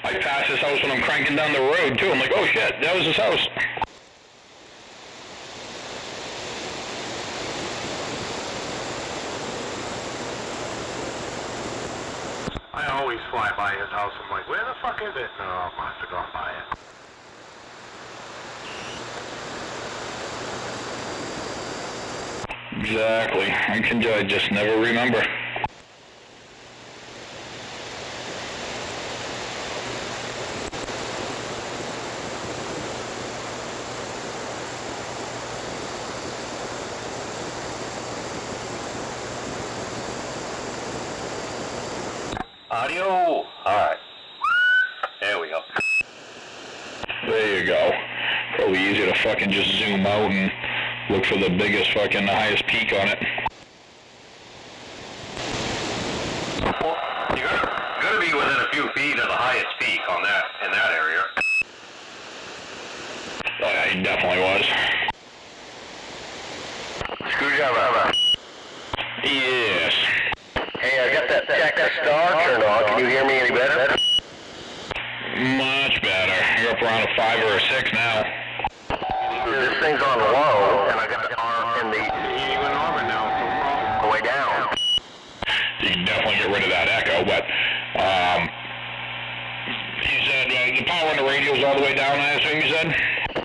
I pass this house when I'm cranking down the road, too. I'm like, oh shit, that was his house. I always fly by his house. I'm like, where the fuck is it? No, I must have gone by it. Exactly. I just never remember. Audio? Alright. There we go. There you go. Probably easier to fucking just zoom out and look for the biggest fucking highest peak on it. You're gonna be within a few feet of the highest peak on that, in that area. Oh yeah, he definitely was. Screwdriver. Yes. Hey, I got that Texas Star turned on. Can you hear me any better? Much better. You're up around a 5 or a 6 now. This thing's on low, and I got the arm in the even armor now, so way down. You can definitely get rid of that echo, but you said the power on the radio's all the way down, I assume you said?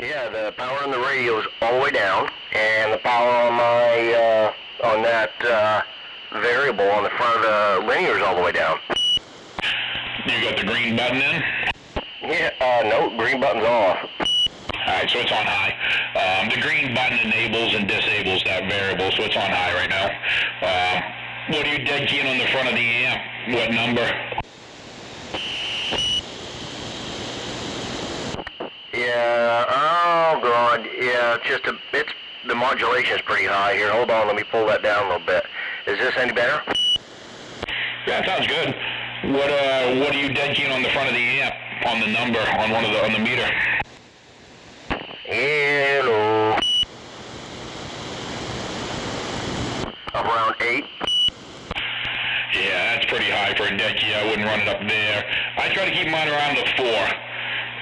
Yeah, the power on the radio's all the way down, and the power on my on that variable on the front of the linear's all the way down. You got the green button in? Yeah, no, green button's off. Alright, so it's on high. The green button enables and disables that variable, so it's on high right now. What are you dead keying on the front of the amp? What number? Yeah, oh god, yeah, it's the modulation's pretty high here. Hold on, let me pull that down a little bit. Is this any better? Yeah, that sounds good. What are you dead keying on the front of the amp? On the number, on the meter? Hello. Around 8. Yeah, that's pretty high for a dead key. I wouldn't run it up there. I try to keep mine around the 4.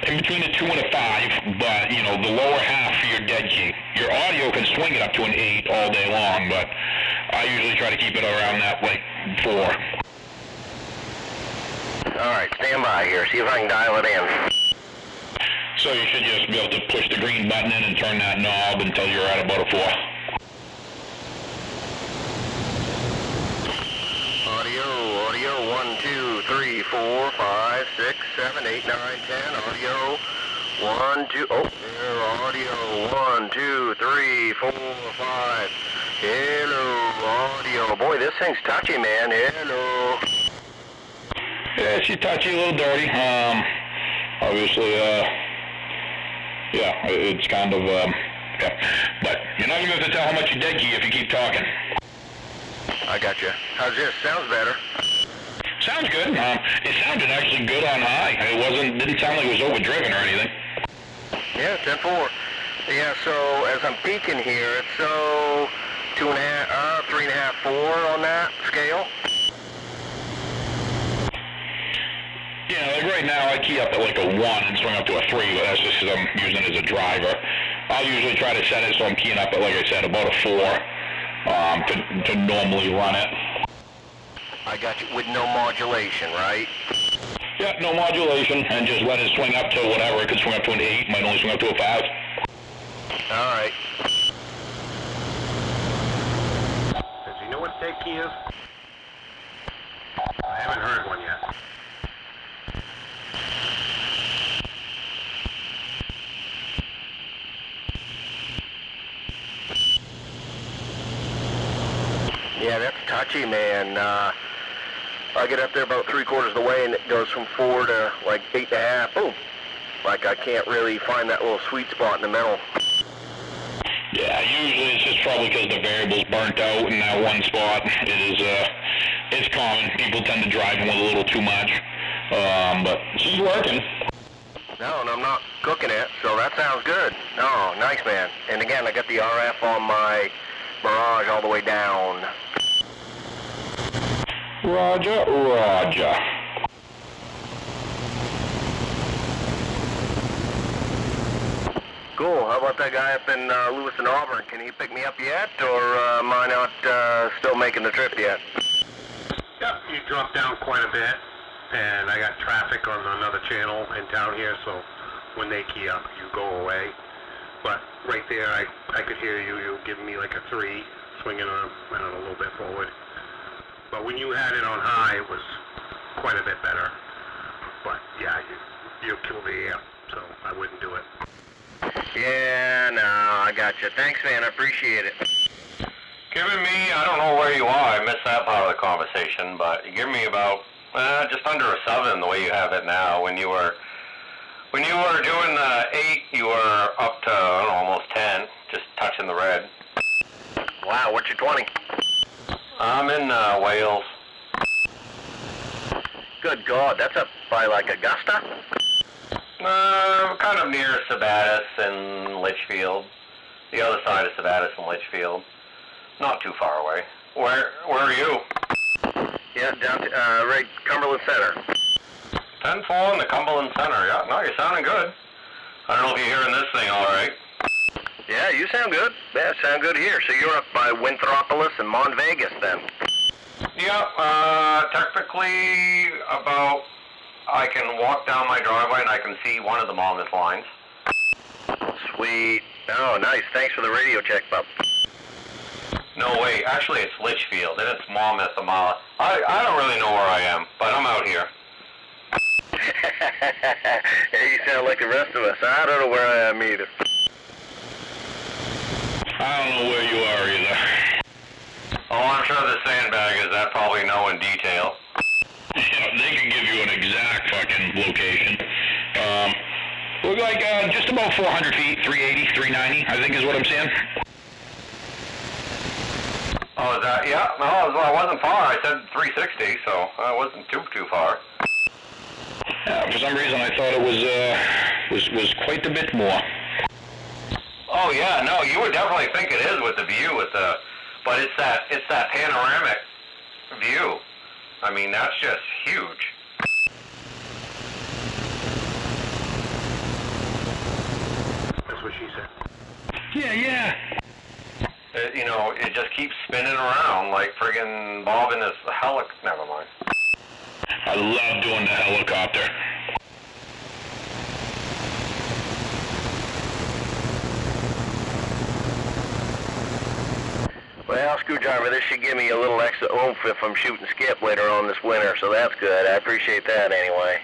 In between a 2 and a 5, but, you know, the lower half for your dead key. Your audio can swing it up to an 8 all day long, but I usually try to keep it around that, like, 4. Alright, stand by here. See if I can dial it in. So you should just be able to push the green button in and turn that knob until you're at about a 4. Audio, 1, 2, 3, 4, 5, 6, 7, 8, 9, 10. Audio, 1, 2, oh, there, audio, 1, 2, 3, 4, 5. Hello, audio. Boy, this thing's touchy, man. Hello. Yeah, she's touchy, a little dirty. Obviously, yeah, it's kind of, yeah. But you're not even going to tell how much you dead key if you keep talking. I got you. How's this? Sounds better. Sounds good. It sounded actually good on high. It didn't sound like it was overdriven or anything. Yeah, 10-4. Yeah, so as I'm peaking here, it's so 2.5, 3.5, 4 on that scale. Yeah, like right now I key up at like a 1 and swing up to a 3, but that's just because I'm using it as a driver. I'll usually try to set it so I'm keying up at, like I said, about a 4 to normally run it. I got you, with no modulation, right? Yeah, no modulation, and just let it swing up to whatever. It could swing up to an 8, might only swing up to a 5. All right. Does he know what take key is? I haven't heard one yet. Yeah, that's touchy, man. I get up there about 3/4 of the way, and it goes from 4 to like 8.5. Boom. Like I can't really find that little sweet spot in the middle. Yeah, usually it's just probably because the variable's burnt out in that one spot. It's common. People tend to drive them with a little too much. But she's working. No, and I'm not cooking it, so that sounds good. No, nice, man. And again, I got the RF on my Mirage all the way down. Roger, roger. Cool. How about that guy up in Lewis and Auburn? Can he pick me up yet, or am I not still making the trip yet? Yep, you dropped down quite a bit, and I got traffic on another channel in town here, so when they key up, you go away. But right there, I could hear you. You were giving me like a 3, swinging on a little bit forward. But when you had it on high, it was quite a bit better. But yeah, you killed the amp, so I wouldn't do it. Yeah, no, I got you. Thanks, man. I appreciate it. Giving me, I don't know where you are, I missed that part of the conversation, but you give me about just under a 7 the way you have it now. When you were doing the 8, you were up to, I don't know, almost 10, just touching the red. Wow, what's your 20? I'm in Wales. Good God, that's up by like Augusta? Kind of near Sabattis and Litchfield. The other side of Sabattis and Litchfield. Not too far away. Where are you? Yeah, down to, right, Cumberland Center. 10-4 in the Cumberland Center. Yeah, no, you're sounding good. I don't know if you're hearing this thing all right. Yeah, you sound good. Yeah, sound good here. So you're up by Winthropolis and Mont Vegas then? Yeah, technically about, I can walk down my driveway and I can see one of the Monmouth lines. Sweet. Oh, nice. Thanks for the radio check, bub. No, wait, actually it's Litchfield and it's Monmouth a mile. I don't really know where I am, but I'm out here. Hey, you sound like the rest of us. I don't know where I am either. I don't know where you are either. Oh, I'm sure the sandbaggers that probably know in detail. Yeah, they can give you an exact fucking location. Look like just about 400 feet, 380, 390, I think is what I'm saying. Oh, is that, yeah, no, I wasn't far. I said 360, so I wasn't too far. For some reason I thought it was quite a bit more. Oh yeah, no, you would definitely think it is with the view, but it's that panoramic view. I mean, that's just huge. That's what she said. Yeah. You know, it just keeps spinning around like friggin' Bob in his never mind. I love doing the helicopter. Well, Screwdriver, this should give me a little extra oomph if I'm shooting skip later on this winter, so that's good. I appreciate that anyway.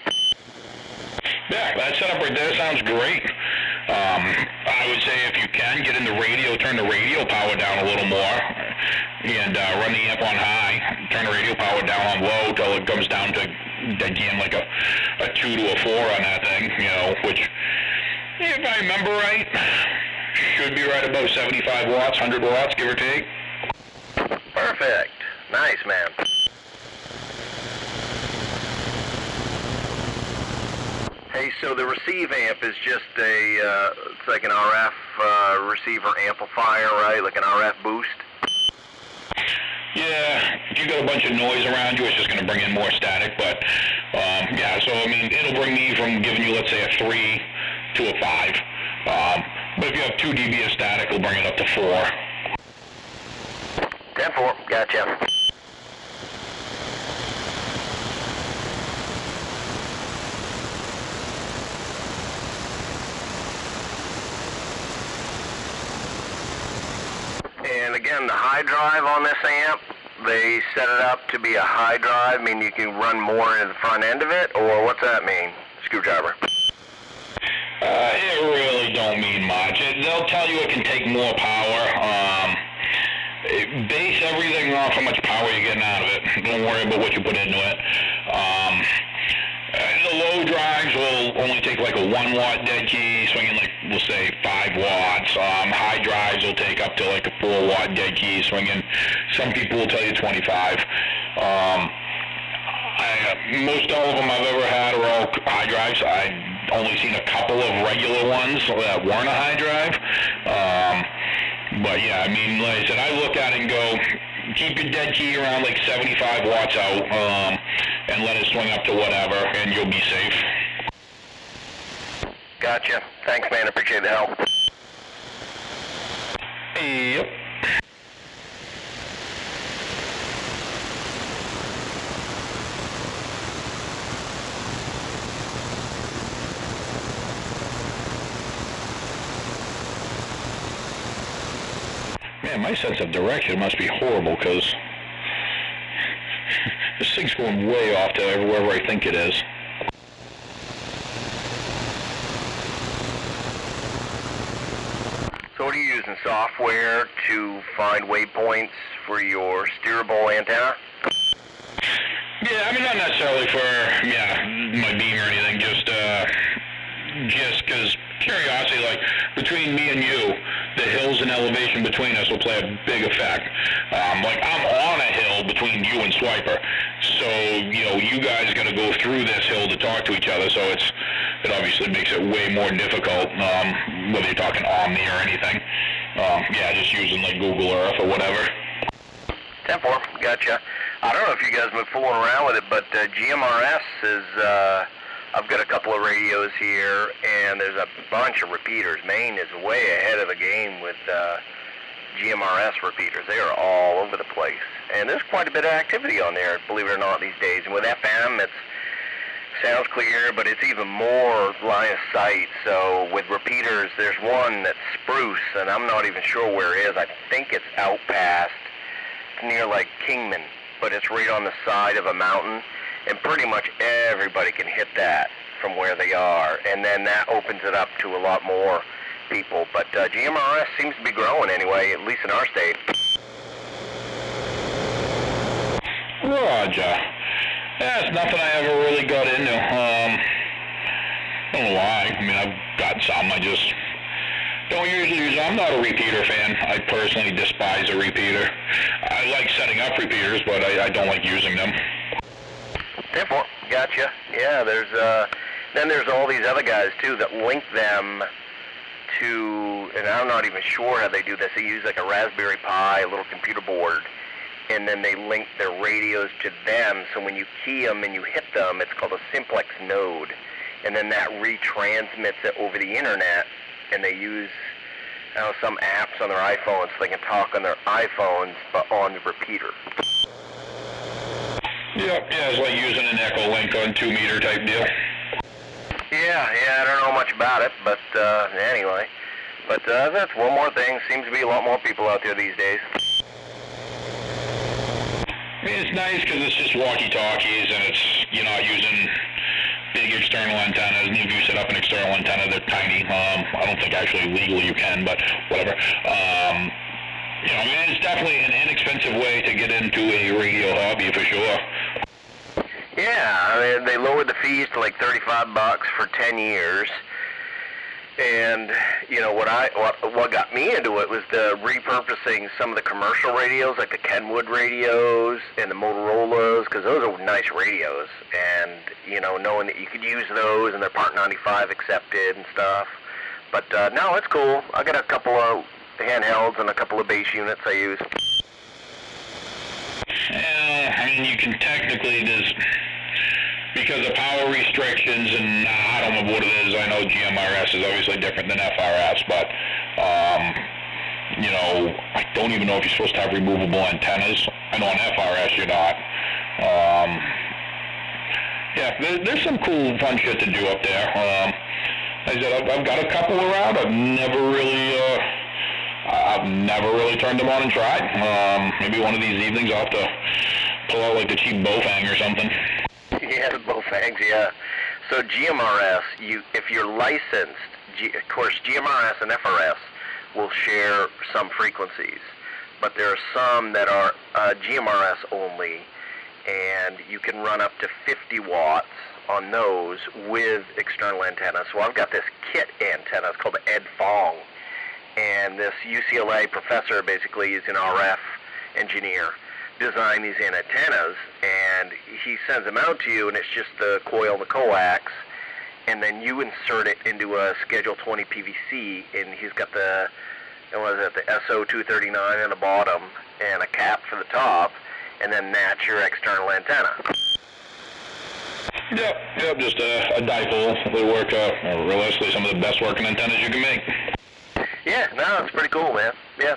Yeah, that setup right there sounds great. I would say if you can, get in the radio, turn the radio power down a little more, and run the amp on high, turn the radio power down on low till it comes down to, again, like a 2 to a 4 on that thing, you know, which, if I remember right, should be right about 75 watts, 100 watts, give or take. Perfect. Nice, man. Hey, so the receive amp is just it's like an RF receiver amplifier, right? Like an RF boost? Yeah, if you got a bunch of noise around you, it's just going to bring in more static, but, yeah, so, I mean, it'll bring me from giving you, let's say, a 3 to a 5. But if you have 2 dB of static, it'll bring it up to 4. 10-4, gotcha. the high drive on this amp, they set it up to be a high drive, mean you can run more into the front end of it, or what's that mean, Screwdriver? It really don't mean much. They'll tell you it can take more power. Base everything off how much power you're getting out of it. Don't worry about what you put into it. The low drives will only take like a 1 watt dead key, swinging like, we'll say 5 watts. High drives will take up to like a 4 watt dead key, swinging, some people will tell you 25. Most all of them I've ever had are all high drives. I've only seen a couple of regular ones that weren't a high drive. But yeah, I mean, like I said, I look at it and go, keep your dead key around like 75 watts out, and let it swing up to whatever, and you'll be safe. Gotcha. Thanks, man. Appreciate the help. Yep. Man, my sense of direction must be horrible, because this thing's going way off to wherever I think it is. So what are you using, software to find waypoints for your steerable antenna? Yeah, I mean, not necessarily for, my beam or anything, just because curiosity, like, between me and you, the hills and elevation between us will play a big effect. Like, I'm on a hill between you and Swiper, so, you guys got to go through this hill to talk to each other, so it obviously makes it way more difficult, whether you're talking Omni or anything. Just using, like, Google Earth or whatever. 10-4, gotcha. I don't know if you guys have been fooling around with it, but GMRS is, I've got a couple of radios here, and there's a bunch of repeaters. Maine is way ahead of the game with GMRS repeaters. They are all over the place. And there's quite a bit of activity on there, believe it or not, these days. And with FM, it sounds clear, but it's even more line of sight. So with repeaters, there's one that's Spruce, and I'm not even sure where it is. I think it's out past, near like Kingman, but it's right on the side of a mountain. And pretty much everybody can hit that from where they are. And then that opens it up to a lot more people. But GMRS seems to be growing anyway, at least in our state. Roger. Yeah, it's nothing I ever really got into. I don't know why. I mean, I've got some. I just don't usually use them. I'm not a repeater fan. I personally despise a repeater. I like setting up repeaters, but I don't like using them. 10-4, gotcha. Yeah, then there's all these other guys too that link them to, and I'm not even sure how they do this. They use like a Raspberry Pi, a little computer board, and then they link their radios to them. So when you key them and you hit them, it's called a simplex node, and then that retransmits it over the internet. And they use some apps on their iPhones so they can talk on their iPhones, but on the repeater. Yeah, it's like using an Echo Link on 2 meter type deal. Yeah, I don't know much about it, but anyway. But that's one more thing. Seems to be a lot more people out there these days. I mean, it's nice because it's just walkie-talkies, and you're not using big external antennas. And if you set up an external antenna, they're tiny. I don't think actually legally you can, but whatever. I mean, it's definitely an inexpensive way to get into a radio hobby for sure. Yeah, I mean, they lowered the fees to like $35 for 10 years. And, what got me into it was the repurposing some of the commercial radios, like the Kenwood radios and the Motorola's, because those are nice radios. And, knowing that you could use those and they're Part 95 accepted and stuff. But, no, it's cool. I got a couple of handhelds and a couple of base units I use. I mean, you can technically just, because of power restrictions, and I don't know what it is. I know GMRS is obviously different than FRS, but, I don't even know if you're supposed to have removable antennas. I know on FRS you're not. There's some cool, fun shit to do up there. Like I said, I've got a couple around. I've never really, I I've never really turned them on and tried. Maybe one of these evenings I'll have to pull out like the cheap Bofang or something. Yeah, the Bofangs, yeah. So GMRS, if you're licensed, of course GMRS and FRS will share some frequencies, but there are some that are GMRS only, and you can run up to 50 watts on those with external antennas. So I've got this kit antenna, it's called the Ed Fong, and this UCLA professor basically is an RF engineer, design these antennas, and he sends them out to you, and it's just the coil, the coax, and then you insert it into a Schedule 20 PVC, and he's got the SO239 on the bottom and a cap for the top, and then that's your external antenna. Yep, just a dipole. They work, realistically, some of the best working antennas you can make. Yeah, no, it's pretty cool, man. Yeah.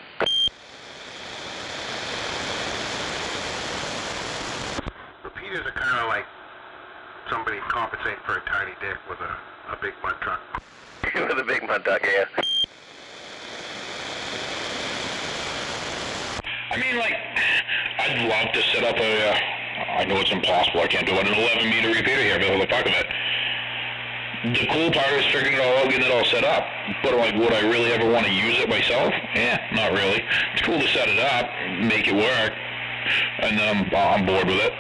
Repeaters are kind of like somebody compensating for a tiny dick with a big mud truck. With a big mud truck, yeah. I mean, like, I'd love to set up I know it's impossible, I can't do it, an 11-meter repeater here, but for the fuck of it. The cool part is figuring it all out, getting it all set up. But, like, would I really ever want to use it myself? Not really. It's cool to set it up, make it work, and then I'm on board with it.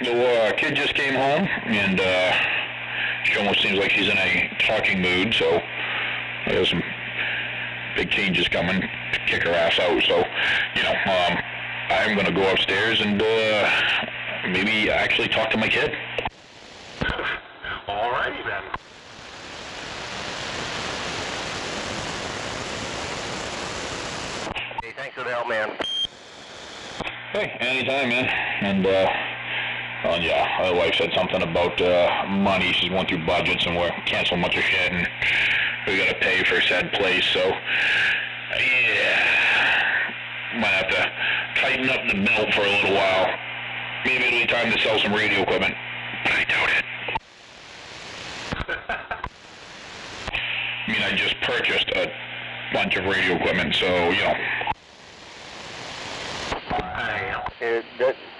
The kid just came home, and she almost seems like she's in a talking mood, so there's some big changes coming to kick her ass out. So, I'm going to go upstairs and maybe actually talk to my kid. Alrighty then. Hey, thanks for the help, man. Hey, anytime, man. And, yeah, my wife said something about money. She's going through budgets, and we're canceling a bunch of shit, and we got to pay for said place. So, yeah, might have to tighten up the belt for a little while. Maybe it'll be time to sell some radio equipment, but I doubt it. I mean, I just purchased a bunch of radio equipment, so,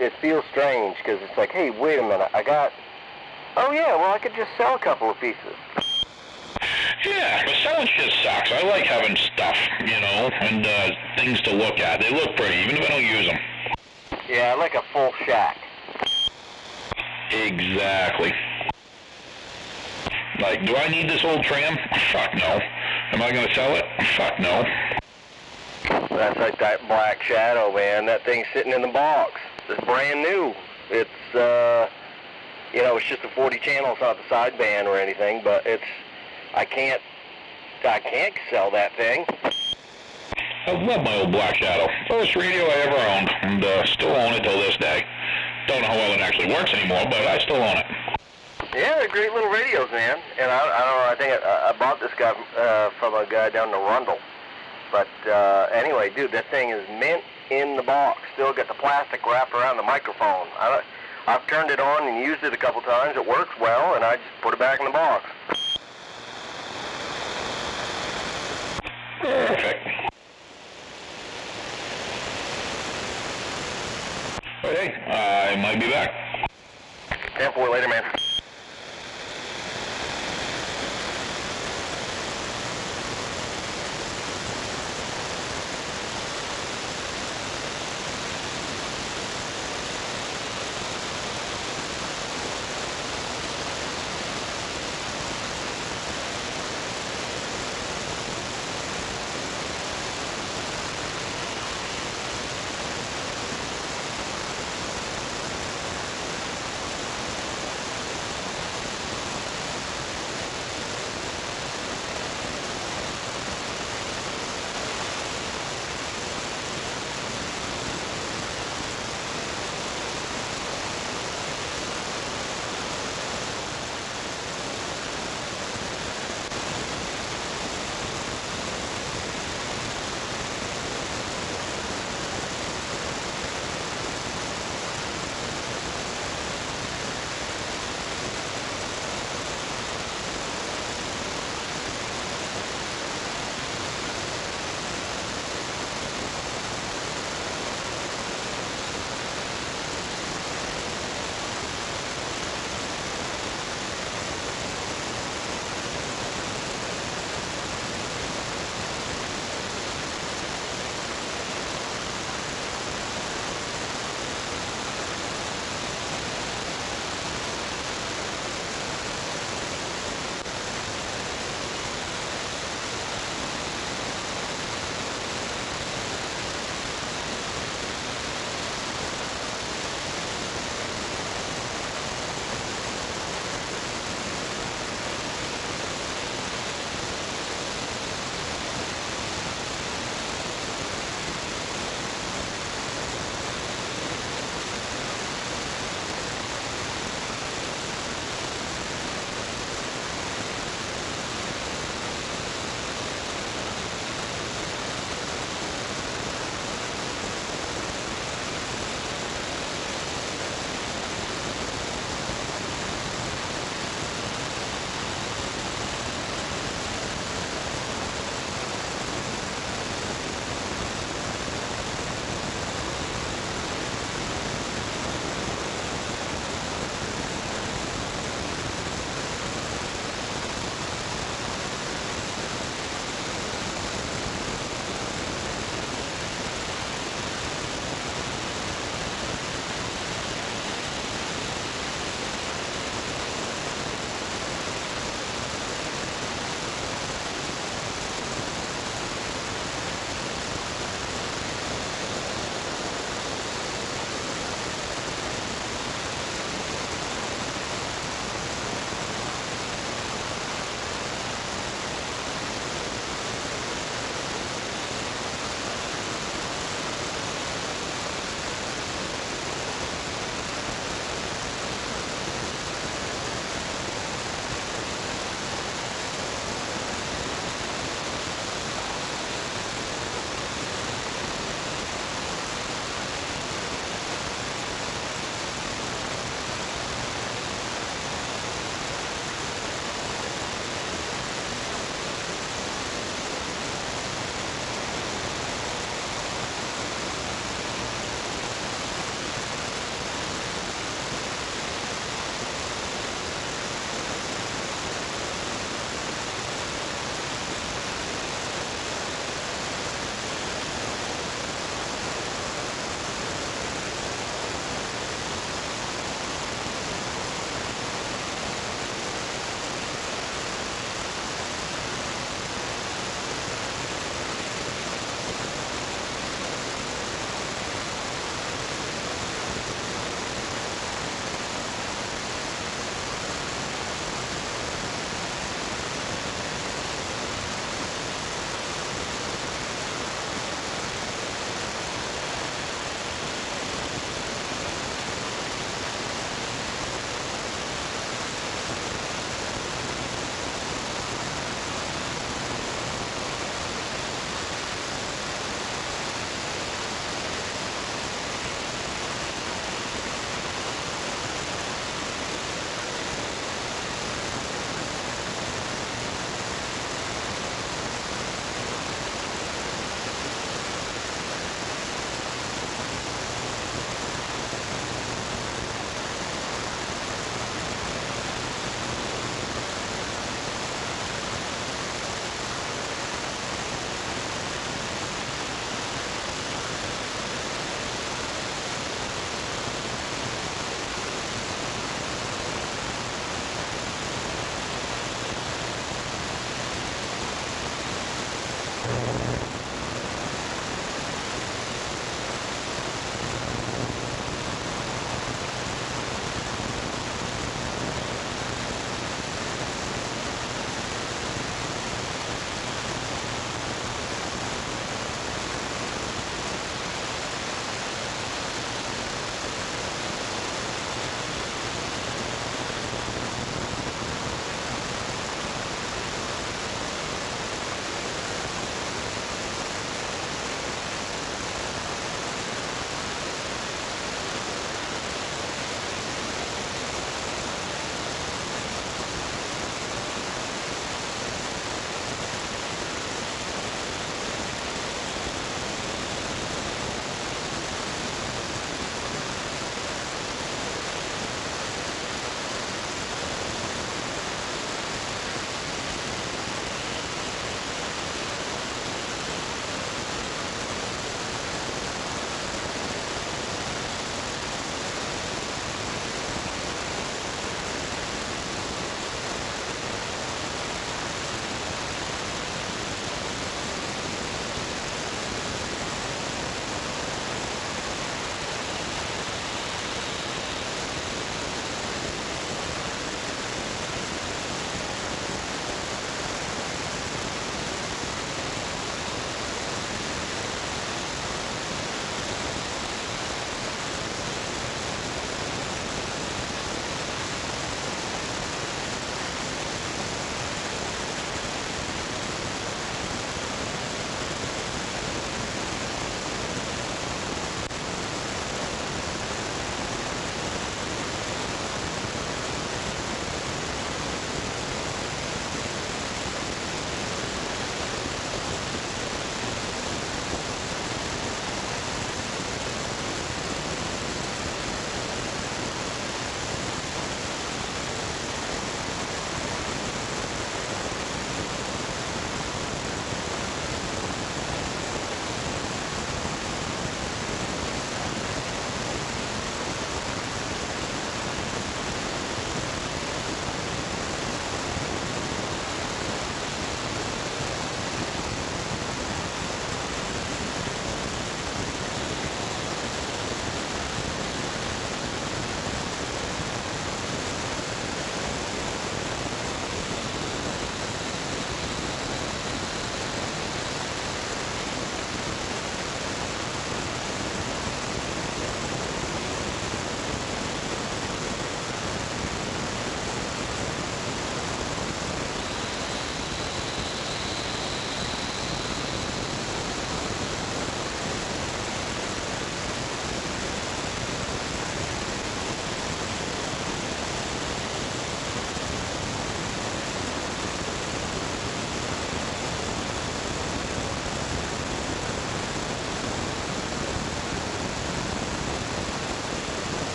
It feels strange, because it's like, hey, wait a minute, I could just sell a couple of pieces. Yeah, but selling shit sucks. I like having stuff, and things to look at. They look pretty, even if I don't use them. Yeah, I like a full shack. Exactly. Like, do I need this old tram? Fuck no. Am I going to sell it? Fuck no. That's like that Black Shadow, man. That thing's sitting in the box. It's brand new. It's, it's just a 40 channel. It's not the sideband or anything, but I can't sell that thing. I love my old Black Shadow. First radio I ever owned, and still own it till this day. Don't know how well it actually works anymore, but I still own it. Yeah, they're great little radios, man. And I don't know, I think I bought this guy from a guy down in Arundel. But anyway, dude, that thing is mint in the box. Still got the plastic wrapped around the microphone. I've turned it on and used it a couple times. It works well, and I just put it back in the box. Perfect. Hey, I might be back. 10-4 later, man.